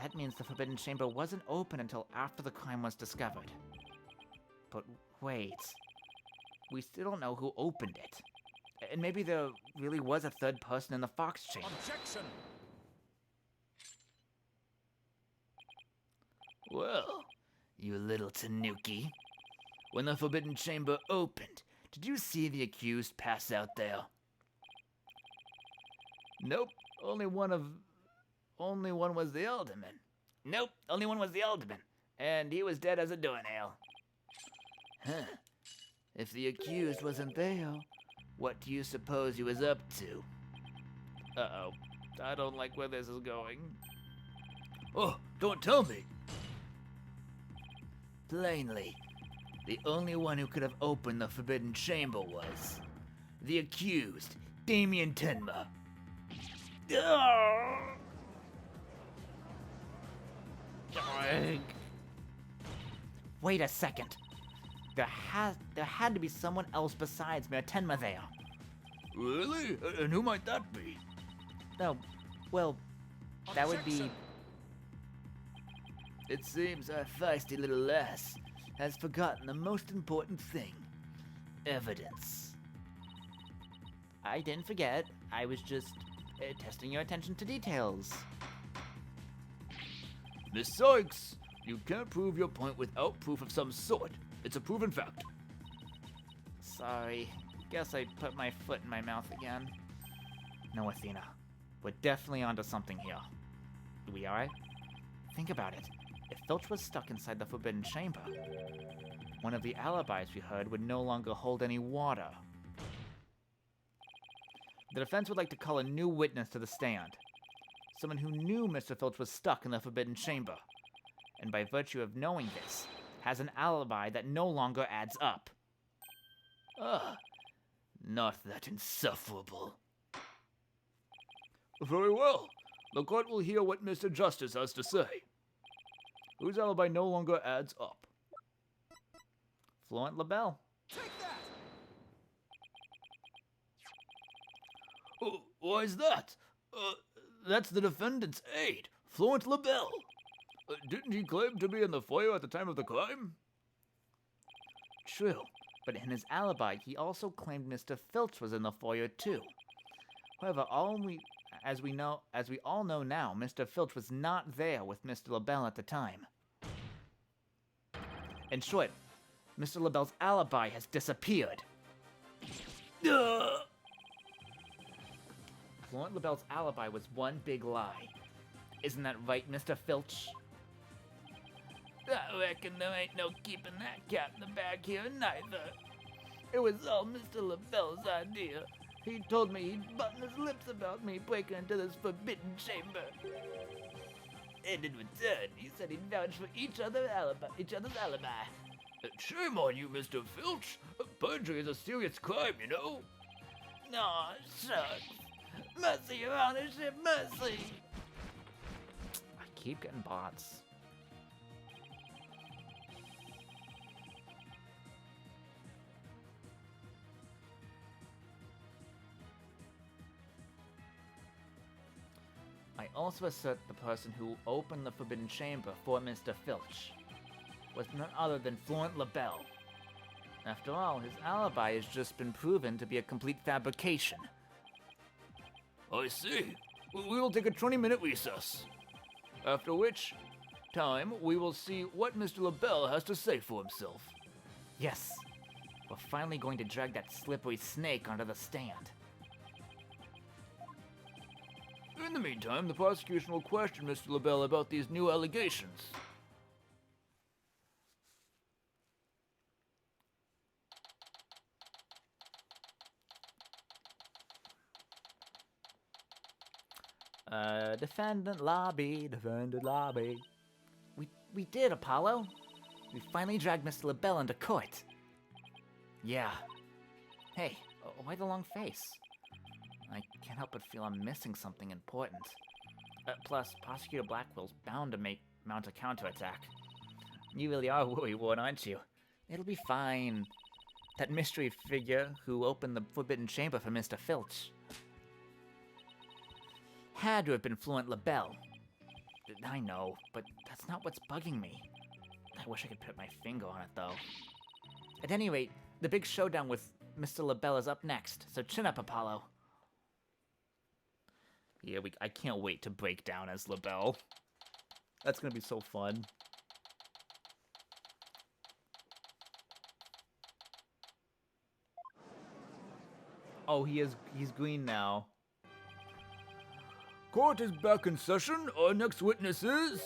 That means the Forbidden Chamber wasn't open until after the crime was discovered. But wait. We still don't know who opened it. And maybe there really was a third person in the Fox Chamber. Objection! Well, you little Tanuki. When the Forbidden Chamber opened, did you see the accused pass out there? Nope, only one was the alderman. Nope, only one was the alderman, and he was dead as a doornail. Huh. If the accused wasn't there, what do you suppose he was up to? Uh-oh. I don't like where this is going. Oh, don't tell me! Plainly, the only one who could have opened the Forbidden Chamber was the accused, Damien Tenma. Wait a second. There had to be someone else besides Mayor Tenma there. Really? And who might that be? No, well, that would be... Objection! It seems our feisty little lass has forgotten the most important thing. Evidence. I didn't forget. I was just testing your attention to details. Miss Sykes, you can't prove your point without proof of some sort. It's a proven fact. Sorry. Guess I put my foot in my mouth again. No, Athena. We're definitely onto something here. We are? Think about it. If Filch was stuck inside the Forbidden Chamber, one of the alibis we heard would no longer hold any water. The defense would like to call a new witness to the stand. Someone who knew Mr. Filch was stuck in the Forbidden Chamber, and by virtue of knowing this, has an alibi that no longer adds up. Not that insufferable. Very well. The court will hear what Mr. Justice has to say. Whose alibi no longer adds up? Fluent LaBelle. Why is that? That's the defendant's aide, Fluent LaBelle. Didn't he claim to be in the foyer at the time of the crime? True, but in his alibi, he also claimed Mr. Filch was in the foyer too. However, as we all know now, Mr. Filch was not there with Mr. LaBelle at the time. In short, Mr. LaBelle's alibi has disappeared. Fluent LaBelle's alibi was one big lie. Isn't that right, Mr. Filch? I reckon there ain't no keeping that cat in the bag here neither. It was all Mr. LaBelle's idea. He told me he'd button his lips about me breaking into this forbidden chamber. And in return, he said he'd vouch for each other's alibi. Shame on you, Mr. Filch. Perjury is a serious crime, you know. Aw, shucks. Mercy, Your Honorship, mercy. I keep getting bots. I also assert the person who opened the Forbidden Chamber for Mr. Filch was none other than Fluent LaBelle. After all, his alibi has just been proven to be a complete fabrication. I see. We will take a 20-minute recess. After which time, we will see what Mr. LaBelle has to say for himself. Yes, we're finally going to drag that slippery snake onto the stand. In the meantime, the prosecution will question Mr. LaBelle about these new allegations. Defendant lobby. We did, Apollo. We finally dragged Mr. LaBelle into court. Yeah. Hey, why the long face? I can't help but feel I'm missing something important. Plus, Prosecutor Blackwell's bound to mount a counterattack. You really are worrywart, aren't you? It'll be fine. That mystery figure who opened the Forbidden Chamber for Mr. Filch had to have been Fluent LaBelle. I know, but that's not what's bugging me. I wish I could put my finger on it, though. At any rate, the big showdown with Mr. LaBelle is up next, so chin up, Apollo. Yeah, I can't wait to break down as LaBelle. That's gonna be so fun. Oh, he's green now. Court is back in session. Our next witness is...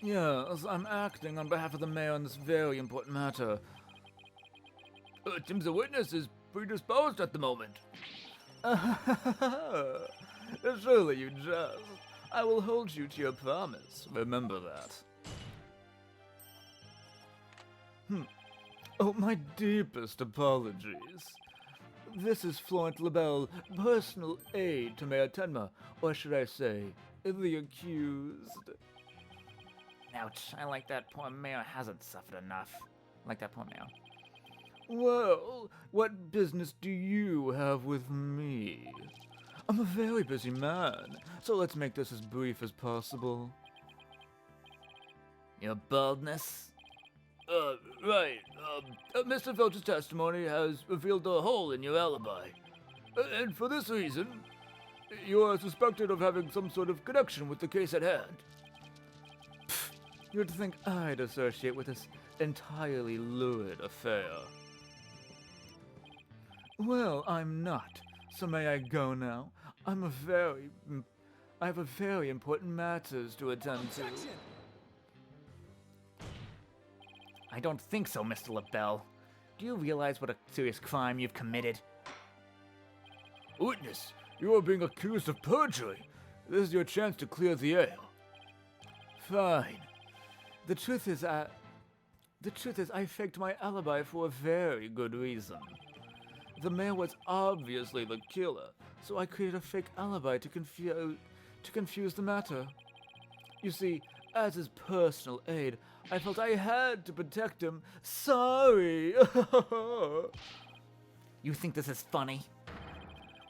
Yes, I'm acting on behalf of the mayor on this very important matter. It seems the witness is predisposed at the moment. Surely you jest. I will hold you to your promise. Remember that. Oh, my deepest apologies. This is Fluent LaBelle, personal aide to Mayor Tenma, or should I say, the accused. Ouch, I like that poor mayor hasn't suffered enough. Like that poor mayor. Well, what business do you have with me? I'm a very busy man, so let's make this as brief as possible. Your baldness? Right. Mr. Filch's testimony has revealed a hole in your alibi. And for this reason, you are suspected of having some sort of connection with the case at hand. Pfft, you'd think I'd associate with this entirely lurid affair. Well, I'm not. So may I go now? I'm a very I have a very important matters to attend to. I don't think so, Mr. LaBelle. Do you realize what a serious crime you've committed? Witness, you are being accused of perjury. This is your chance to clear the air. Fine. The truth is I faked my alibi for a very good reason. The mayor was obviously the killer, so I created a fake alibi to confuse the matter. You see, as his personal aide, I felt I had to protect him. Sorry! You think this is funny?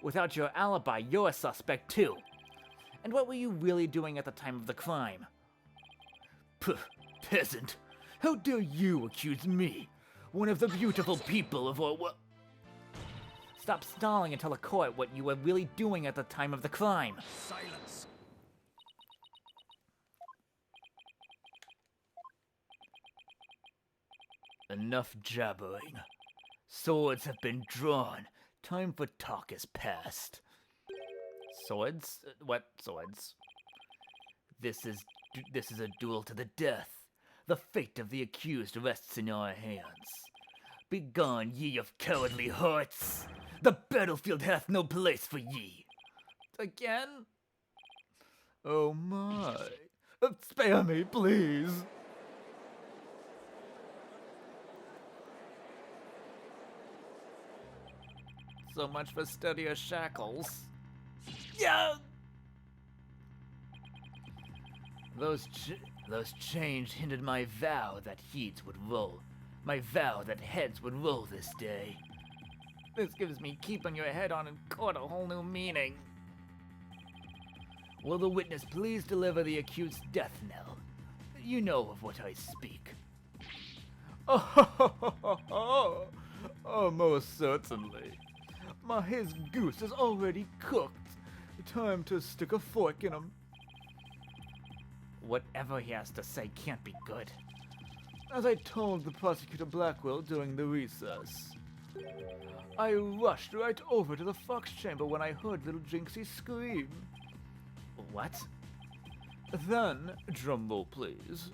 Without your alibi, you're a suspect too. And what were you really doing at the time of the crime? Peasant! How dare you accuse me, one of the beautiful people of our world? Stop stalling and tell the court what you were really doing at the time of the crime. Silence. Enough jabbering. Swords have been drawn. Time for talk is past. Swords? What swords? This is a duel to the death. The fate of the accused rests in our hands. Begone, ye of cowardly hearts! The battlefield hath no place for ye! Again? Oh my! Spare me, please! So much for steadier shackles. Yeah. Those chains hindered my vow that heads would roll. My vow that heads would roll this day. This gives me keeping your head on in court a whole new meaning. Will the witness please deliver the accused's death knell? You know of what I speak. Oh, most certainly. His goose is already cooked. Time to stick a fork in him. Whatever he has to say can't be good. As I told the prosecutor Blackwell during the recess, I rushed right over to the Fox chamber when I heard little Jinxie scream. What? Then, drumroll please,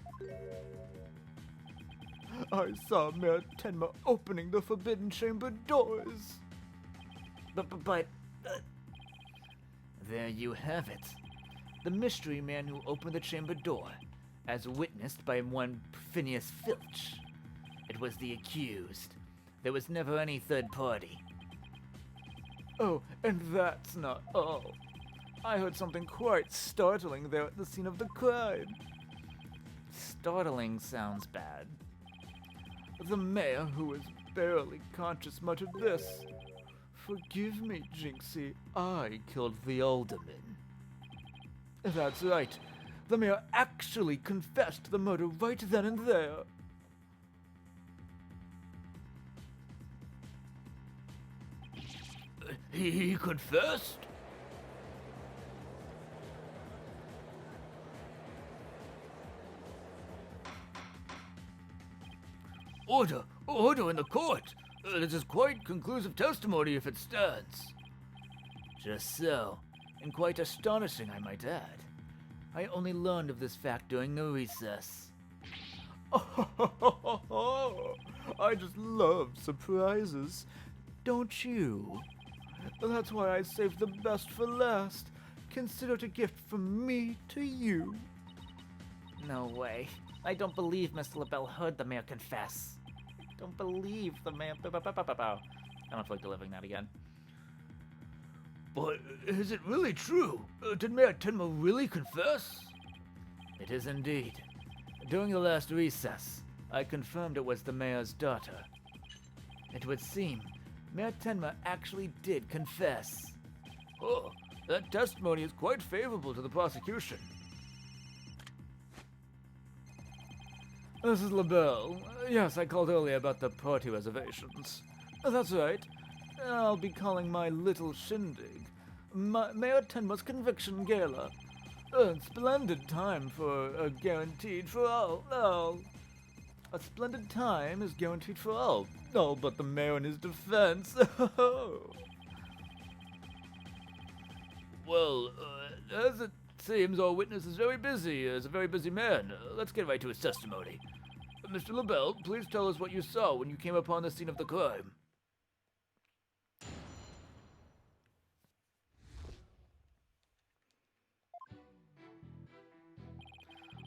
I saw Mayor Tenma opening the forbidden chamber doors. But There you have it. The mystery man who opened the chamber door, as witnessed by one Phineas Filch. It was the accused. There was never any third party. Oh, and that's not all. I heard something quite startling there at the scene of the crime. startling sounds bad. The mayor, who was barely conscious, muttered this. Forgive me, Jinxie, I killed the alderman. That's right. The mayor actually confessed to the murder right then and there. He confessed? Order in the court! This is quite conclusive testimony if it stands. Just so, and quite astonishing, I might add. I only learned of this fact during the recess. I just love surprises, don't you? That's why I saved the best for last. Consider it a gift from me to you. No way. I don't believe Mr. LaBelle heard the mayor confess. I don't believe the mayor... I don't feel like delivering that again. But is it really true? Did Mayor Tenma really confess? It is indeed. During the last recess, I confirmed it was the mayor's daughter. It would seem Mayor Tenma actually did confess. Oh, that testimony is quite favorable to the prosecution. This is LaBelle. Yes, I called earlier about the party reservations. That's right. I'll be calling my little shindig Mayor Tenma's Conviction Gala. A splendid time for a guaranteed for all. A splendid time is guaranteed for all. All but the mayor and his defense. Well, as it seems our witness is very busy. Is a very busy man. Let's get right to his testimony. Mr. LaBelle, please tell us what you saw when you came upon the scene of the crime.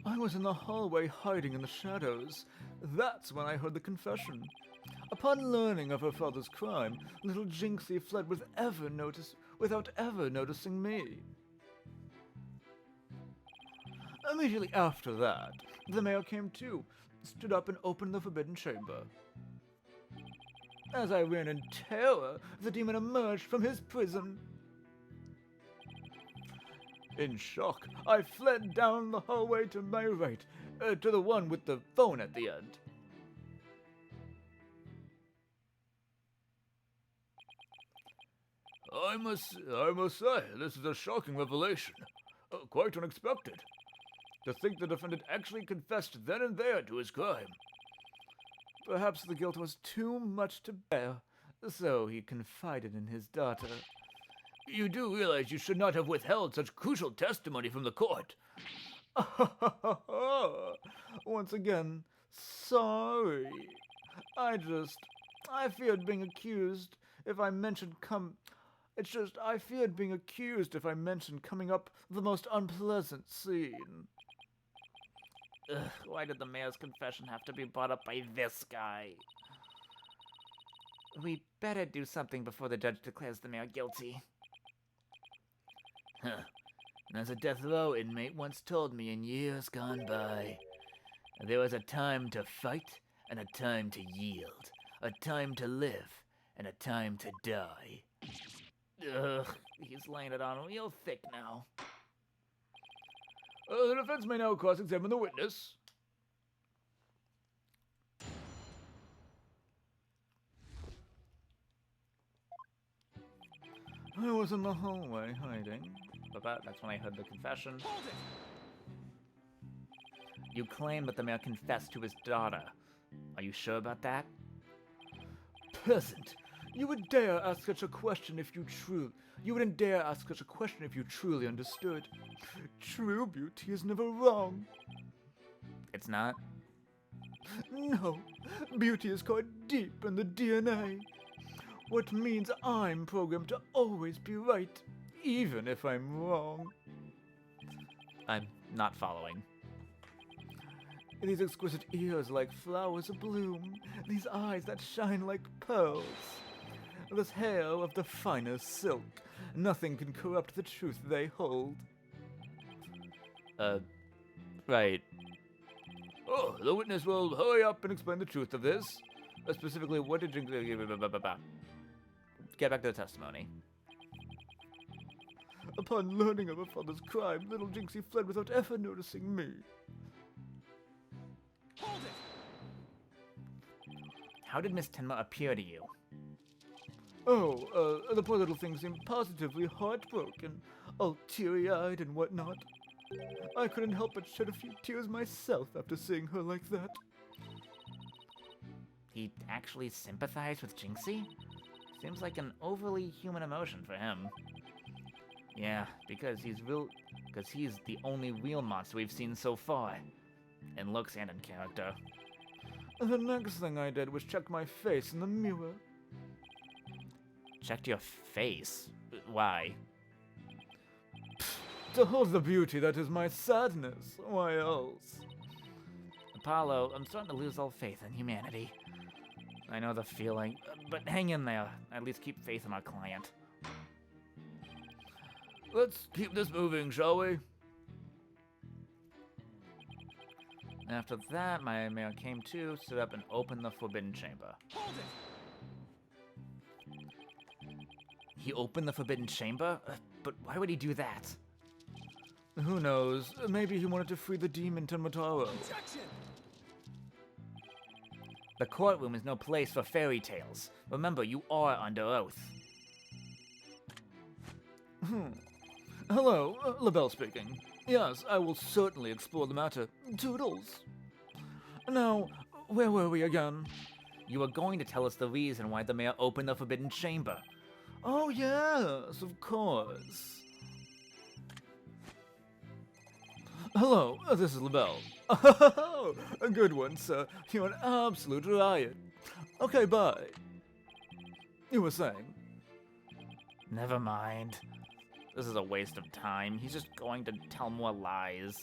I was in the hallway hiding in the shadows. That's when I heard the confession. Upon learning of her father's crime, little Jinxie fled without ever noticing me. Immediately after that, the mayor came too, stood up and opened the forbidden chamber. As I ran in terror, the demon emerged from his prison. In shock, I fled down the hallway to my right, to the one with the phone at the end. I must say, this is a shocking revelation. Quite unexpected. To think the defendant actually confessed then and there to his crime. Perhaps the guilt was too much to bear, so he confided in his daughter. You do realize you should not have withheld such crucial testimony from the court. Once again, sorry. I feared being accused if I mentioned I feared being accused if I mentioned coming up the most unpleasant scene. Ugh, why did the mayor's confession have to be brought up by this guy? We better do something before the judge declares the mayor guilty. Huh. As a death row inmate once told me in years gone by, there was a time to fight and a time to yield, a time to live and a time to die. Ugh, he's laying it on real thick now. The defense may now cross-examine the witness. I was in the hallway hiding. But that's when I heard the confession. You claim that the mayor confessed to his daughter. Are you sure about that? Peasant! You wouldn't dare ask such a question if you truly understood. True beauty is never wrong. It's not? No, beauty is caught deep in the DNA. What means I'm programmed to always be right, even if I'm wrong. I'm not following. These exquisite ears like flowers abloom, these eyes that shine like pearls. This hair of the finest silk, nothing can corrupt the truth they hold. Right. Oh, the witness will hurry up and explain the truth of this. Specifically, what did Jinxie... Get back to the testimony. Upon learning of her father's crime, little Jinxie fled without ever noticing me. How did Miss Tenma appear to you? Oh, the poor little thing seemed positively heartbroken, all teary-eyed and whatnot. I couldn't help but shed a few tears myself after seeing her like that. He actually sympathized with Jinxie? Seems like an overly human emotion for him. Yeah, because he's the only real monster we've seen so far. In looks and in character. The next thing I did was check my face in the mirror. Checked your face? Why? To hold the beauty that is my sadness. Why else? Apollo, I'm starting to lose all faith in humanity. I know the feeling, but hang in there. At least keep faith in our client. Let's keep this moving, shall we? After that, my mayor came to, stood up, and opened the forbidden chamber. He opened the forbidden chamber? But why would he do that? Who knows? Maybe he wanted to free the demon Tenmataro. The courtroom is no place for fairy tales. Remember, you are under oath. Hello, LaBelle speaking. Yes, I will certainly explore the matter. Toodles. Now, where were we again? You were going to tell us the reason why the mayor opened the forbidden chamber. Oh yes, of course. Hello, this is LaBelle. Oh, a good one, sir. You're an absolute riot. Okay, bye. You were saying? Never mind. This is a waste of time. He's just going to tell more lies.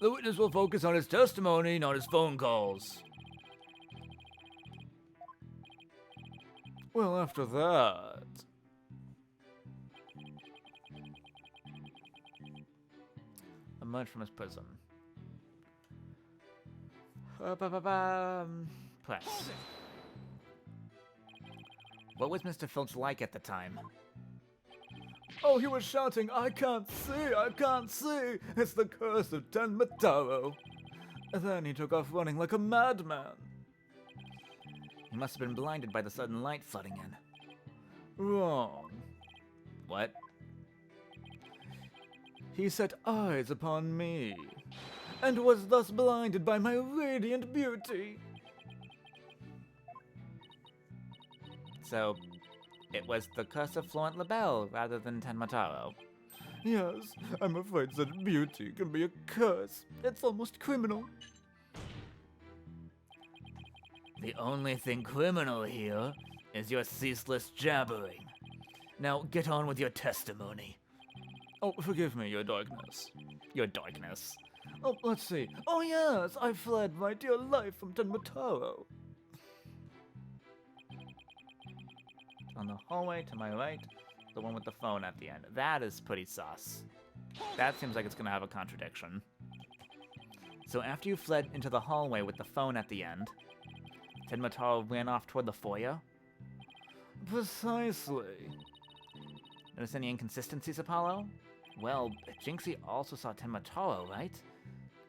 The witness will focus on his testimony, not his phone calls. Well, after that... Emerge from his prison. Press. What was Mr. Filch like at the time? Oh, he was shouting, I can't see, I can't see! It's the curse of Tenmataro! And then he took off running like a madman. He must have been blinded by the sudden light flooding in. Wrong. What? He set eyes upon me, and was thus blinded by my radiant beauty. So, it was the curse of Florent LaBelle rather than Tenmataro. Yes, I'm afraid such beauty can be a curse. It's almost criminal. The only thing criminal here is your ceaseless jabbering. Now get on with your testimony. Oh, forgive me, your darkness. Your darkness. Oh, let's see. Oh yes, I fled my dear life from Tenmataro. On the hallway to my right, the one with the phone at the end. That is pretty sus. That seems like it's gonna have a contradiction. So after you fled into the hallway with the phone at the end, Tenmataro ran off toward the foyer? Precisely. Notice any inconsistencies, Apollo? Well, Jinxie also saw Tenmataro, right?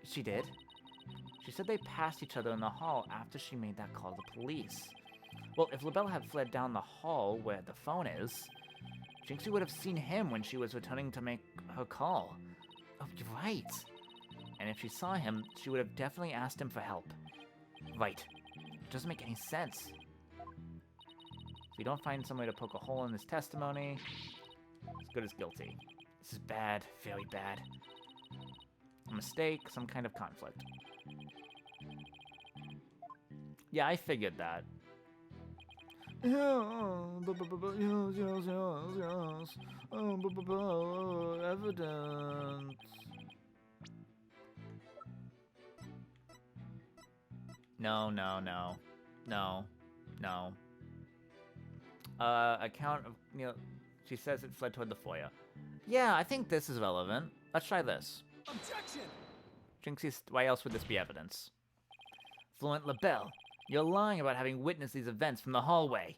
She did. She said they passed each other in the hall after she made that call to the police. Well, if LaBelle had fled down the hall where the phone is, Jinxie would have seen him when she was returning to make her call. Oh, you're right. And if she saw him, she would have definitely asked him for help. Right. It doesn't make any sense. If we don't find some way to poke a hole in this testimony, as good as guilty. This is bad, very bad. A mistake, some kind of conflict. Yeah, I figured that. Yeah, yes, yes, yes, yes. Evidence. No. Account of, she says it fled toward the foyer. Yeah, I think this is relevant. Let's try this. Objection! Jinxie, why else would this be evidence? Florent LaBelle, you're lying about having witnessed these events from the hallway.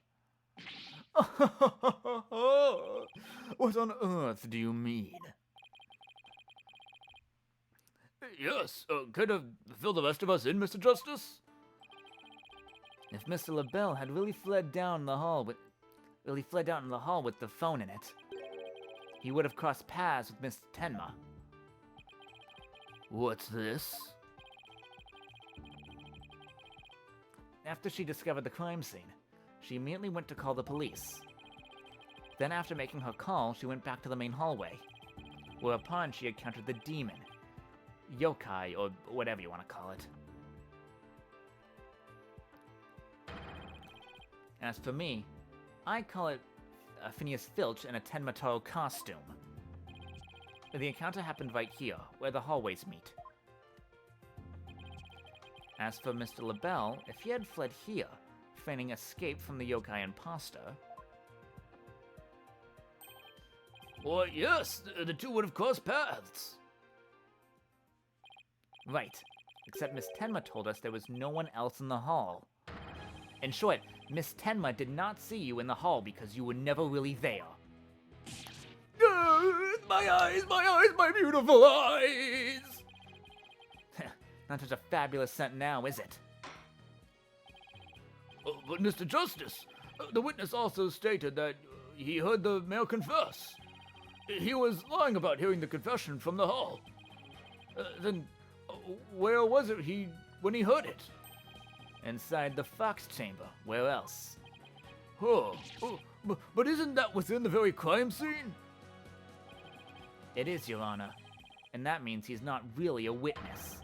What on earth do you mean? Yes, kind of fill the rest of us in, Mr. Justice? If Mr. LaBelle had really fled down the hall with the phone in it, he would have crossed paths with Miss Tenma. What's this? After she discovered the crime scene, she immediately went to call the police. Then after making her call, she went back to the main hallway, whereupon she encountered the demon, yokai, or whatever you want to call it. As for me, I call it Phineas Filch in a Tenmataro costume. The encounter happened right here, where the hallways meet. As for Mr. LaBelle, if he had fled here, feigning escape from the yokai imposter... Why, yes, the two would have crossed paths. Right, except Miss Tenma told us there was no one else in the hall. In short, Miss Tenma did not see you in the hall because you were never really there. My eyes, my beautiful eyes! Not such a fabulous scent now, is it? But Mr. Justice, the witness also stated that he heard the male confess. He was lying about hearing the confession from the hall. Then, where was it when he heard it? Inside the Fox Chamber. Where else? But isn't that within the very crime scene? It is, Your Honor. and that means he's not really a witness.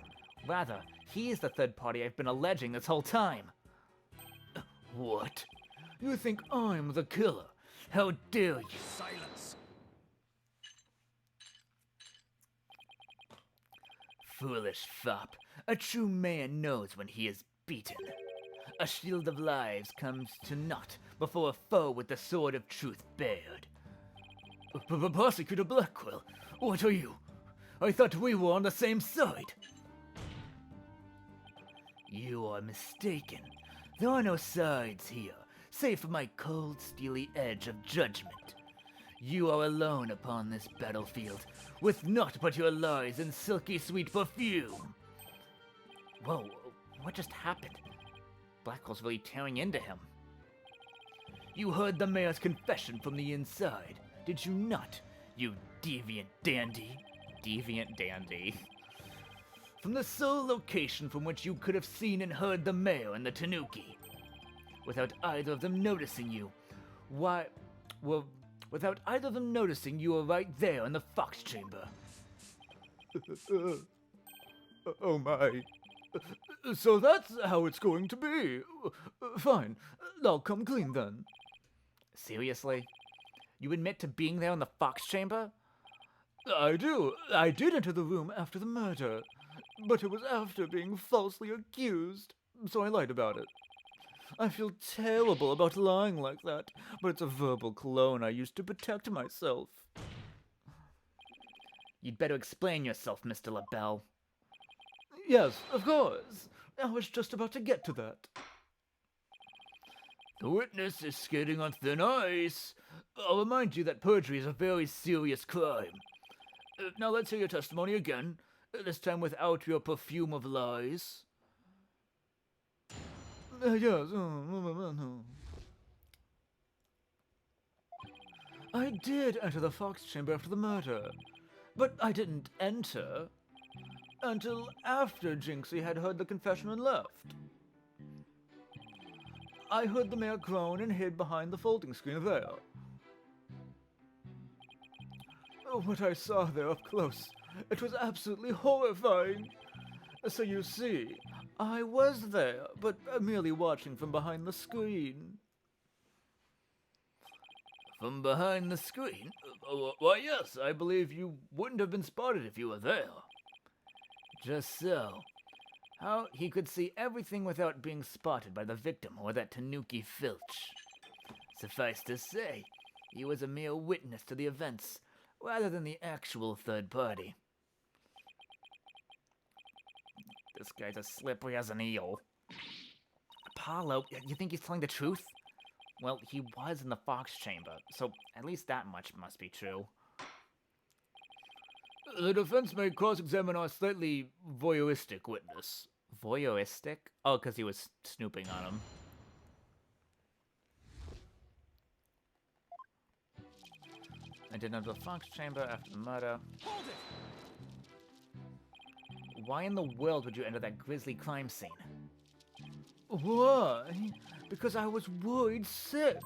Rather, he is the third party I've been alleging this whole time. What? You think I'm the killer? How dare you? Silence. Foolish fop. A true man knows when he is beaten. A shield of lives comes to naught before a foe with the sword of truth bared. Prosecutor Blackwell, what are you? I thought we were on the same side. You are mistaken. There are no sides here, save for my cold, steely edge of judgment. You are alone upon this battlefield, with naught but your lies and silky sweet perfume. Whoa, what just happened? Blackwell's really tearing into him. You heard the mayor's confession from the inside, did you not, you deviant dandy? Deviant dandy. From the sole location from which you could have seen and heard the mayor and the Tanuki. Without either of them noticing you. Without either of them noticing you were right there in the Fox Chamber. Oh my. So that's how it's going to be. Fine, I'll come clean then. Seriously? You admit to being there in the Fox Chamber? I do. I did enter the room after the murder. But it was after being falsely accused, so I lied about it. I feel terrible about lying like that, but it's a verbal cologne I used to protect myself. You'd better explain yourself, Mr. LaBelle. Yes, of course. I was just about to get to that. The witness is skating on thin ice. I'll remind you that perjury is a very serious crime. Now let's hear your testimony again, this time without your perfume of lies. Yes. I did enter the Fox Chamber after the murder, but I didn't enter until after Jinxie had heard the confession and left. I heard the mayor groan and hid behind the folding screen there. What I saw there up close, it was absolutely horrifying. So you see, I was there, but merely watching from behind the screen. From behind the screen? Why, yes, I believe you wouldn't have been spotted if you were there. Just so. How he could see everything without being spotted by the victim or that Tanuki Filch. Suffice to say, he was a mere witness to the events, rather than the actual third party. This guy's as slippery as an eel. Apollo, you think he's telling the truth? Well, he was in the Fox Chamber, so at least that much must be true. The defense may cross-examine our slightly voyeuristic witness. Voyeuristic? Oh, because he was snooping on him. I did enter the Fox Chamber after the murder. Hold it! Why in the world would you enter that grisly crime scene? Why? Because I was worried sick.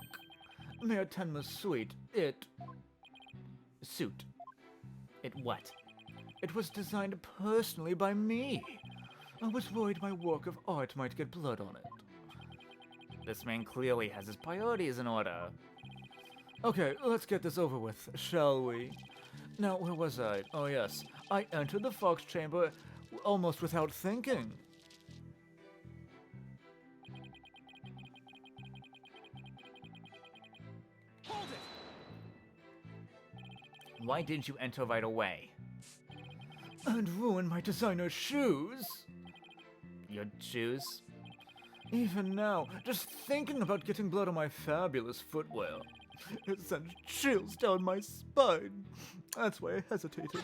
Mayor Tenma's suite, Suit. It what? It was designed personally by me. I was worried my work of art might get blood on it. This man clearly has his priorities in order. Okay, let's get this over with, shall we? Now, where was I? Oh yes, I entered the Fox Chamber almost without thinking. Hold it! Why didn't you enter right away? And ruin my designer shoes? Your shoes? Even now, just thinking about getting blood on my fabulous footwear, it sends chills down my spine. That's why I hesitated.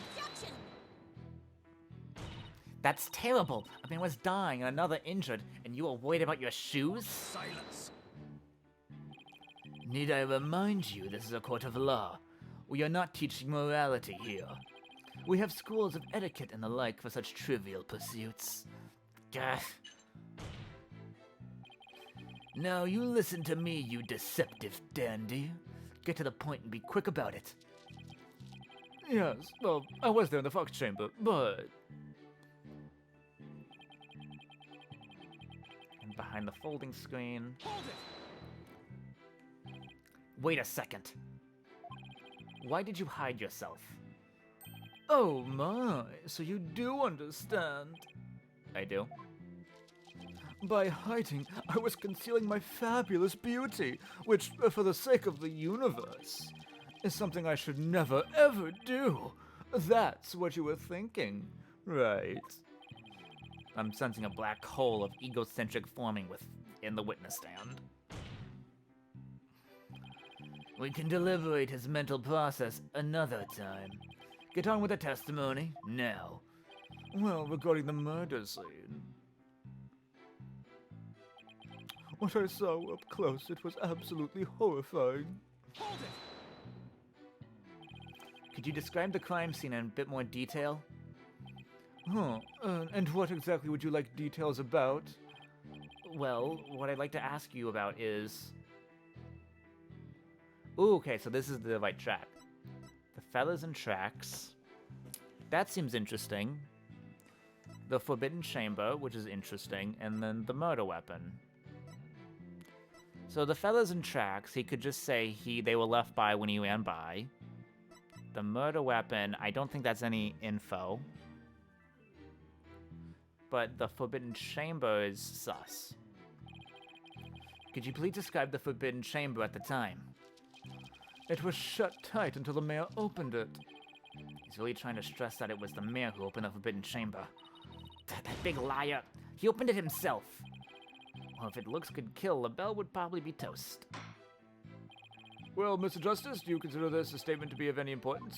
That's terrible. A man was dying and another injured, and you were worried about your shoes? Silence. Need I remind you this is a court of law? We are not teaching morality here. We have schools of etiquette and the like for such trivial pursuits. Gah. Now you listen to me, you deceptive dandy. Get to the point and be quick about it. Yes, well, I was there in the Fox chamber, but... And behind the folding screen... Wait a second. Why did you hide yourself? Oh my, so you do understand. I do. By hiding, I was concealing my fabulous beauty, which, for the sake of the universe, is something I should never ever do. That's what you were thinking, right? I'm sensing a black hole of egocentric forming in the witness stand. We can deliberate his mental process another time. Get on with the testimony now. Well, regarding the murder scene, what I saw up close, it was absolutely horrifying. Could you describe the crime scene in a bit more detail? Huh, and what exactly would you like details about? Well, what I'd like to ask you about is... Ooh, okay, so this is the right track. The feathers and tracks. That seems interesting. The forbidden chamber, which is interesting, and then the murder weapon. So the feathers and tracks, he could just say they were left by when he ran by. The murder weapon, I don't think that's any info. But the forbidden chamber is sus. Could you please describe the forbidden chamber at the time? It was shut tight until the mayor opened it. He's really trying to stress that it was the mayor who opened the forbidden chamber. That big liar. He opened it himself. Well, if it looks could kill, LaBelle would probably be toast. Well, Mr. Justice, do you consider this a statement to be of any importance?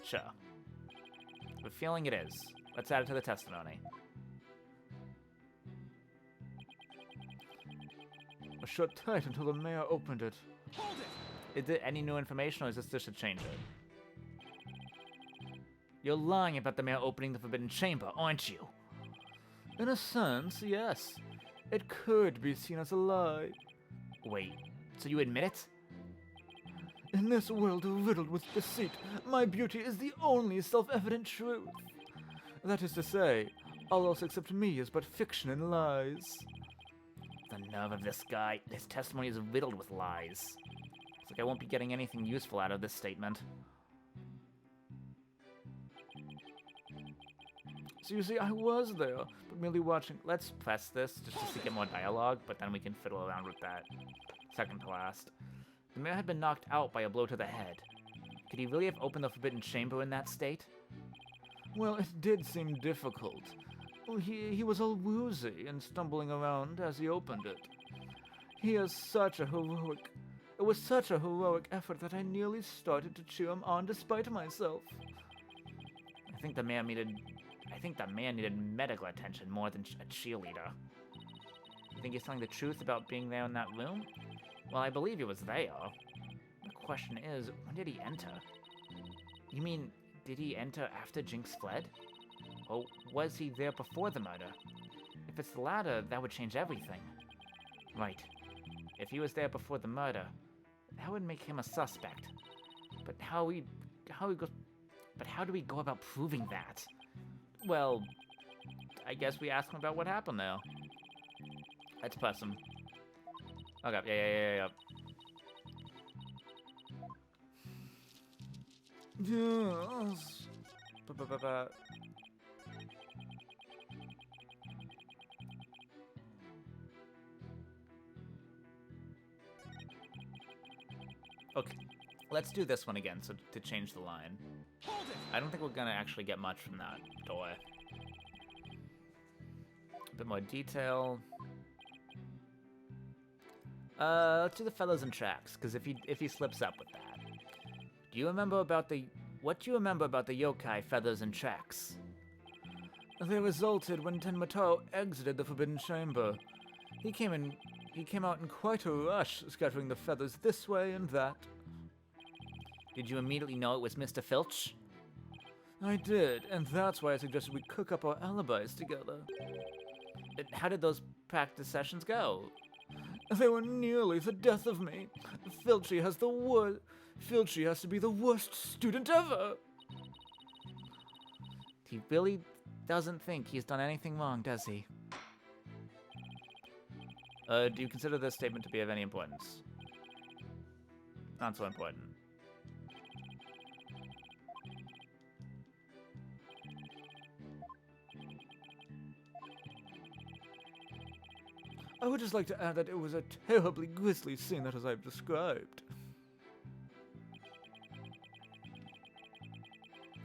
Sure. I have a feeling it is. Let's add it to the testimony. Was shut tight until the mayor opened it. Is it any new information, or is this just to change it? You're lying about the mayor opening the forbidden chamber, aren't you? In a sense, yes. It could be seen as a lie. Wait, so you admit it? In this world riddled with deceit, my beauty is the only self-evident truth. That is to say, all else except me is but fiction and lies. The nerve of this guy. His testimony is riddled with lies. It's like I won't be getting anything useful out of this statement. So you see, I was there, but merely watching. Let's press this just to get more dialogue, but then we can fiddle around with that. Second to last. The mayor had been knocked out by a blow to the head. Could he really have opened the forbidden chamber in that state? Well, it did seem difficult. He was all woozy and stumbling around as he opened it. It was such a heroic effort that I nearly started to cheer him on despite myself. I think the man needed medical attention more than a cheerleader. You think he's telling the truth about being there in that room? Well, I believe he was there. The question is, when did he enter? You mean, did he enter after Jinx fled? Or was he there before the murder? If it's the latter, that would change everything. Right. If he was there before the murder, that would make him a suspect. But how do we go about proving that? Well, I guess we ask him about what happened there. Let's press him. Okay, yeah. Yes. Okay, let's do this one again, so to change the line. I don't think we're gonna actually get much from that door. A bit more detail. Let's do the feathers and tracks, because if he slips up with that. What do you remember about the yokai feathers and tracks? They resulted when Tenmataro exited the Forbidden Chamber. He came out in quite a rush, scattering the feathers this way and that. Did you immediately know it was Mr. Filch? I did, and that's why I suggested we cook up our alibis together. How did those practice sessions go? They were nearly the death of me. Filchy has the Filchi has to be the worst student ever. He really doesn't think he's done anything wrong, does he? Do you consider this statement to be of any importance? Not so important. I would just like to add that it was a terribly grisly scene that as I've described.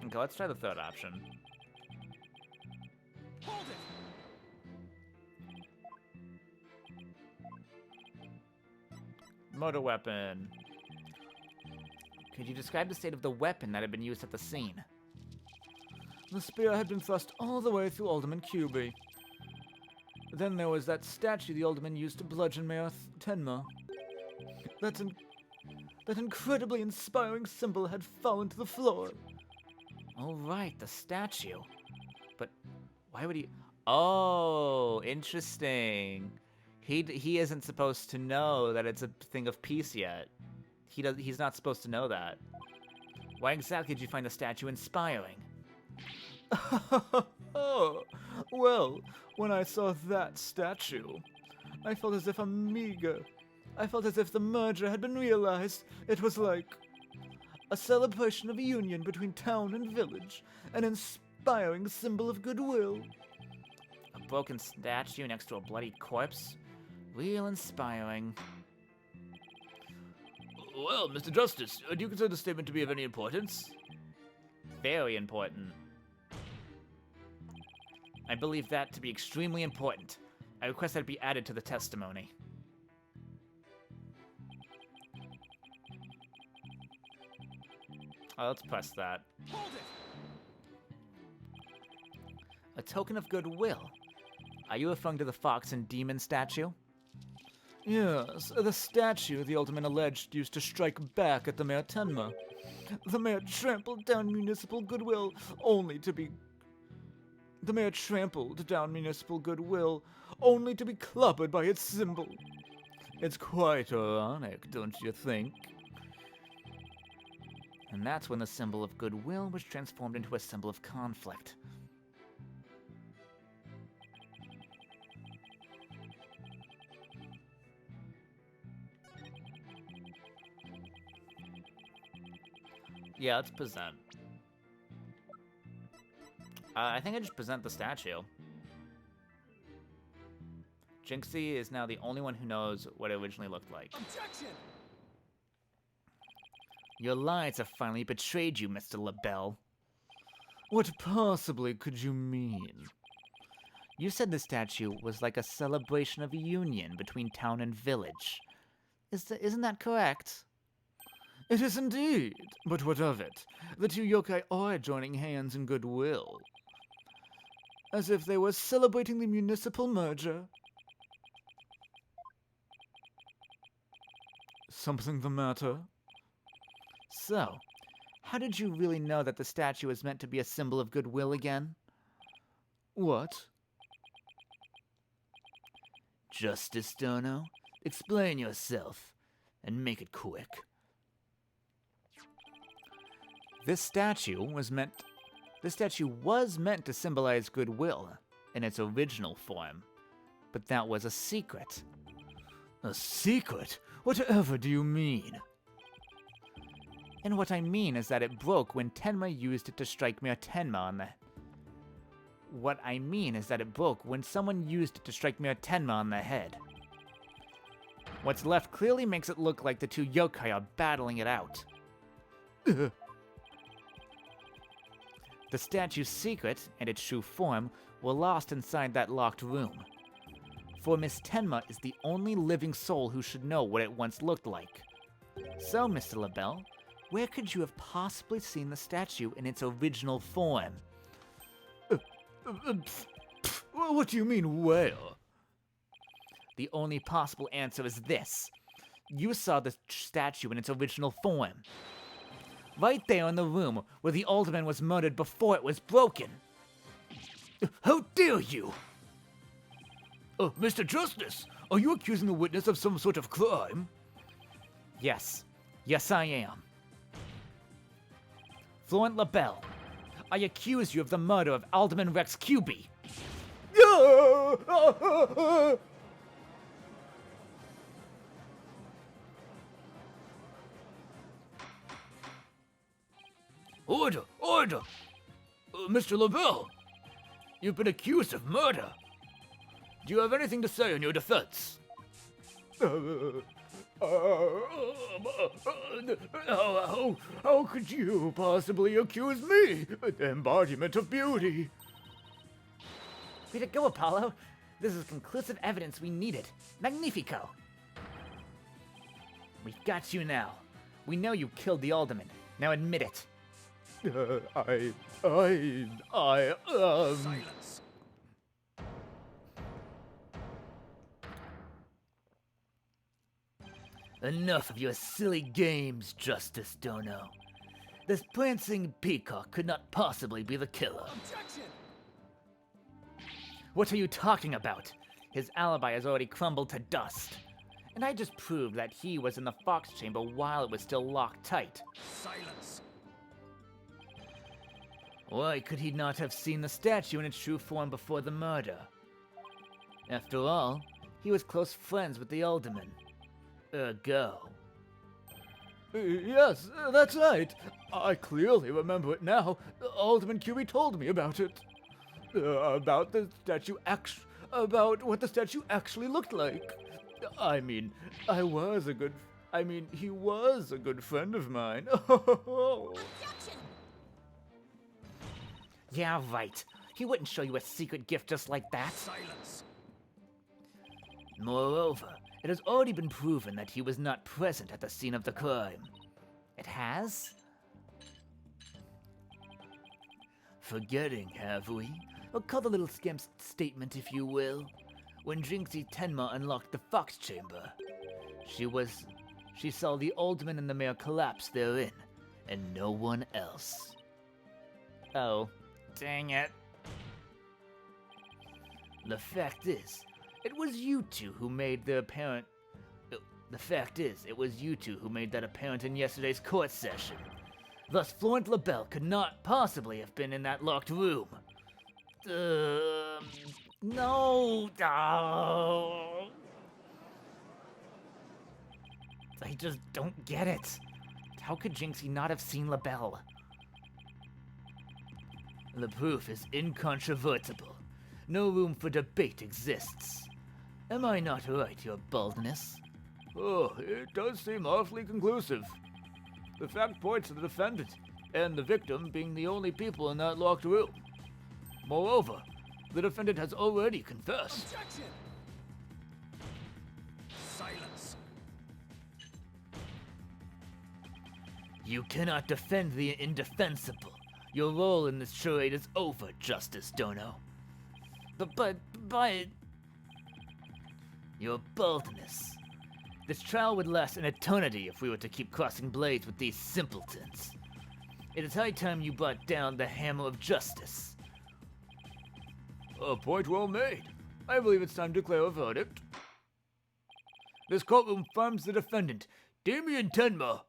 Okay, let's try the third option. Hold it! Motor weapon. Could you describe the state of the weapon that had been used at the scene? The spear had been thrust all the way through Alderman Cuby. Then there was that statue the Alderman used to bludgeon Mayor Tenma. That incredibly inspiring symbol had fallen to the floor. Oh, right, the statue. But why would he... Oh, interesting. He isn't supposed to know that it's a thing of peace yet. He's not supposed to know that. Why exactly did you find the statue inspiring? Oh, well, when I saw that statue, I felt as if I felt as if the merger had been realized. It was like a celebration of a union between town and village, an inspiring symbol of goodwill. A broken statue next to a bloody corpse? Real inspiring. Well, Mr. Justice, do you consider the statement to be of any importance? Very important. I believe that to be extremely important. I request that it be added to the testimony. Oh, let's press that. Hold it! A token of goodwill. Are you referring to the fox and demon statue? Yes, the statue the Alderman alleged used to strike back at the Mayor Tenma. The mayor trampled down municipal goodwill only to be... The mayor trampled down municipal goodwill only to be clobbered by its symbol. It's quite ironic, don't you think? And that's when the symbol of goodwill was transformed into a symbol of conflict. Yeah, let's present. I think I just present the statue. Jinxie is now the only one who knows what it originally looked like. Objection! Your lies have finally betrayed you, Mr. LaBelle. What possibly could you mean? You said the statue was like a celebration of a union between town and village. Isn't that correct? It is indeed, but what of it? The two yokai are joining hands in goodwill. As if they were celebrating the municipal merger. Something the matter? So, how did you really know that the statue was meant to be a symbol of goodwill again? What? Justice Dono, explain yourself, and make it quick. This statue was meant to symbolize goodwill in its original form, but that was a secret. A secret? Whatever do you mean? And what I mean is that it broke when Tenma used it to strike Mayor Tenma on the... What I mean is that it broke when someone used it to strike Mayor Tenma on the head. What's left clearly makes it look like the two yokai are battling it out. The statue's secret and its true form were lost inside that locked room. For Miss Tenma is the only living soul who should know what it once looked like. So, Mr. LaBelle, where could you have possibly seen the statue in its original form? What do you mean, where? The only possible answer is this. You saw the statue in its original form. Right there in the room where the alderman was murdered before it was broken. How dare you? Mr. Justice, are you accusing the witness of some sort of crime? Yes. Yes, I am. Florent LaBelle. I accuse you of the murder of Alderman Rex Cuby. Order! Order! Mr. LaBelle, you've been accused of murder. Do you have anything to say in your defense? How could you possibly accuse me? The embodiment of beauty. Way to go, Apollo. This is conclusive evidence we needed. Magnifico. We've got you now. We know you killed the alderman. Now admit it. Silence. Enough of your silly games, Justice Dono. This prancing peacock could not possibly be the killer. Objection! What are you talking about? His alibi has already crumbled to dust. And I just proved that he was in the Fox chamber while it was still locked tight. Silence. Why could he not have seen the statue in its true form before the murder? After all, he was close friends with the alderman. Ergo. Yes, that's right. I clearly remember it now. Alderman Cuby told me about it. About the statue about what the statue actually looked like. I mean, he was a good friend of mine. Yeah, right. He wouldn't show you a secret gift just like that. Silence. Moreover, it has already been proven that he was not present at the scene of the crime. It has? Forgetting, have we? Or call the little scamp's statement, if you will. When Jinxie Tenma unlocked the Fox chamber, she saw the alderman and the mayor collapse therein, and no one else. Oh, dang it. The fact is, it was you two who made that apparent in yesterday's court session. Thus, Florent LaBelle could not possibly have been in that locked room. No. Oh. I just don't get it. How could Jinxie not have seen LaBelle? The proof is incontrovertible. No room for debate exists. Am I not right, your baldness? Oh, it does seem awfully conclusive. The fact points to the defendant and the victim being the only people in that locked room. Moreover, the defendant has already confessed. Objection! Silence. You cannot defend the indefensible. Your role in this charade is over, Justice Dono. But... Your baldness. This trial would last an eternity if we were to keep crossing blades with these simpletons. It is high time you brought down the hammer of justice. A point well made. I believe it's time to declare a verdict. This courtroom finds the defendant, Damien Tenma.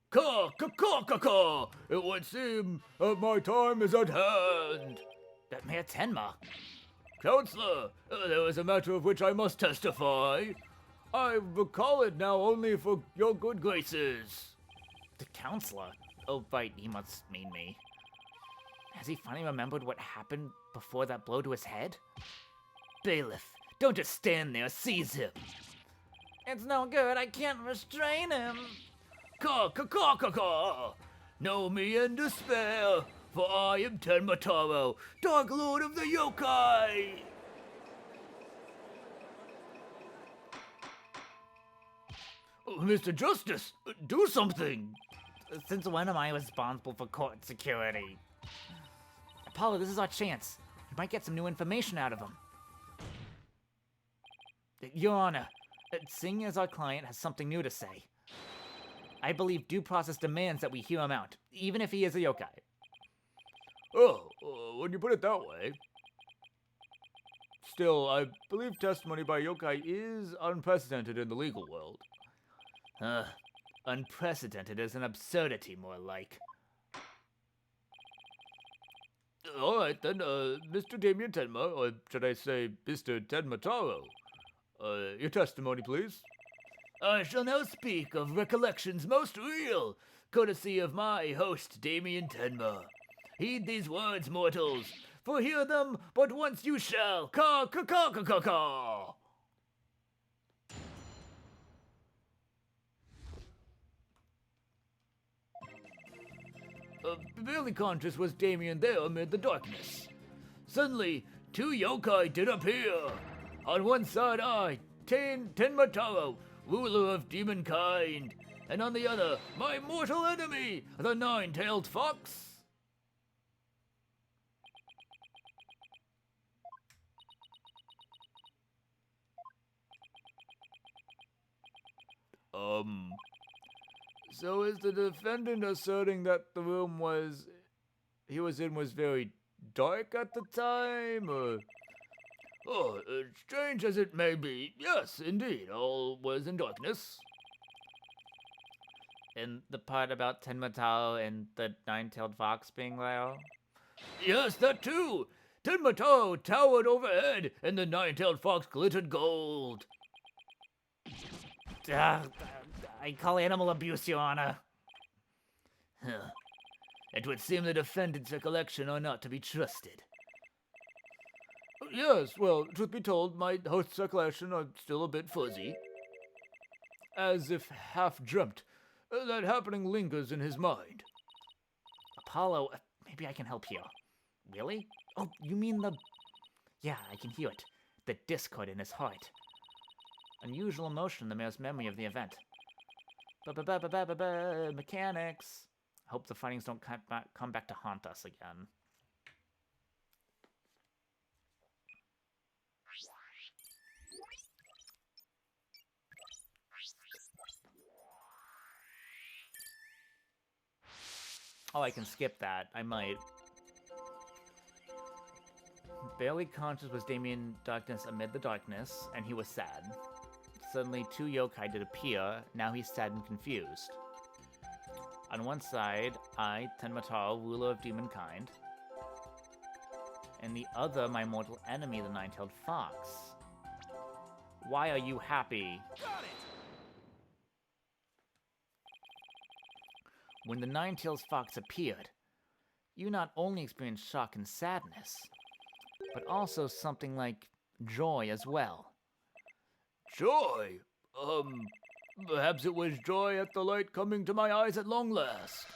Caw! It would seem that my time is at hand. But Mayor Tenma. Counselor, there is a matter of which I must testify. I recall it now only for your good graces. The counselor? Oh, right, he must mean me. Has he finally remembered what happened before that blow to his head? Bailiff, don't just stand there, seize him. It's no good, I can't restrain him. Caw! Know me in despair, for I am Tenma Taro, Dark Lord of the Yokai! Mr. Justice, do something! Since when am I responsible for court security? Apollo, this is our chance. We might get some new information out of him. Your Honor, seeing as our client has something new to say, I believe due process demands that we hear him out, even if he is a yokai. Oh, when you put it that way. Still, I believe testimony by yokai is unprecedented in the legal world. Unprecedented is an absurdity, more like. All right, then, Mr. Damien Tenma, or should I say Mr. Tenma Taro, your testimony, please. I shall now speak of recollections most real, courtesy of my host Damien Tenma. Heed these words, mortals, for hear them but once you shall. Caw, caw, caw, caw, caw, caw. Barely conscious was Damien there amid the darkness. Suddenly, two yokai did appear. On one side I, Tenma Taro, ruler of demonkind, and on the other, my mortal enemy, the nine-tailed fox. So is the defendant asserting that the room he was in was very dark at the time, or? Oh, strange as it may be, yes, indeed, all was in darkness. And the part about Tenmatao and the nine-tailed fox being there? Yes, that too. Tenmatao towered overhead, and the nine-tailed fox glittered gold. I call animal abuse, Your Honor. It would seem the defendant's recollection are not to be trusted. Yes, well, truth be told, my host's recollection are still a bit fuzzy. As if half dreamt. That happening lingers in his mind. Apollo, maybe I can help here. Really? Oh, you mean the... Yeah, I can hear it. The discord in his heart. Unusual emotion in the mayor's memory of the event. Mechanics. I hope the findings don't come back to haunt us again. Oh, I can skip that. I might. Barely conscious was Damien darkness amid the darkness, and he was sad. Suddenly, two yokai did appear. Now he's sad and confused. On one side, I, Tenmataro, ruler of demonkind. And the other, my mortal enemy, the nine-tailed fox. Why are you happy? Got it! When the nine-tailed fox appeared, you not only experienced shock and sadness, but also something like joy as well. Joy? Perhaps it was joy at the light coming to my eyes at long last.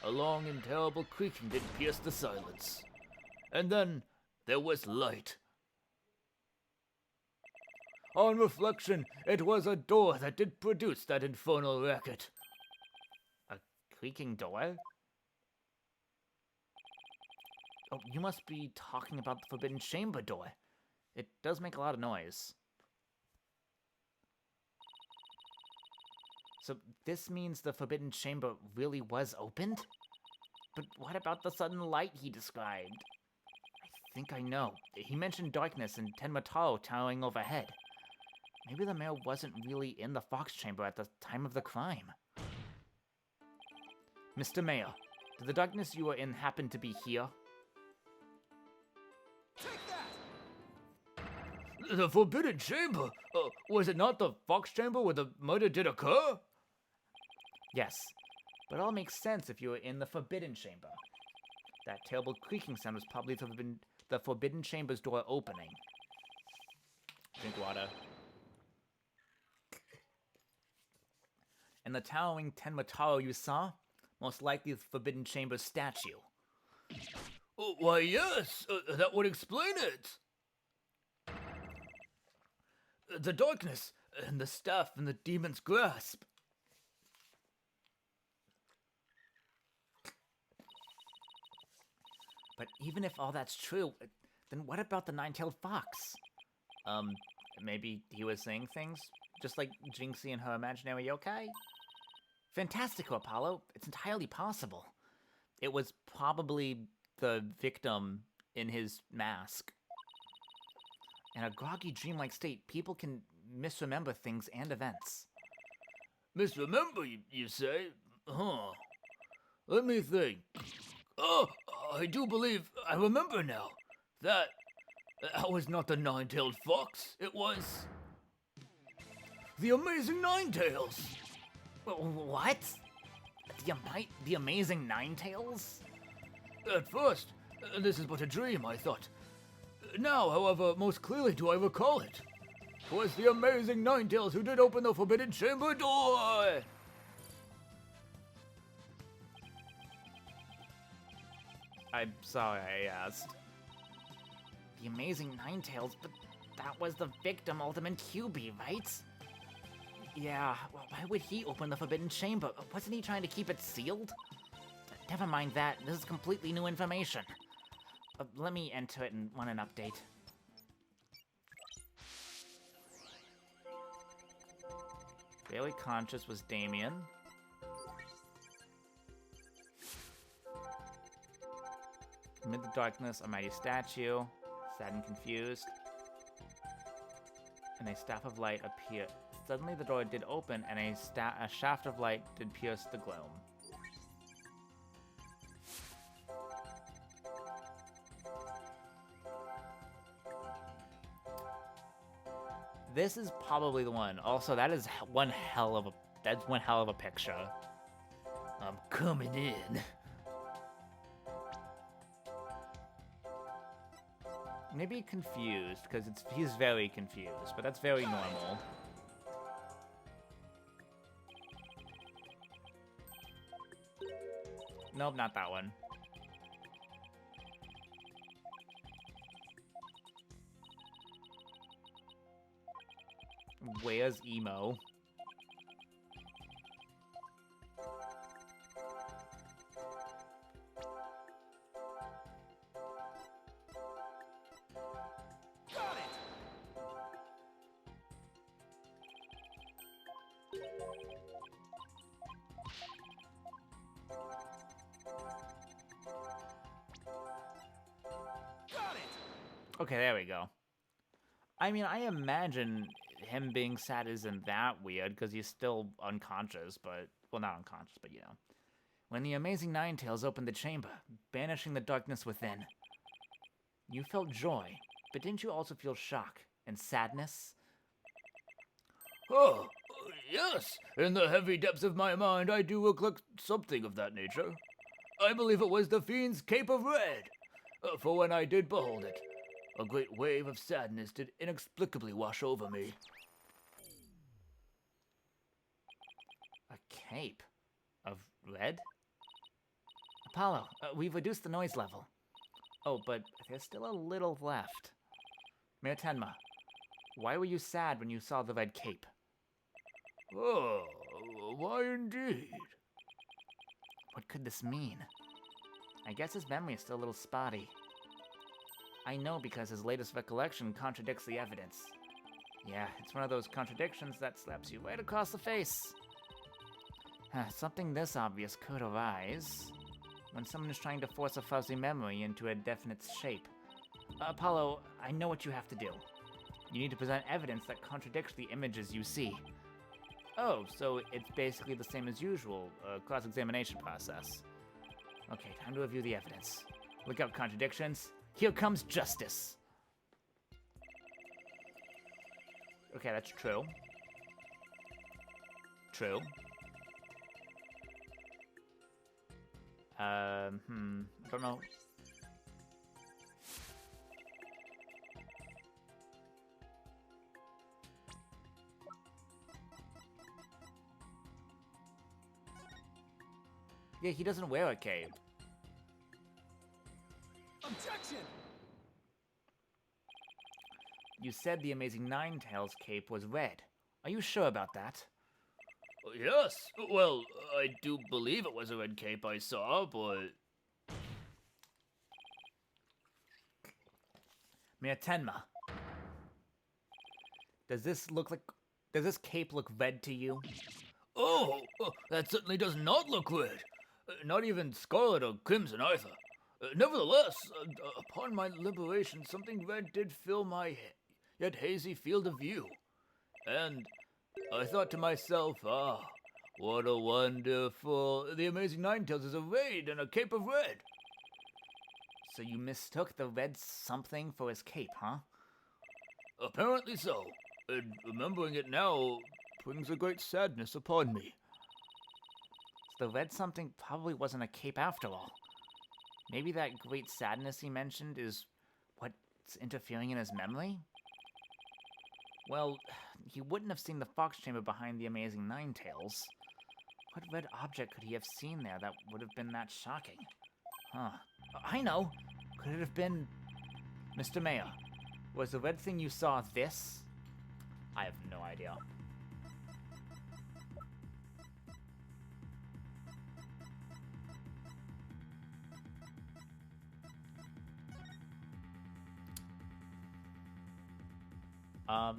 A long and terrible creaking did pierce the silence. And then there was light. On reflection, it was a door that did produce that infernal racket. A creaking door? Oh, you must be talking about the Forbidden Chamber door. It does make a lot of noise. So this means the Forbidden Chamber really was opened? But what about the sudden light he described? I think I know. He mentioned darkness and Tenmataro towering overhead. Maybe the mayor wasn't really in the Fox Chamber at the time of the crime. Mr. Mayor, did the darkness you were in happen to be here? Take that! The Forbidden Chamber? Was it not the Fox Chamber where the murder did occur? Yes, but it all makes sense if you were in the Forbidden Chamber. That terrible creaking sound was probably the Forbidden Chamber's door opening. Drink water. And the towering Tenmataro you saw? Most likely the Forbidden Chamber's statue. Why, yes, that would explain it. The darkness and the staff in the demon's grasp. But even if all that's true, then what about the nine-tailed fox? Maybe he was saying things? Just like Jinxie and her imaginary yokai? Fantastico, Apollo. It's entirely possible. It was probably the victim in his mask. In a groggy, dreamlike state, people can misremember things and events. Misremember, you say? Huh. Let me think. Oh, I do believe I remember now. That was not the nine-tailed fox. It was the amazing Ninetales. What? The Amazing Ninetales? At first, this is but a dream, I thought. Now, however, most clearly do I recall it. 'Twas the amazing Ninetales who did open the Forbidden Chamber door! I'm sorry I asked. The Amazing Ninetales, but that was the victim, Ultimate QB, right? Yeah, well, why would he open the Forbidden Chamber? Wasn't he trying to keep it sealed? Never mind that, this is completely new information. Let me enter it and run an update. Barely conscious was Damien. Amid the darkness, a mighty statue, sad and confused, and a staff of light appeared. Suddenly the door did open, and a shaft of light did pierce the gloom. This is probably the one. Also, that's one hell of a picture. I'm coming in. Maybe confused, because he's very confused, but that's very normal. Nope, not that one. Where's Emo? Okay, there we go. I mean, I imagine him being sad isn't that weird, because he's still unconscious, but... Well, not unconscious, but you know. When the Amazing Ninetales opened the chamber, banishing the darkness within, you felt joy, but didn't you also feel shock and sadness? Oh, yes. In the heavy depths of my mind, I do recollect something of that nature. I believe it was the Fiend's Cape of Red. For when I did behold it, a great wave of sadness did inexplicably wash over me. A cape of red? Apollo, we've reduced the noise level. Oh, but there's still a little left. Mayor Tenma, why were you sad when you saw the red cape? Oh, why indeed? What could this mean? I guess his memory is still a little spotty. I know because his latest recollection contradicts the evidence. Yeah, it's one of those contradictions that slaps you right across the face. Something this obvious could arise when someone is trying to force a fuzzy memory into a definite shape. Apollo, I know what you have to do. You need to present evidence that contradicts the images you see. Oh, so it's basically the same as usual, cross-examination process. Okay, time to review the evidence. Look out contradictions. Here comes justice. Okay, that's true. True. I don't know. Yeah, he doesn't wear a cape. Objection! You said the Amazing Ninetales cape was red. Are you sure about that? Yes, well, I do believe it was a red cape I saw, but... Mayor Tenma, does this cape look red to you? Oh, that certainly does not look red. Not even scarlet or crimson either. Nevertheless, upon my liberation, something red did fill my yet hazy field of view. And I thought to myself, what a wonderful... The amazing Ninetales is arrayed in a cape of red. So you mistook the red something for his cape, huh? Apparently so, and remembering it now brings a great sadness upon me. So the red something probably wasn't a cape after all. Maybe that great sadness he mentioned is what's interfering in his memory? Well, he wouldn't have seen the fox chamber behind the amazing Ninetales. What red object could he have seen there that would have been that shocking? Huh. I know! Could it have been... Mr. Mayor, was the red thing you saw this? I have no idea.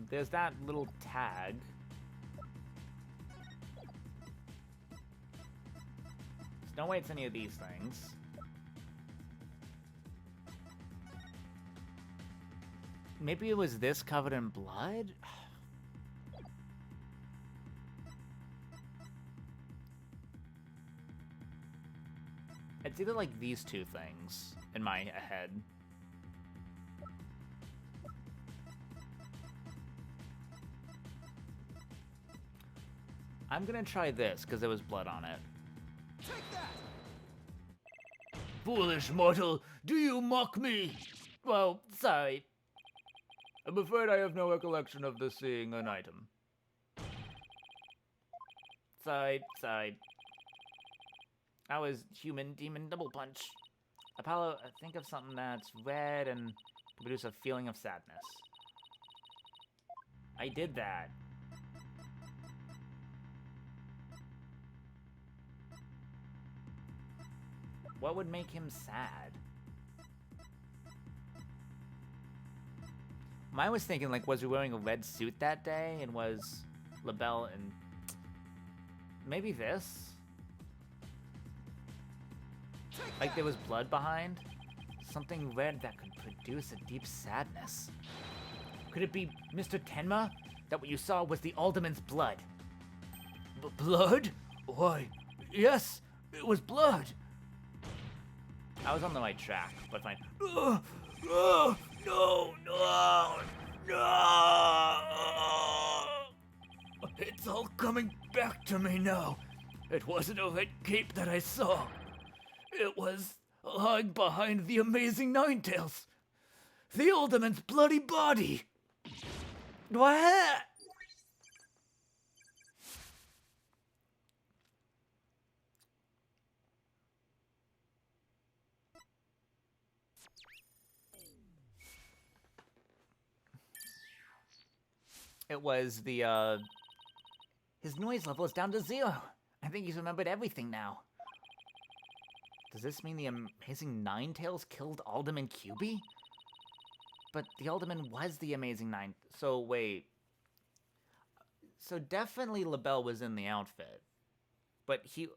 There's that little tag. There's no way it's any of these things. Maybe it was this covered in blood? It's either like these two things in my head. I'm gonna try this, because there was blood on it. Foolish mortal, do you mock me? Well, sorry. I'm afraid I have no recollection of this seeing an item. Sorry. I was human demon double punch. Apollo, think of something that's red and to produce a feeling of sadness. I did that. What would make him sad? Mine was thinking, like, was he wearing a red suit that day? And was LaBelle and... Maybe this? Like there was blood behind? Something red that could produce a deep sadness. Could it be Mr. Tenma? That what you saw was the Alderman's blood? Blood? Why, yes, it was blood. I was on the right track, but fine. No. It's all coming back to me now. It wasn't a red cape that I saw. It was lying behind the amazing Ninetales. The Alderman's bloody body. What? It was the, his noise level is down to 0. I think he's remembered everything now. Does this mean the amazing Ninetales killed Alderman QB? But the Alderman was the amazing Nine... So, wait. So definitely LaBelle was in the outfit. But he...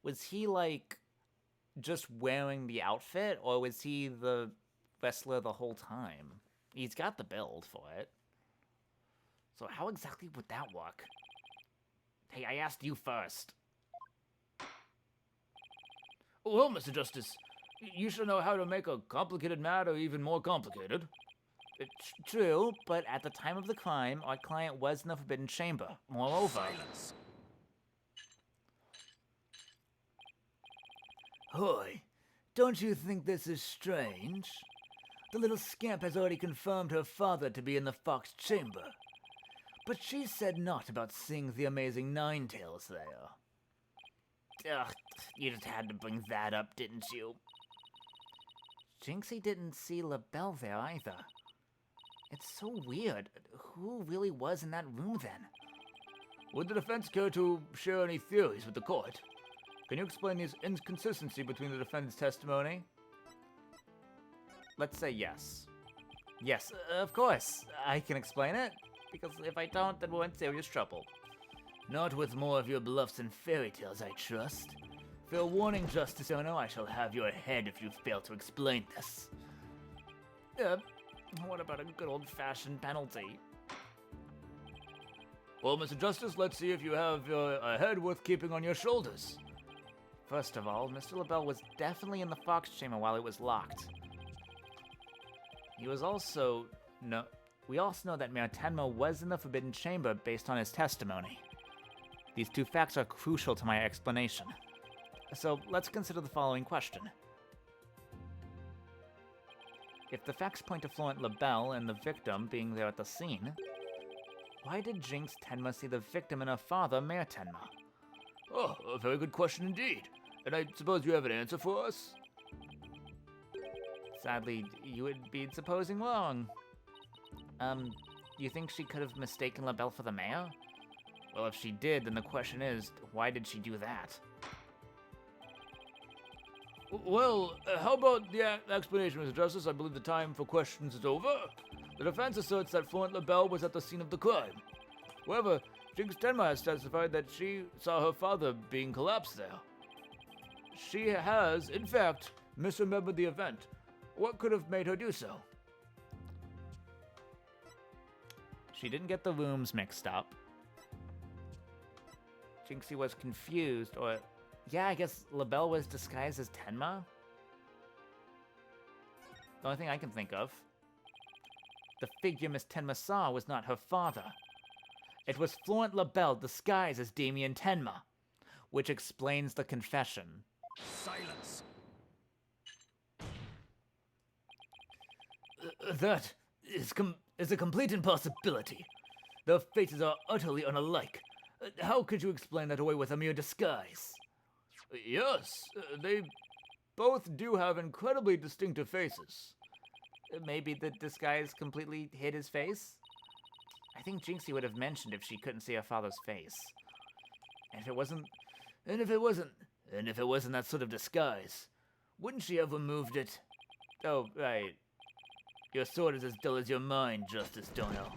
Was he, like, just wearing the outfit? Or was he the wrestler the whole time? He's got the build for it. So how exactly would that work? Hey, I asked you first. Well, Mr. Justice, you should know how to make a complicated matter even more complicated. It's true, but at the time of the crime, our client was in the Forbidden Chamber. Moreover... Silence. Hoy, don't you think this is strange? The little scamp has already confirmed her father to be in the Fox Chamber. But she said not about seeing the amazing Ninetales there. Ugh, you just had to bring that up, didn't you? Jinxie didn't see LaBelle there either. It's so weird. Who really was in that room then? Would the defense care to share any theories with the court? Can you explain this inconsistency between the defendant's testimony? Let's say yes. Yes, of course. I can explain it. Because if I don't, then we're in serious trouble. Not with more of your bluffs and fairy tales, I trust. Fair warning, Justice Owner, I shall have your head if you fail to explain this. What about a good old-fashioned penalty? Well, Mr. Justice, let's see if you have a head worth keeping on your shoulders. First of all, Mr. LaBelle was definitely in the Fox Chamber while it was locked. He was also... No, we also know that Mayor Tenma was in the Forbidden Chamber based on his testimony. These two facts are crucial to my explanation. So let's consider the following question. If the facts point to Florent LaBelle and the victim being there at the scene, why did Jinx Tenma see the victim and her father, Mayor Tenma? Oh, a very good question indeed. And I suppose you have an answer for us? Sadly, you would be supposing wrong. You think she could have mistaken LaBelle for the mayor? Well, if she did, then the question is, why did she do that? Well, how about the explanation, Mr. Justice? I believe the time for questions is over. The defense asserts that Florent LaBelle was at the scene of the crime. However, Jinx Tenma has testified that she saw her father being collapsed there. She has, in fact, misremembered the event. What could have made her do so? She didn't get the rooms mixed up. Jinxie was confused, or... Yeah, I guess LaBelle was disguised as Tenma? The only thing I can think of. The figure Miss Tenma saw was not her father. It was Florent LaBelle disguised as Damien Tenma, which explains the confession. Silence. That is a complete impossibility. Their faces are utterly unalike. How could you explain that away with a mere disguise? Yes, they both do have incredibly distinctive faces. Maybe the disguise completely hid his face? I think Jinxie would have mentioned if she couldn't see her father's face. And if it wasn't that sort of disguise, wouldn't she have removed it? Oh, right. Your sword is as dull as your mind, Justice Dono.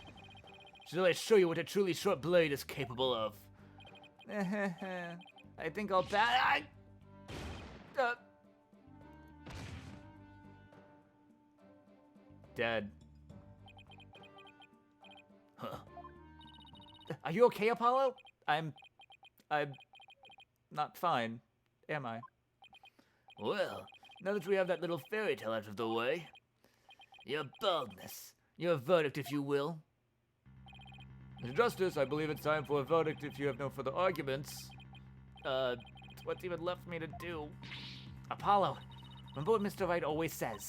Shall I show you what a truly short blade is capable of? I think I'll bat. Dead. Huh. Are you okay, Apollo? I'm not fine, am I? Well, now that we have that little fairy tale out of the way, your baldness, your verdict, if you will. Mr. Justice, I believe it's time for a verdict if you have no further arguments. What's even left for me to do? Apollo, remember what Mr. Wright always says.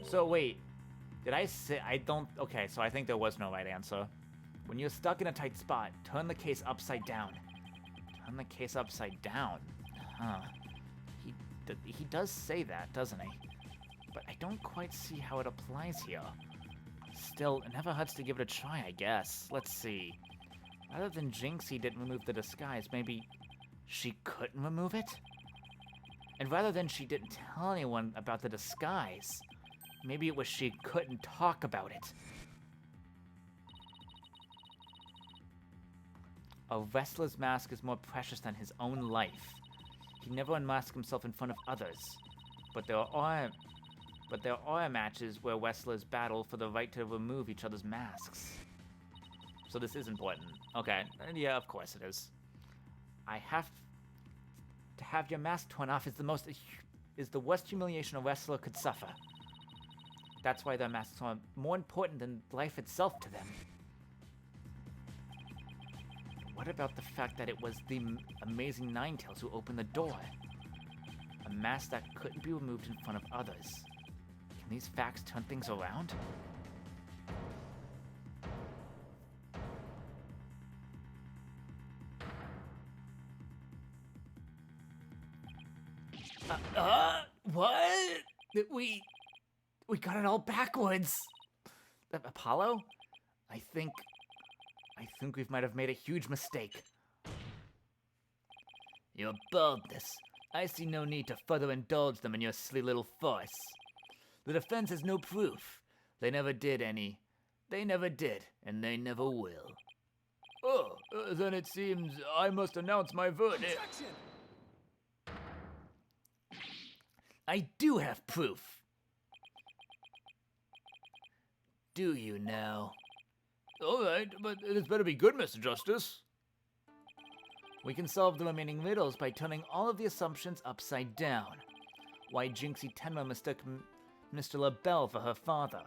So wait, did I say, okay, so I think there was no right answer. When you're stuck in a tight spot, turn the case upside down. Turn the case upside down? Huh. He does say that, doesn't he? But I don't quite see how it applies here. Still, it never hurts to give it a try, I guess. Let's see. Rather than Jinxie didn't remove the disguise, maybe she couldn't remove it? And rather than she didn't tell anyone about the disguise, maybe it was she couldn't talk about it. A wrestler's mask is more precious than his own life. He never unmasks himself in front of others. But there are matches where wrestlers battle for the right to remove each other's masks. So this is important. Okay, and yeah, of course it is. To have your mask torn off is the worst humiliation a wrestler could suffer. That's why their masks are more important than life itself to them. What about the fact that it was the amazing Ninetales who opened the door? A mask that couldn't be removed in front of others. Can these facts turn things around? What? We got it all backwards. Apollo? I think we might have made a huge mistake. Your baldness. I see no need to further indulge them in your silly little farce. The defense has no proof. They never did any. They never did, and they never will. Oh, then it seems I must announce my verdict. Objection! I do have proof. do you now? All right, but this better be good, Mr. Justice. We can solve the remaining riddles by turning all of the assumptions upside down. Why Jinxie Tenma mistook Mr. LaBelle for her father.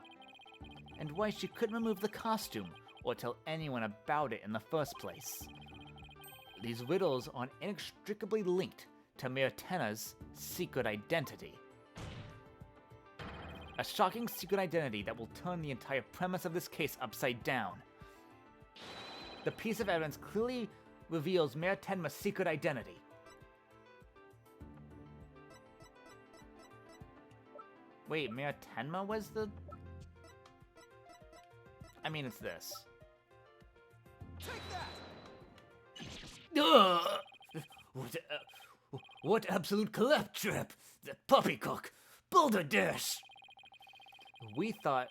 And why she couldn't remove the costume or tell anyone about it in the first place. These riddles are inextricably linked to Mirtena's secret identity. A shocking secret identity that will turn the entire premise of this case upside down. The piece of evidence clearly reveals Mirtena's secret identity. Wait, Mirtena was the... I mean, it's this. Ugh! What absolute claptrap! The poppycock! Balderdash! We thought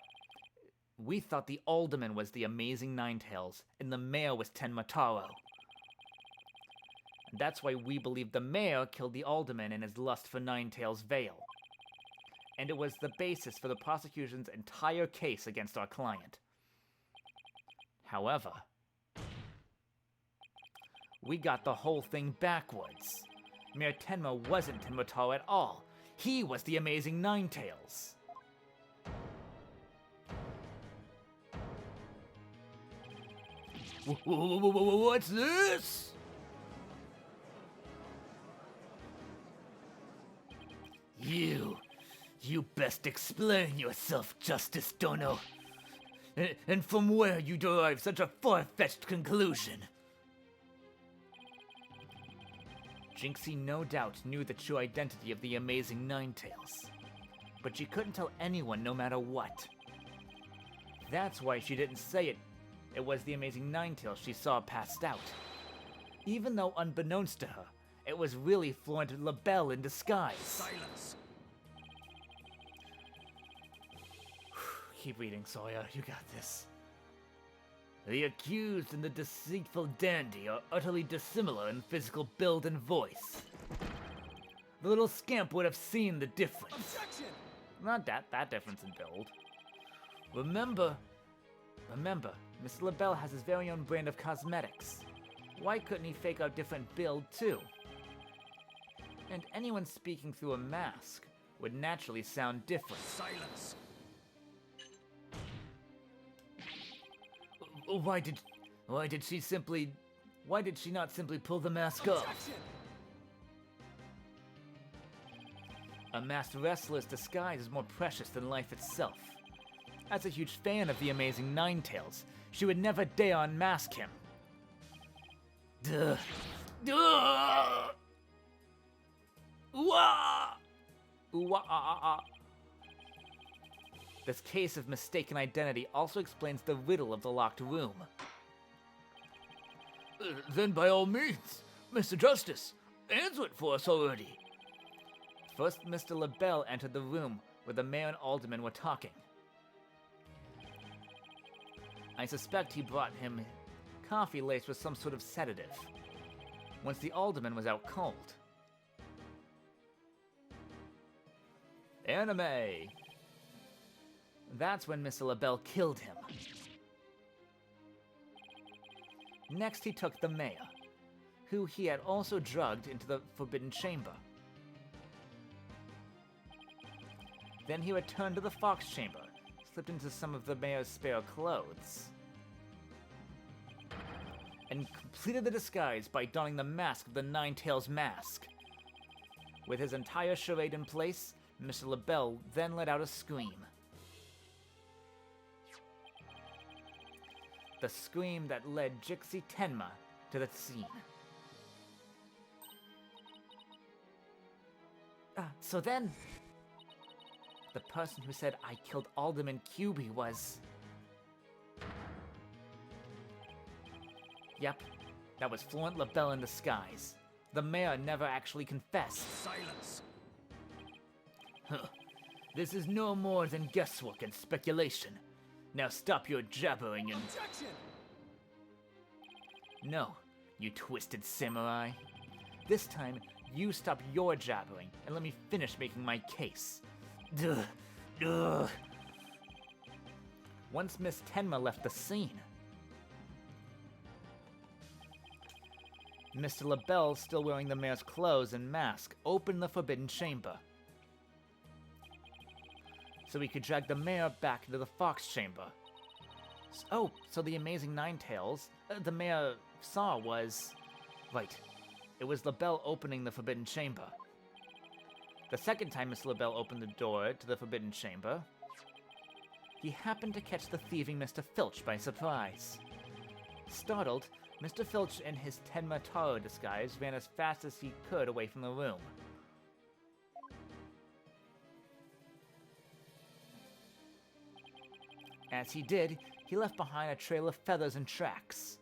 the alderman was the amazing Ninetales, and the mayor was Tenma Taro. And that's why we believe the mayor killed the alderman in his lust for Ninetales' veil. And it was the basis for the prosecution's entire case against our client. However, we got the whole thing backwards. Mayor Tenma wasn't Tenma Taro at all. He was the amazing Ninetales. What's this? You best explain yourself, Justice Dono. And from where you derive such a far-fetched conclusion. Jinxie no doubt knew the true identity of the amazing Ninetales, but she couldn't tell anyone no matter what. That's why she didn't say it was the amazing Ninetales she saw passed out. Even though unbeknownst to her, it was really Florent LaBelle in disguise. Silence. Keep reading, Sawyer. You got this. The accused and the deceitful dandy are utterly dissimilar in physical build and voice. The little scamp would have seen the difference. Objection! Not that difference in build. Remember, Mr. LaBelle has his very own brand of cosmetics. Why couldn't he fake out different build too? And anyone speaking through a mask would naturally sound different. Silence. Why did she not simply pull the mask off? Objection! A masked wrestler's disguise is more precious than life itself. As a huge fan of the amazing Ninetales, she would never dare unmask him. Duh. Duh. Wah! Ooh-ah-ah-ah-ah. This case of mistaken identity also explains the riddle of the locked room. Then by all means, Mr. Justice, answer it for us already. First, Mr. LaBelle entered the room where the mayor and alderman were talking. I suspect he brought him coffee laced with some sort of sedative, once the alderman was out cold. Anime! That's when Mr. LaBelle killed him. Next, he took the mayor, who he had also drugged into the Forbidden Chamber. Then he returned to the Fox Chamber, slipped into some of the mayor's spare clothes, and completed the disguise by donning the mask of the Ninetales mask. With his entire charade in place, Mr. LaBelle then let out a scream. The scream that led Jinxie Tenma to the scene. So then, the person who said I killed Alderman QB was... Yep, that was Florent LaBelle in disguise. The mayor never actually confessed. Silence. Huh. This is no more than guesswork and speculation. Now stop your jabbering and... Objection! No, you twisted samurai. This time, you stop your jabbering and let me finish making my case. Duh. Duh. once Miss Tenma left the scene. Mr. LaBelle, still wearing the mayor's clothes and mask, opened the forbidden chamber, so he could drag the mayor back into the fox chamber. Oh, so the amazing Ninetales the mayor saw was... Right, it was LaBelle opening the forbidden chamber. The second time Mr. LaBelle opened the door to the forbidden chamber, he happened to catch the thieving Mr. Filch by surprise. Startled, Mr. Filch in his Tenma Taro disguise ran as fast as he could away from the room. As he did, he left behind a trail of feathers and tracks,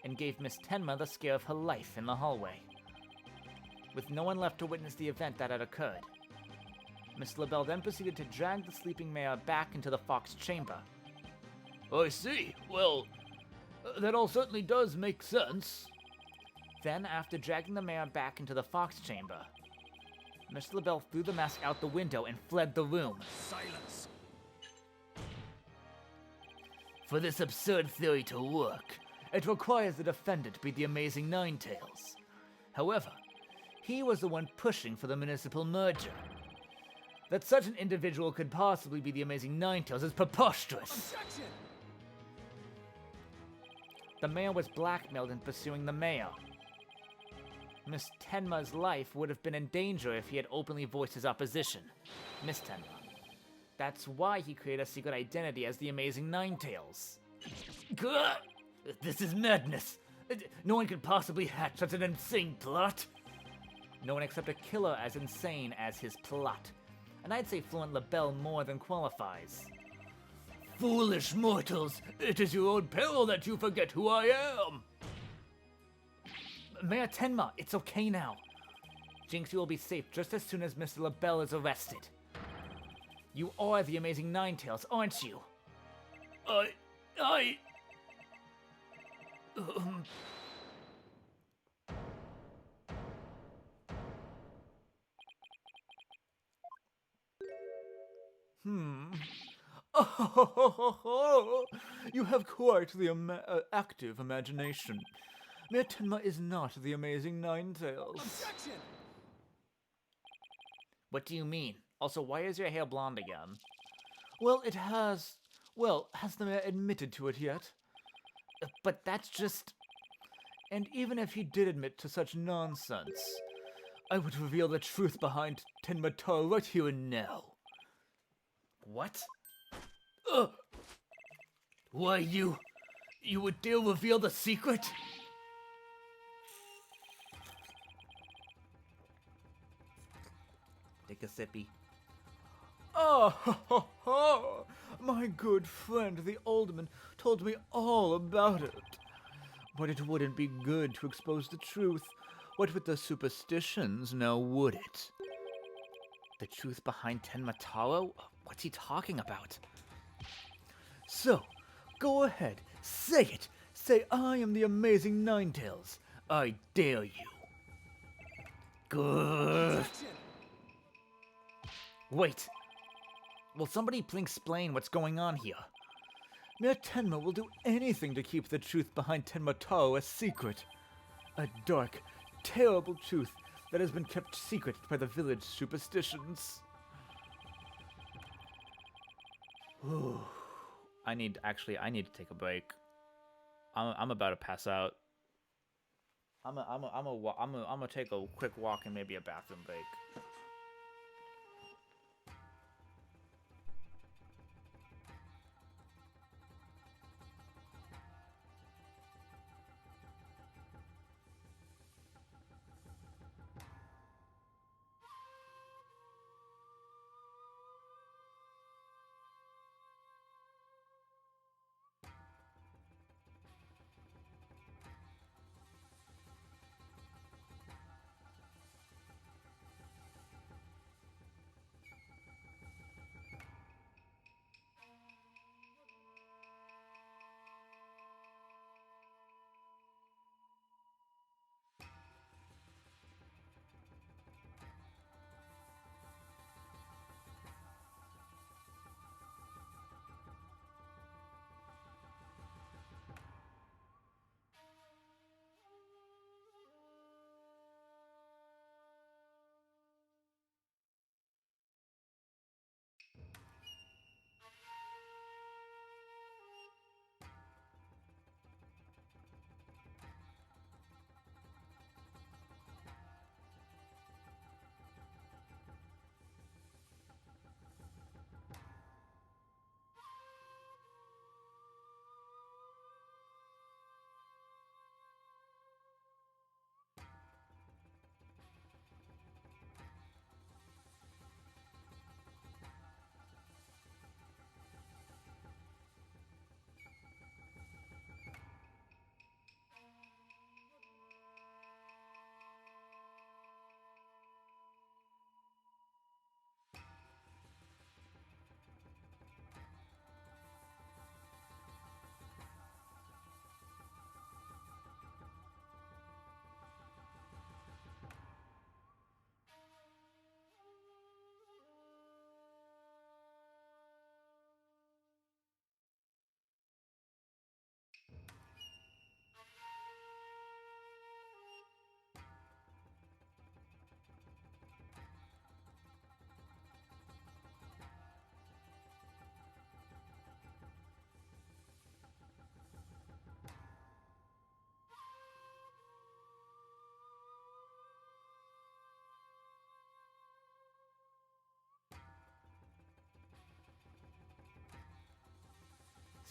and gave Miss Tenma the scare of her life in the hallway. With no one left to witness the event that had occurred, Miss LaBelle then proceeded to drag the sleeping mayor back into the fox chamber. I see. Well, that all certainly does make sense. Then, after dragging the mayor back into the fox chamber, Miss LaBelle threw the mask out the window and fled the room. Silence. For this absurd theory to work, it requires the defendant to be the amazing Ninetales. However, he was the one pushing for the municipal merger. That such an individual could possibly be the amazing Ninetales is preposterous. Objection! The mayor was blackmailed in pursuing the mayor. Miss Tenma's life would have been in danger if he had openly voiced his opposition. Miss Tenma. That's why he created a secret identity as the amazing Ninetales. Gah! This is madness. No one could possibly hatch such an insane plot. No one except a killer as insane as his plot. And I'd say Fluent LaBelle more than qualifies. Foolish mortals, it is your own peril that you forget who I am. Mayor Tenma, it's okay now. Jinxie will be safe just as soon as Mr. LaBelle is arrested. You are the amazing Ninetales, aren't you? Oh, you have quite the active imagination. Mayor Tenma is not the amazing Ninetales. Objection! What do you mean? Also, why is your hair blonde again? Well, it has... Well, has the mayor admitted to it yet? But that's just... And even if he did admit to such nonsense, I would reveal the truth behind Tenma Taro right here and now. What? Why, you would dare reveal the secret? Take a sippy. Oh, ha, ha, ha. My good friend, the alderman, told me all about it. But it wouldn't be good to expose the truth. What with the superstitions, now would it? The truth behind Tenma Taro? What's he talking about? So, go ahead, say it. Say I am the amazing Ninetales. I dare you. Good. Wait. Will somebody please explain what's going on here? Mayor Tenma will do anything to keep the truth behind Tenma Taro a secret. A dark, terrible truth that has been kept secret by the village superstitions. I need to take a break. I'm about to pass out. I'm gonna take a quick walk and maybe a bathroom break.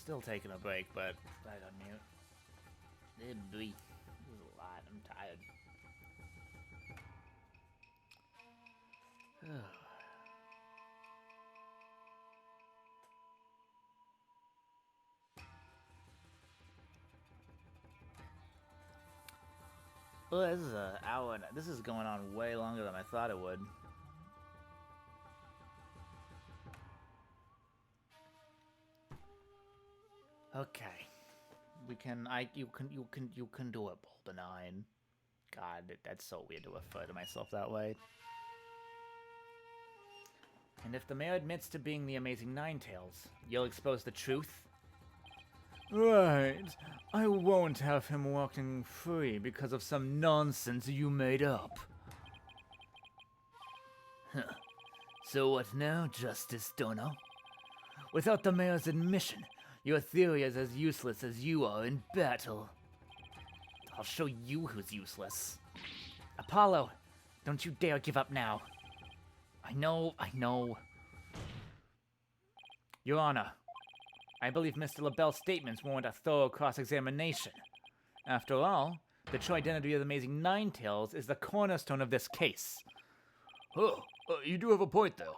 Still taking a break, but right on mute. This is a lot. I'm tired. Well, this is an hour, and this is going on way longer than I thought it would. Okay, you can do it, Boldenine. God, that's so weird to refer to myself that way. And if the mayor admits to being the Amazing Ninetales, you'll expose the truth? Right. I won't have him walking free because of some nonsense you made up. Huh. So what now, Justice Dono? Without the mayor's admission, your theory is as useless as you are in battle. I'll show you who's useless. Apollo, don't you dare give up now. I know. Your Honor, I believe Mr. LaBelle's statements warrant a thorough cross-examination. After all, the true identity of the Amazing Ninetales is the cornerstone of this case. Oh, you do have a point, though.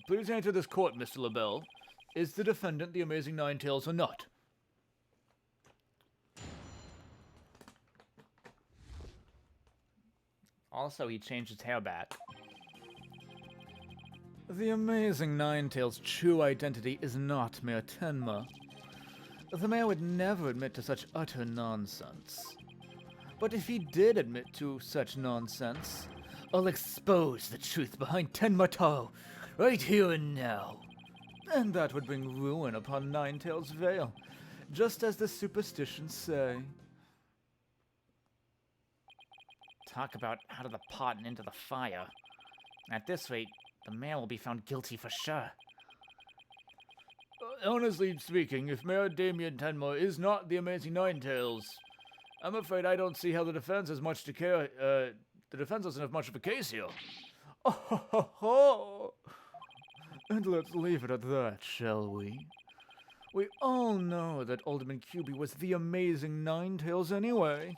Please answer this court, Mr. LaBelle. Is the defendant the Amazing Ninetales or not? Also, he changed his hair back. The Amazing Ninetales' true identity is not Mayor Tenma. The mayor would never admit to such utter nonsense. But if he did admit to such nonsense, I'll expose the truth behind Tenma Taro, right here and now. And that would bring ruin upon Ninetales Vale, just as the superstitions say. Talk about out of the pot and into the fire. At this rate, the mayor will be found guilty for sure. Honestly speaking, if Mayor Damien Tenma is not the Amazing Ninetales, I'm afraid I don't see how the defense has much to care. The defense doesn't have much of a case here. Oh, ho, ho, ho. And let's leave it at that, shall we? We all know that Alderman Cubey was the Amazing Ninetales anyway.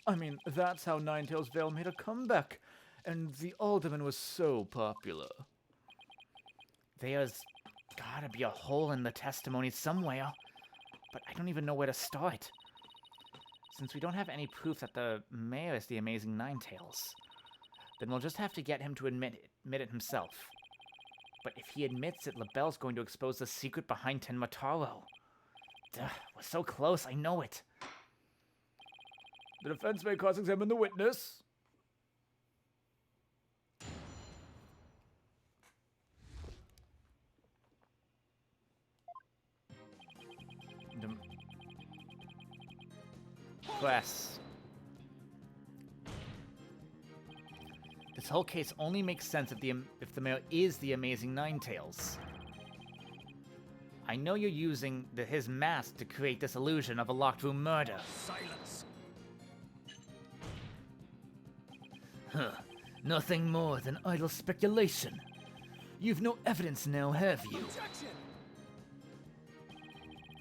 I mean, that's how Ninetales Vale made a comeback, and the Alderman was so popular. There's gotta be a hole in the testimony somewhere, but I don't even know where to start. Since we don't have any proof that the mayor is the Amazing Ninetales, then we'll just have to get him to admit it himself. But if he admits it, LaBelle's going to expose the secret behind Tenma Taro. Duh, we're so close, I know it. The defense may cross-examine the witness. Press. This whole case only makes sense if the mayor is the Amazing Ninetales. I know you're using his mask to create this illusion of a locked room murder. Silence. Huh. Nothing more than idle speculation. You've no evidence now, have you? Objection.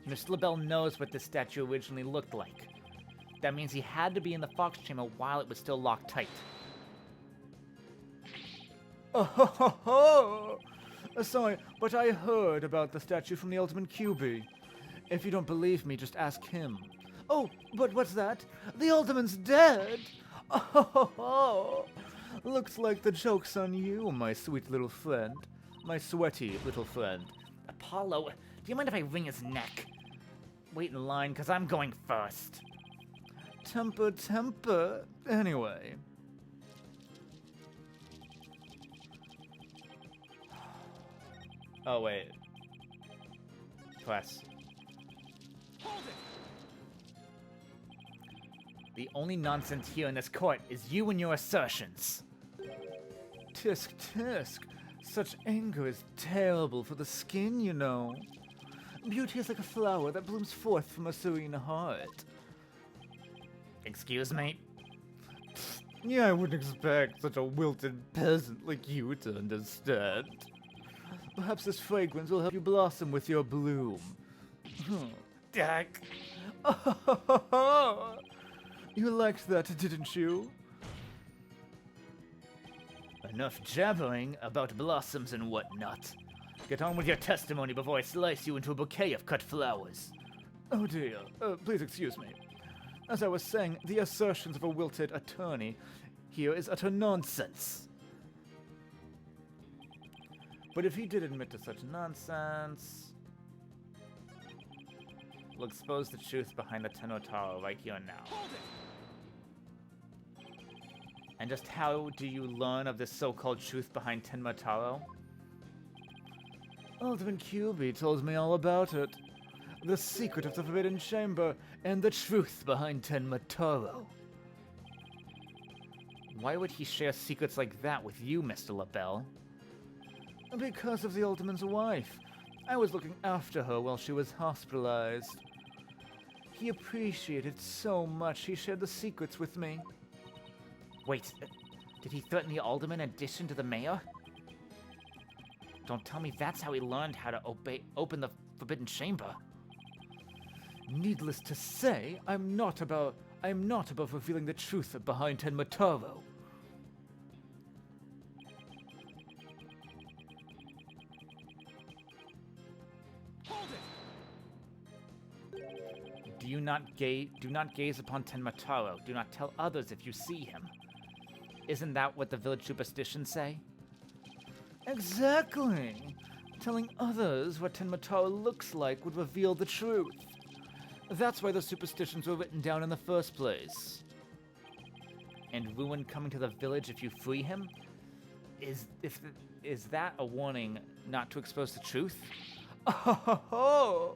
Mr. LaBelle knows what this statue originally looked like. That means he had to be in the Fox Chamber while it was still locked tight. Oh, ho, ho, ho. Sorry, but I heard about the statue from the Alderman QB. If you don't believe me, just ask him. Oh, but what's that? The Alderman's dead! Oh, ho, ho, ho. Looks like the joke's on you, my sweet little friend. My sweaty little friend. Apollo, do you mind if I wring his neck? Wait in line, because I'm going first. Temper, temper. Anyway. Oh, wait. Press. Hold it. The only nonsense here in this court is you and your assertions. Tisk, tisk. Such anger is terrible for the skin, you know. Beauty is like a flower that blooms forth from a serene heart. Excuse me? Yeah, I wouldn't expect such a wilted peasant like you to understand. Perhaps this fragrance will help you blossom with your bloom. Dag. You liked that, didn't you? Enough jabbering about blossoms and whatnot. Get on with your testimony before I slice you into a bouquet of cut flowers. Oh dear, please excuse me. As I was saying, the assertions of a wilted attorney here is utter nonsense. But if he did admit to such nonsense, we'll expose the truth behind the Tenotaro right here and now. And just how do you learn of this so-called truth behind Tenmataro? Alderman Kyubi told me all about it. The secret of the Forbidden Chamber and the truth behind Tenmataro. Why would he share secrets like that with you, Mr. LaBelle? Because of the Alderman's wife. I was looking after her while she was hospitalized. He appreciated so much he shared the secrets with me. Wait, did he threaten the alderman in addition to the mayor? Don't tell me that's how he learned how to open the Forbidden Chamber. Needless to say, I'm not above revealing the truth behind Tenmataro. Do not gaze upon Tenmataro. Do not tell others if you see him. Isn't that what the village superstitions say? Exactly! Telling others what Tenmataro looks like would reveal the truth. That's why the superstitions were written down in the first place. And ruin coming to the village if you free him? Is that a warning not to expose the truth? Oh,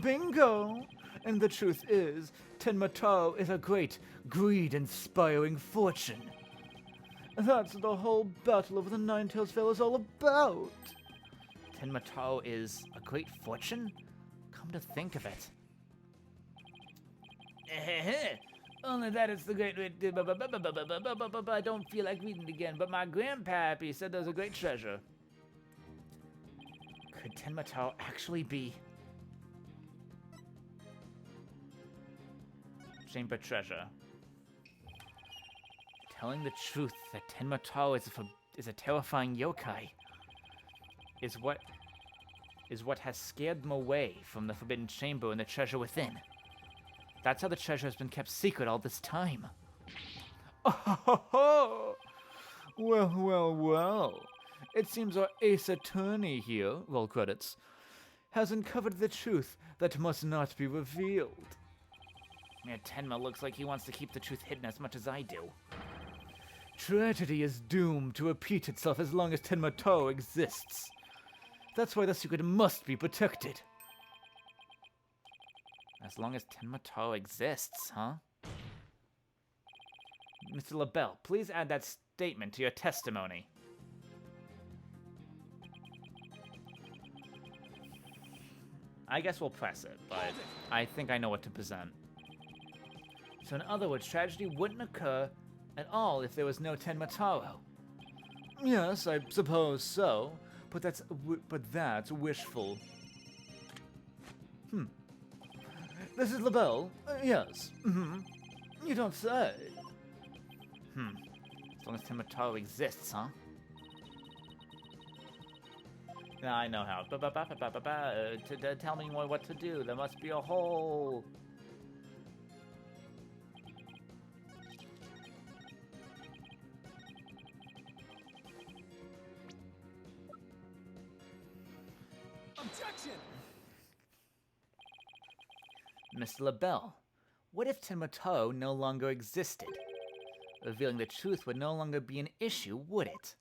bingo! And the truth is, Tenmataro is a great, greed-inspiring fortune. That's the whole battle over the Nine-Tails Vale is all about. Tenmataro is a great fortune? Come to think of it. Only that it's the great... I don't feel like reading it again, but my grandpappy said there's a great treasure. Could Tenmataro actually be... Chamber treasure? Telling the truth that Tenmataro is a terrifying yokai is what has scared them away from the Forbidden Chamber and the treasure within. That's how the treasure has been kept secret all this time. Oh, well. It seems our ace attorney here, roll credits, has uncovered the truth that must not be revealed. Yeah, Tenma looks like he wants to keep the truth hidden as much as I do. Tragedy is doomed to repeat itself as long as Tenmataro exists. That's why the secret must be protected. As long as Tenmataro exists, huh? Mr. LaBelle, please add that statement to your testimony. I guess we'll press it, but I think I know what to present. So in other words, tragedy wouldn't occur at all if there was no Tenmataro. Yes, I suppose so, but that's wishful. This is LaBelle. Yes. You don't say. As long as Tenmataro exists, huh? Now I know how. Tell me what to do. There must be a hole. Objection! Mr. LaBelle, what if Tenmataro no longer existed? Revealing the truth would no longer be an issue, would it?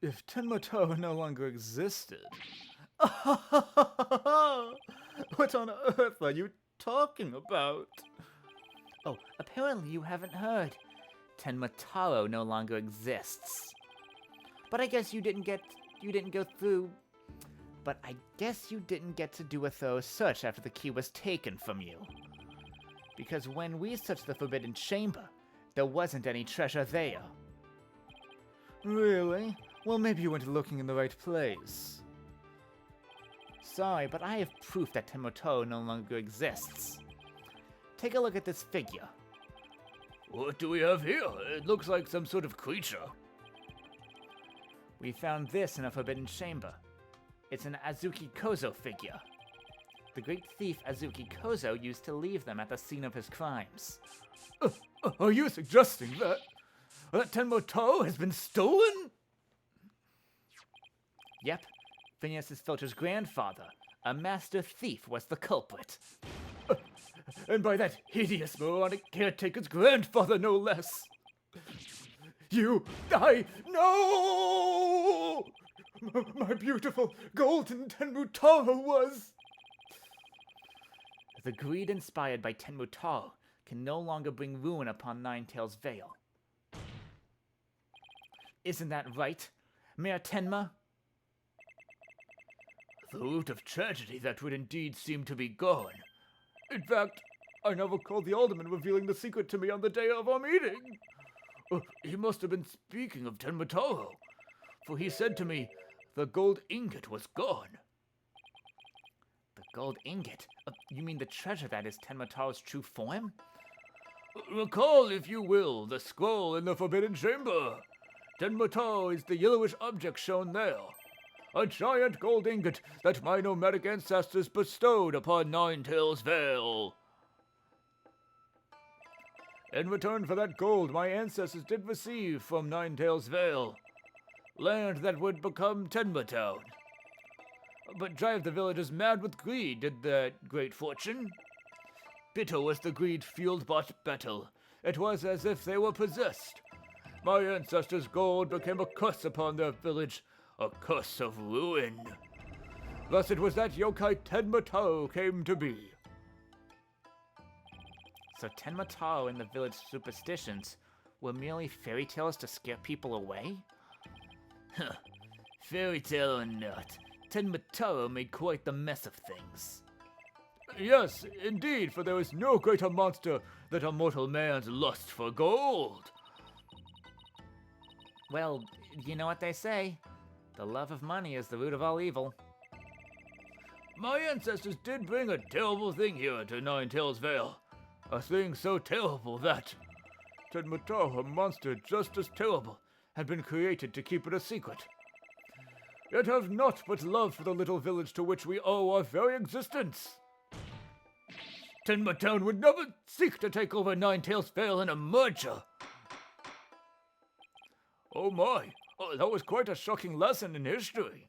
If Tenmataro no longer existed... What on earth are you talking about? Oh, apparently you haven't heard. Tenmataro no longer exists. But I guess you didn't go through... But I guess you didn't get to do a thorough search after the key was taken from you. Because when we searched the Forbidden Chamber, there wasn't any treasure there. Really? Well, maybe you weren't looking in the right place. Sorry, but I have proof that Tenmoto no longer exists. Take a look at this figure. What do we have here? It looks like some sort of creature. We found this in a forbidden chamber. It's an Azuki Kozo figure. The great thief Azuki Kozo used to leave them at the scene of his crimes. Are you suggesting that Tenmoto has been stolen? Yep, Phineas Filcher's grandfather, a master thief, was the culprit. And by that hideous moronic caretaker's grandfather, no less. No! My beautiful golden Tenmutaro was... The greed inspired by Tenmutaro can no longer bring ruin upon Ninetales Vale. Isn't that right, Mayor Tenma? The root of tragedy that would indeed seem to be gone. In fact, I never called the alderman revealing the secret to me on the day of our meeting. He must have been speaking of Tenmutaro, for he said to me, the gold ingot was gone. The gold ingot? You mean the treasure that is Tenmutaro's true form? Recall, if you will, the scroll in the Forbidden Chamber. Tenmutaro is the yellowish object shown there. A giant gold ingot that my nomadic ancestors bestowed upon Ninetales Vale. In return for that gold my ancestors did receive from Ninetales Vale, land that would become Tenma-town. But drive the villagers mad with greed did that great fortune. Bitter was the greed-fueled battle. It was as if they were possessed. My ancestors' gold became a curse upon their village, a curse of ruin. Thus it was that yokai Tenma-taro came to be. So Tenma-taro and the village superstitions were merely fairy tales to scare people away? Huh. Fairy tale or not, Tenma-taro made quite the mess of things. Yes, indeed, for there is no greater monster than a mortal man's lust for gold. Well, you know what they say. The love of money is the root of all evil. My ancestors did bring a terrible thing here to Ninetales Vale. A thing so terrible that Tenma-taro, a monster just as terrible, had been created to keep it a secret. Yet have naught but love for the little village to which we owe our very existence. Tenma-town would never seek to take over Ninetales Vale in a merger. Oh my, that was quite a shocking lesson in history.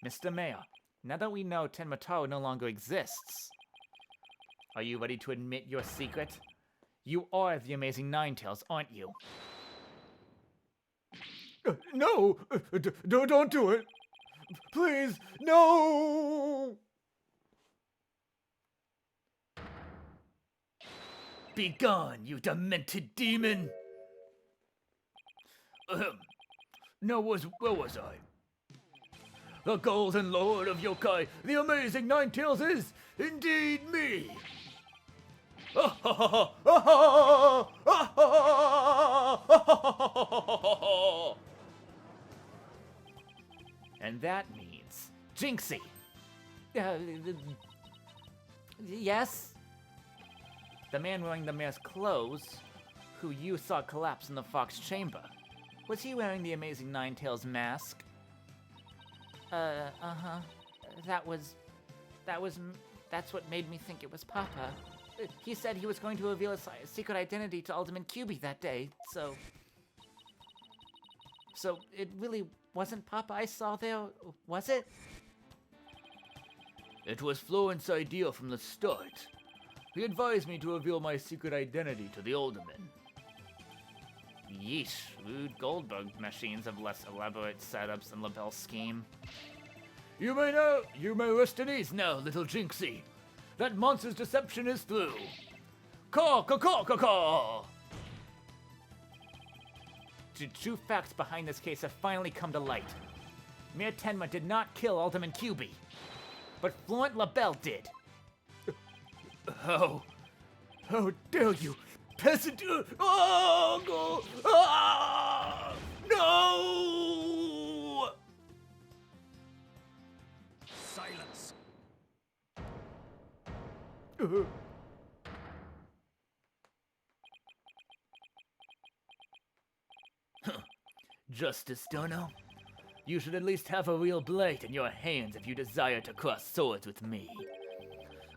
Mr. Mayor, now that we know Tenma-taro no longer exists, are you ready to admit your secret? You are the amazing Ninetales, aren't you? No! Don't do it! Please, no! Begone, you demented demon! Now where was I? The Golden Lord of Yokai, the amazing Ninetales is indeed me! And that means Jinxie. Yes? The man wearing the mayor's clothes, who you saw collapse in the Fox Chamber, was he wearing the amazing Ninetales mask? Uh-huh. That's what made me think it was Papa. He said he was going to reveal his secret identity to Alderman QB that day, so it really wasn't Papa I saw there, was it? It was Florent's idea from the start. He advised me to reveal my secret identity to the alderman. Yeesh, Rude Goldberg machines have less elaborate setups than LaBelle's scheme. You may rest at ease now, little Jinxie. That monster's deception is through. Caw! The true facts behind this case have finally come to light. Mayor Tenma did not kill Alderman QB, but Florent LaBelle did. How dare you, peasant! Oh, no! No! Justice, Dono? You should at least have a real blade in your hands if you desire to cross swords with me.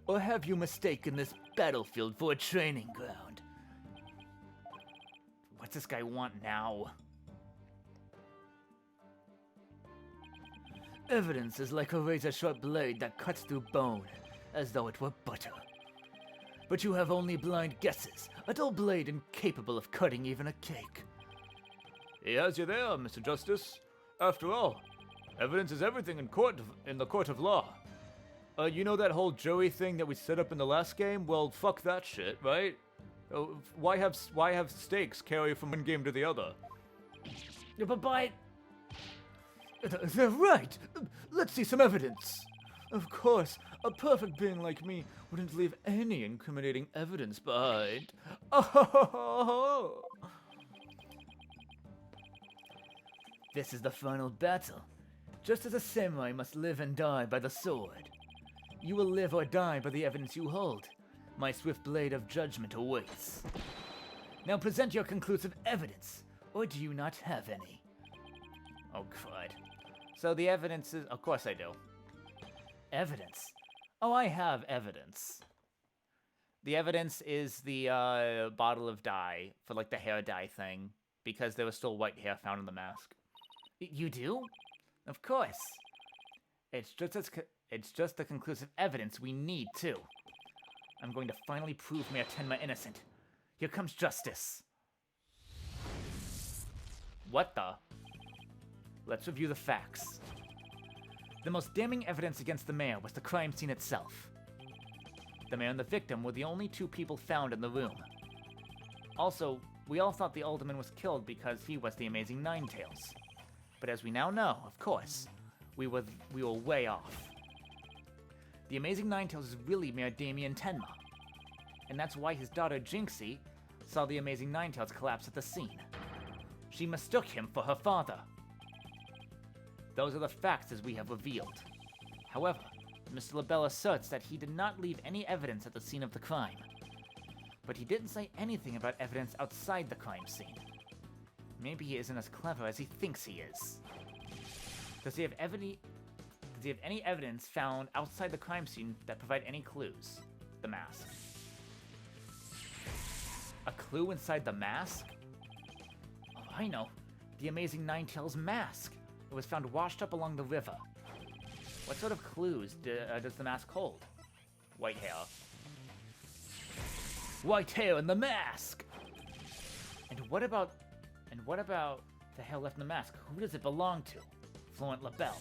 Or have you mistaken this battlefield for a training ground? What's this guy want now? Evidence is like a razor-sharp blade that cuts through bone, as though it were butter. But you have only blind guesses, a dull blade incapable of cutting even a cake. He has you there, Mr. Justice. After all, evidence is everything in the court of law. You know that whole jury thing that we set up in the last game? Well, fuck that shit, right? Why have stakes carry from one game to the other? But they're right! Let's see some evidence! Of course, a perfect being like me wouldn't leave any incriminating evidence behind. Oh! This is the final battle. Just as a samurai must live and die by the sword, you will live or die by the evidence you hold. My swift blade of judgment awaits. Now present your conclusive evidence, or do you not have any? Oh, God. So the evidence is... Of course I do. Evidence? Oh, I have evidence. The evidence is the bottle of dye for, like, the hair dye thing, because there was still white hair found in the mask. You do? Of course. It's just the conclusive evidence we need, too. I'm going to finally prove Mayor Tenma innocent. Here comes justice. What the? Let's review the facts. The most damning evidence against the mayor was the crime scene itself. The mayor and the victim were the only two people found in the room. Also, we all thought the alderman was killed because he was the Amazing Ninetales. But as we now know, of course, we were way off. The Amazing Ninetales is really Mayor Damien Tenma, and that's why his daughter Jinxie saw the Amazing Ninetales collapse at the scene. She mistook him for her father. Those are the facts as we have revealed. However, Mr. LaBelle asserts that he did not leave any evidence at the scene of the crime. But he didn't say anything about evidence outside the crime scene. Maybe he isn't as clever as he thinks he is. Does he have any evidence found outside the crime scene that provide any clues? The mask. A clue inside the mask? Oh, I know. The Amazing Ninetales mask. It was found washed up along the river. What sort of clues does the mask hold? White hair. White hair in the mask! And what about the hair left in the mask? Who does it belong to? Florent LaBelle.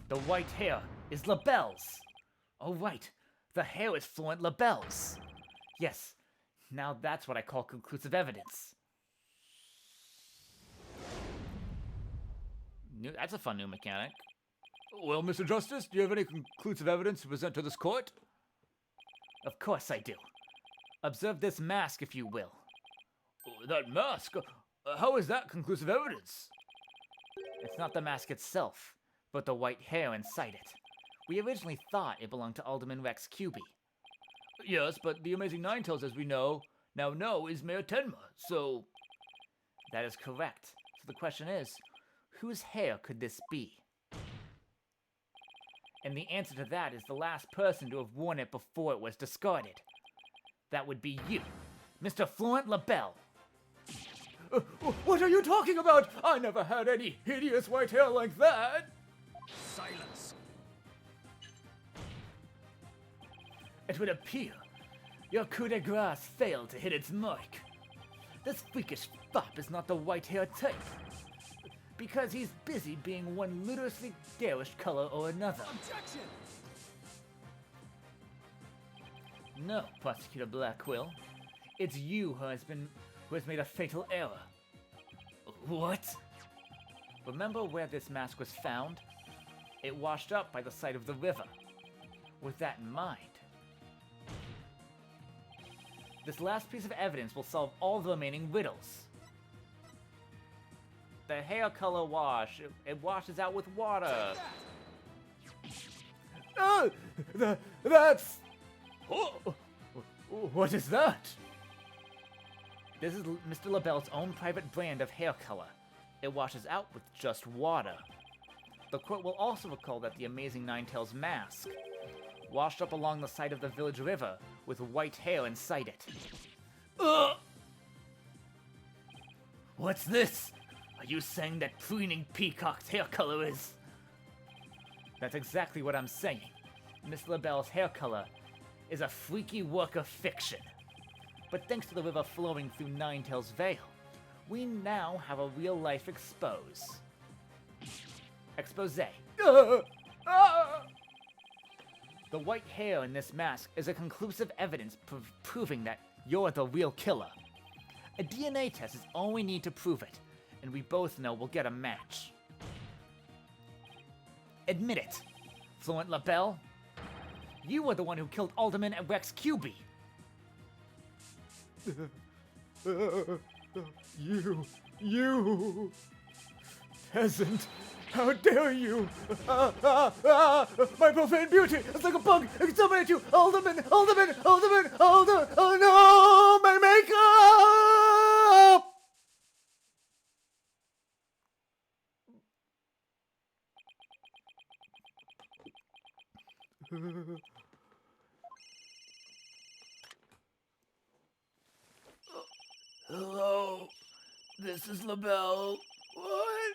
The white hair is LaBelle's! Oh right, the hair is Florent LaBelle's! Yes, now that's what I call conclusive evidence. That's a fun new mechanic. Well, Mr. Justice, do you have any conclusive evidence to present to this court? Of course I do. Observe this mask, if you will. That mask? How is that conclusive evidence? It's not the mask itself, but the white hair inside it. We originally thought it belonged to Alderman Rex Cuby. Yes, but the Amazing Ninetales, as we now know, is Mayor Tenma, so... That is correct. So the question is, whose hair could this be? And the answer to that is the last person to have worn it before it was discarded. That would be you, Mr. Florent LaBelle. What are you talking about? I never had any hideous white hair like that! Silence. It would appear your coup de grace failed to hit its mark. This freakish fop is not the white hair type, because he's busy being one ludicrously garish color or another. Objection! No, Prosecutor Blackquill. It's you who has made a fatal error. What? Remember where this mask was found? It washed up by the side of the river. With that in mind, this last piece of evidence will solve all the remaining riddles. The hair color wash, it washes out with water. That's... Oh, what is that? This is Mr. LaBelle's own private brand of hair color. It washes out with just water. The court will also recall that the amazing Ninetales mask washed up along the side of the village river with white hair inside it. What's this? Are you saying that preening peacock's hair color is... That's exactly what I'm saying. Miss LaBelle's hair color is a freaky work of fiction. But thanks to the river flowing through Ninetales Vale, we now have a real-life expose. The white hair in this mask is a conclusive evidence proving that you're the real killer. A DNA test is all we need to prove it, and we both know we'll get a match. Admit it, Fluent LaBelle. You were the one who killed Alderman and Rex QB. You peasant, how dare you! My profane beauty, it's like a bug, exterminate you! Alderman! Oh no, my makeup! Hello, this is LaBelle. What?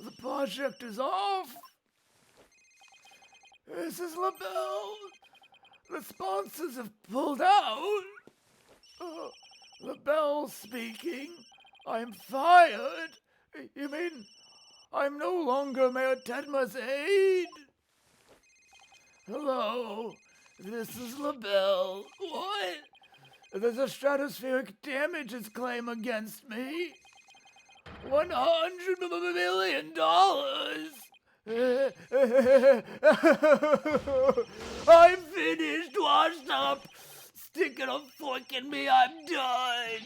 The project is off? This is LaBelle. The sponsors have pulled out. LaBelle speaking. I'm fired. You mean I'm no longer Mayor Tedma's aide? Hello, this is LaBelle. What? There's a stratospheric damages claim against me. $100 million. I'm finished, washed up. Sticking a fork in me, I'm done.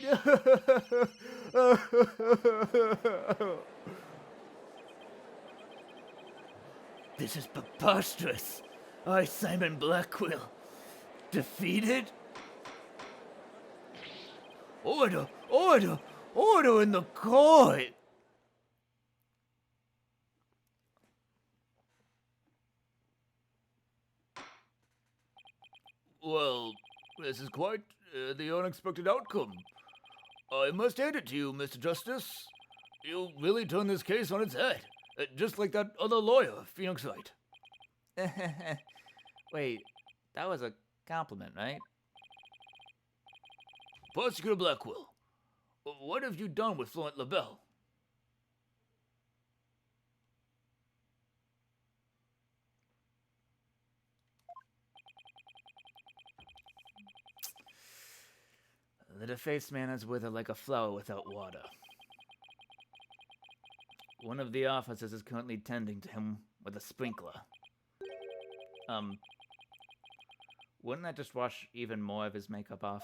This is preposterous. I, Simon Blackwell, defeated? Order in the court! Well, this is quite the unexpected outcome. I must hand it to you, Mr. Justice. You really turned this case on its head, just like that other lawyer, Phoenix Wright. Wait, that was a compliment, right? Prosecutor Blackwell, what have you done with Fluent LaBelle? The defaced man has withered like a flower without water. One of the officers is currently tending to him with a sprinkler. Wouldn't that just wash even more of his makeup off?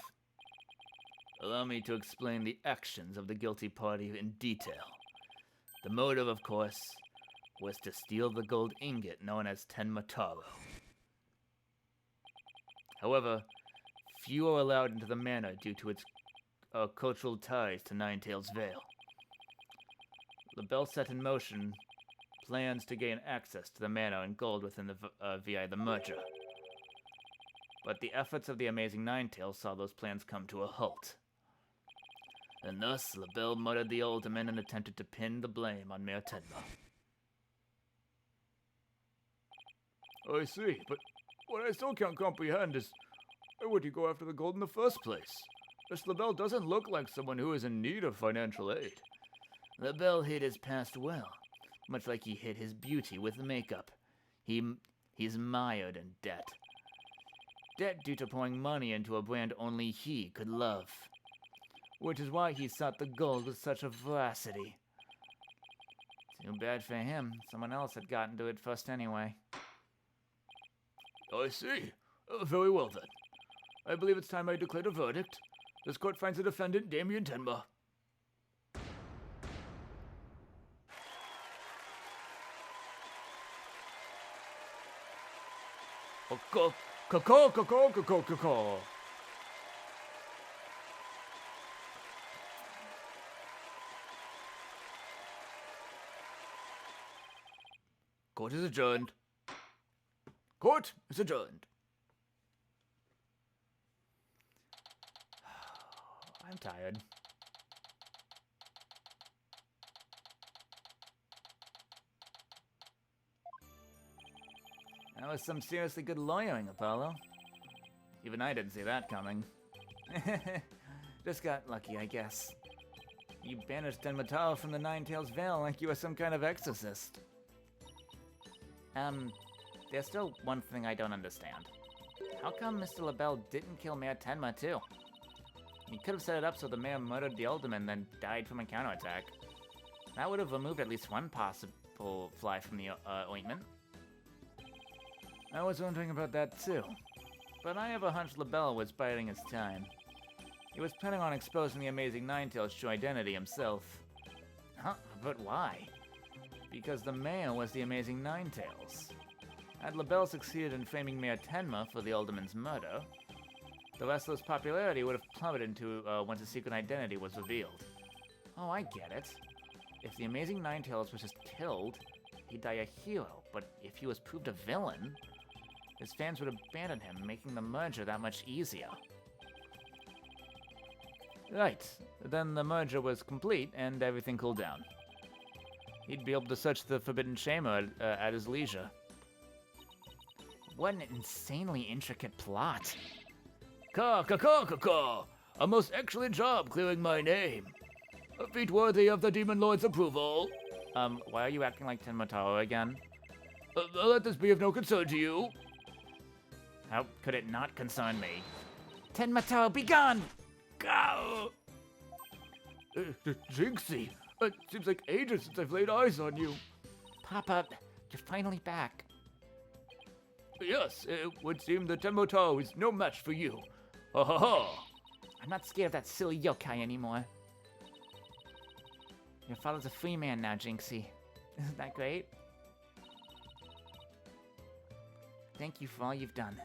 Allow me to explain the actions of the guilty party in detail. The motive, of course, was to steal the gold ingot known as Tenma Taro. However, few are allowed into the manor due to its cultural ties to Ninetales Vale. LaBelle set in motion plans to gain access to the manor and gold within via the merger. But the efforts of the amazing Ninetales saw those plans come to a halt. And thus, LaBelle murdered the alderman and attempted to pin the blame on Mayor Tedma. I see, but what I still can't comprehend is why would you go after the gold in the first place? Miss LaBelle doesn't look like someone who is in need of financial aid. LaBelle hid his past well, much like he hid his beauty with makeup. He's mired in debt. Debt due to pouring money into a brand only he could love. Which is why he sought the gold with such a voracity. Too bad for him. Someone else had gotten to it first anyway. I see. Very well then. I believe it's time I declared a verdict. This court finds the defendant, Damien Tenma. Caw. Court is adjourned. Court is adjourned. I'm tired. That was some seriously good lawyering, Apollo. Even I didn't see that coming. Just got lucky, I guess. You banished Denmataro from the Nine-Tails Vale like you were some kind of exorcist. There's still one thing I don't understand. How come Mr. LaBelle didn't kill Mayor Tenma, too? He could have set it up so the mayor murdered the alderman, then died from a counterattack. That would have removed at least one possible fly from the ointment. I was wondering about that, too. But I have a hunch LaBelle was biding his time. He was planning on exposing the Amazing Ninetales' true identity himself. Huh? But why? Because the mayor was the Amazing Ninetales. Had LaBelle succeeded in framing Mayor Tenma for the alderman's murder, the Wrestler's popularity would have plummeted once his secret identity was revealed. Oh, I get it. If the Amazing Ninetales was just killed, he'd die a hero, but if he was proved a villain, his fans would abandon him, making the merger that much easier. Right, then the merger was complete and everything cooled down. He'd be able to search the Forbidden Chamber at his leisure. What an insanely intricate plot. Caw. A most excellent job clearing my name. A feat worthy of the Demon Lord's approval. Why are you acting like Tenmataro again? Let this be of no concern to you. How could it not concern me? Tenmataro, be gone! Go! Jinxie, it seems like ages since I've laid eyes on you. Papa, you're finally back. Yes, it would seem that Tenmataro is no match for you. Ha ha ha! I'm not scared of that silly yokai anymore. Your father's a free man now, Jinxie. Isn't that great? Thank you for all you've done.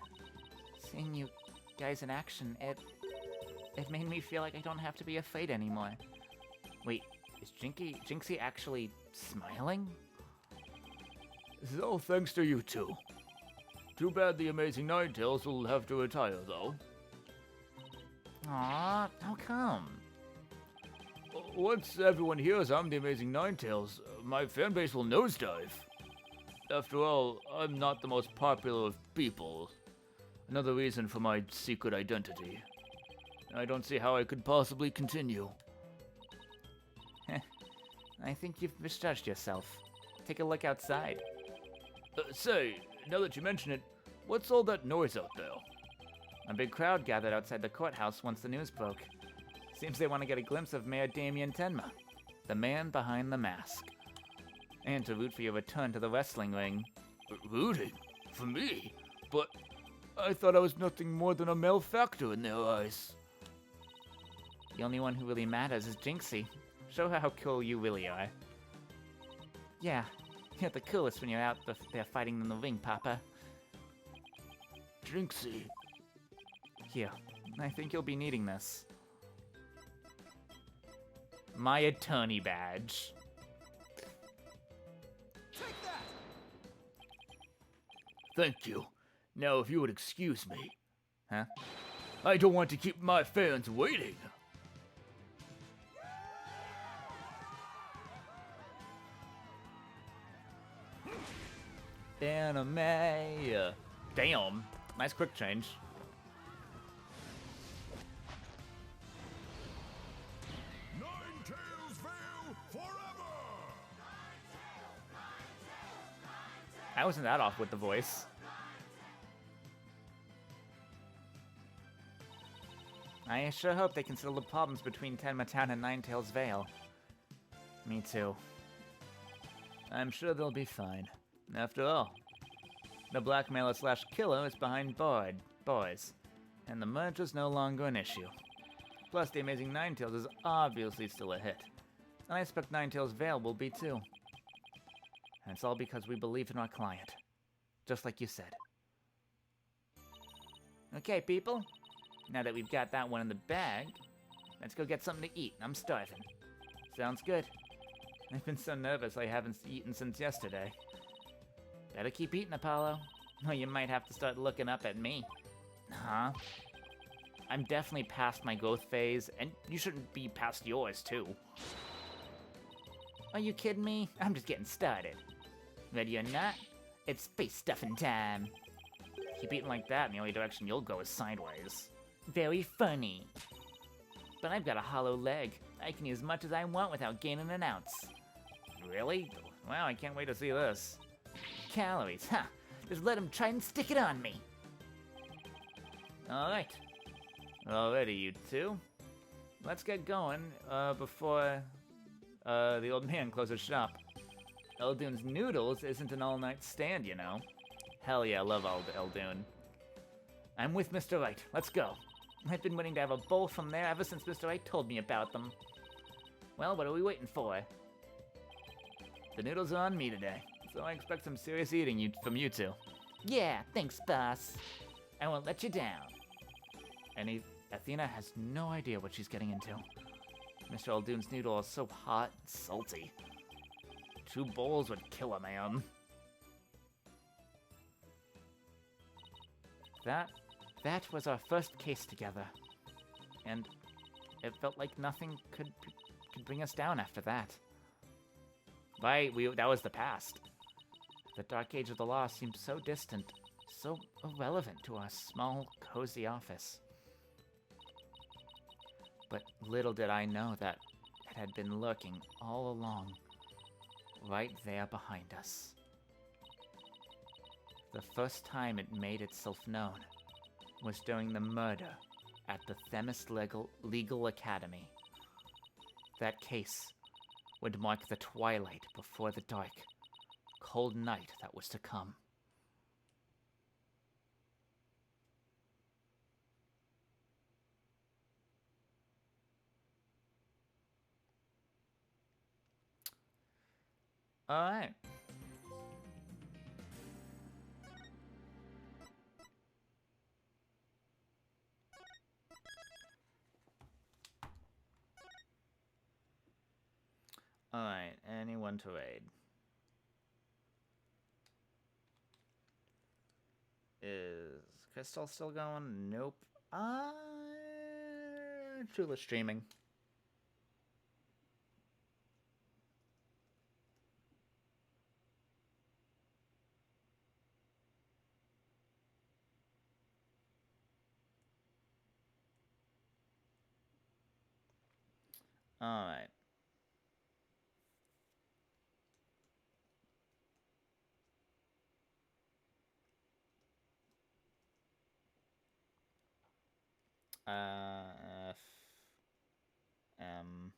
Seeing you guys in action, it made me feel like I don't have to be afraid anymore. Wait, is Jinxie actually smiling? This is all thanks to you two. Too bad the Amazing Ninetales will have to retire, though. Aww, how come? Once everyone hears I'm the Amazing Ninetales, my fanbase will nosedive. After all, I'm not the most popular of people. Another reason for my secret identity. I don't see how I could possibly continue. I think you've misjudged yourself. Take a look outside. Say, now that you mention it, what's all that noise out there? A big crowd gathered outside the courthouse once the news broke. Seems they want to get a glimpse of Mayor Damien Tenma, the man behind the mask. And to root for your return to the wrestling ring. Rooting? For me? But I thought I was nothing more than a malefactor in their eyes. The only one who really matters is Jinxie. Show her how cool you really are. Yeah, you're the coolest when you're out there fighting in the ring, Papa. Jinxie. Here, I think you'll be needing this. My attorney badge. Take that! Thank you. Now, if you would excuse me. Huh? I don't want to keep my fans waiting. Anime. Damn. Nice quick change. I wasn't that off with the voice. I sure hope they can settle the problems between Tenma Town and Ninetales Vale. Me too. I'm sure they'll be fine. After all, the blackmailer slash killer is behind boys, and the merger's no longer an issue. Plus, the Amazing Ninetales is obviously still a hit, and I expect Ninetales Vale will be too. And it's all because we believe in our client, just like you said. Okay, people. Now that we've got that one in the bag, let's go get something to eat. I'm starving. Sounds good. I've been so nervous I haven't eaten since yesterday. Better keep eating, Apollo. Or you might have to start looking up at me. Huh? I'm definitely past my growth phase, and you shouldn't be past yours, too. Are you kidding me? I'm just getting started. Ready or not, it's face stuffing time. Keep eating like that, and the only direction you'll go is sideways. Very funny. But I've got a hollow leg. I can eat as much as I want without gaining an ounce. Really? Wow, I can't wait to see this. Calories, huh? Just let him try and stick it on me. Alright. Alrighty, you two. Let's get going, before, the old man closes shop. Eldoon's Noodles isn't an all-night stand, you know. Hell yeah, I love Eldoon. I'm with Mr. Wright. Let's go. I've been waiting to have a bowl from there ever since Mr. Wright told me about them. Well, what are we waiting for? The noodles are on me today, so I expect some serious eating from you two. Yeah, thanks, boss. I won't let you down. Athena has no idea what she's getting into. Mr. Eldoon's noodle is so hot and salty. 2 bowls would kill a man. That was our first case together. And it felt like nothing could bring us down after that. That was the past. The dark age of the law seemed so distant, so irrelevant to our small, cozy office. But little did I know that it had been lurking all along, right there behind us. The first time it made itself known was during the murder at the Themis Legal Academy. That case would mark the twilight before the dark, cold night that was to come. All right. All right, anyone to raid? Is Crystal still going? Nope. Trula's streaming. All right. F M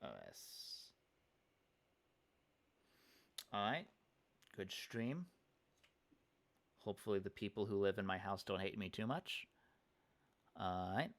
O S. All right. Good stream. Hopefully the people who live in my house don't hate me too much. All right.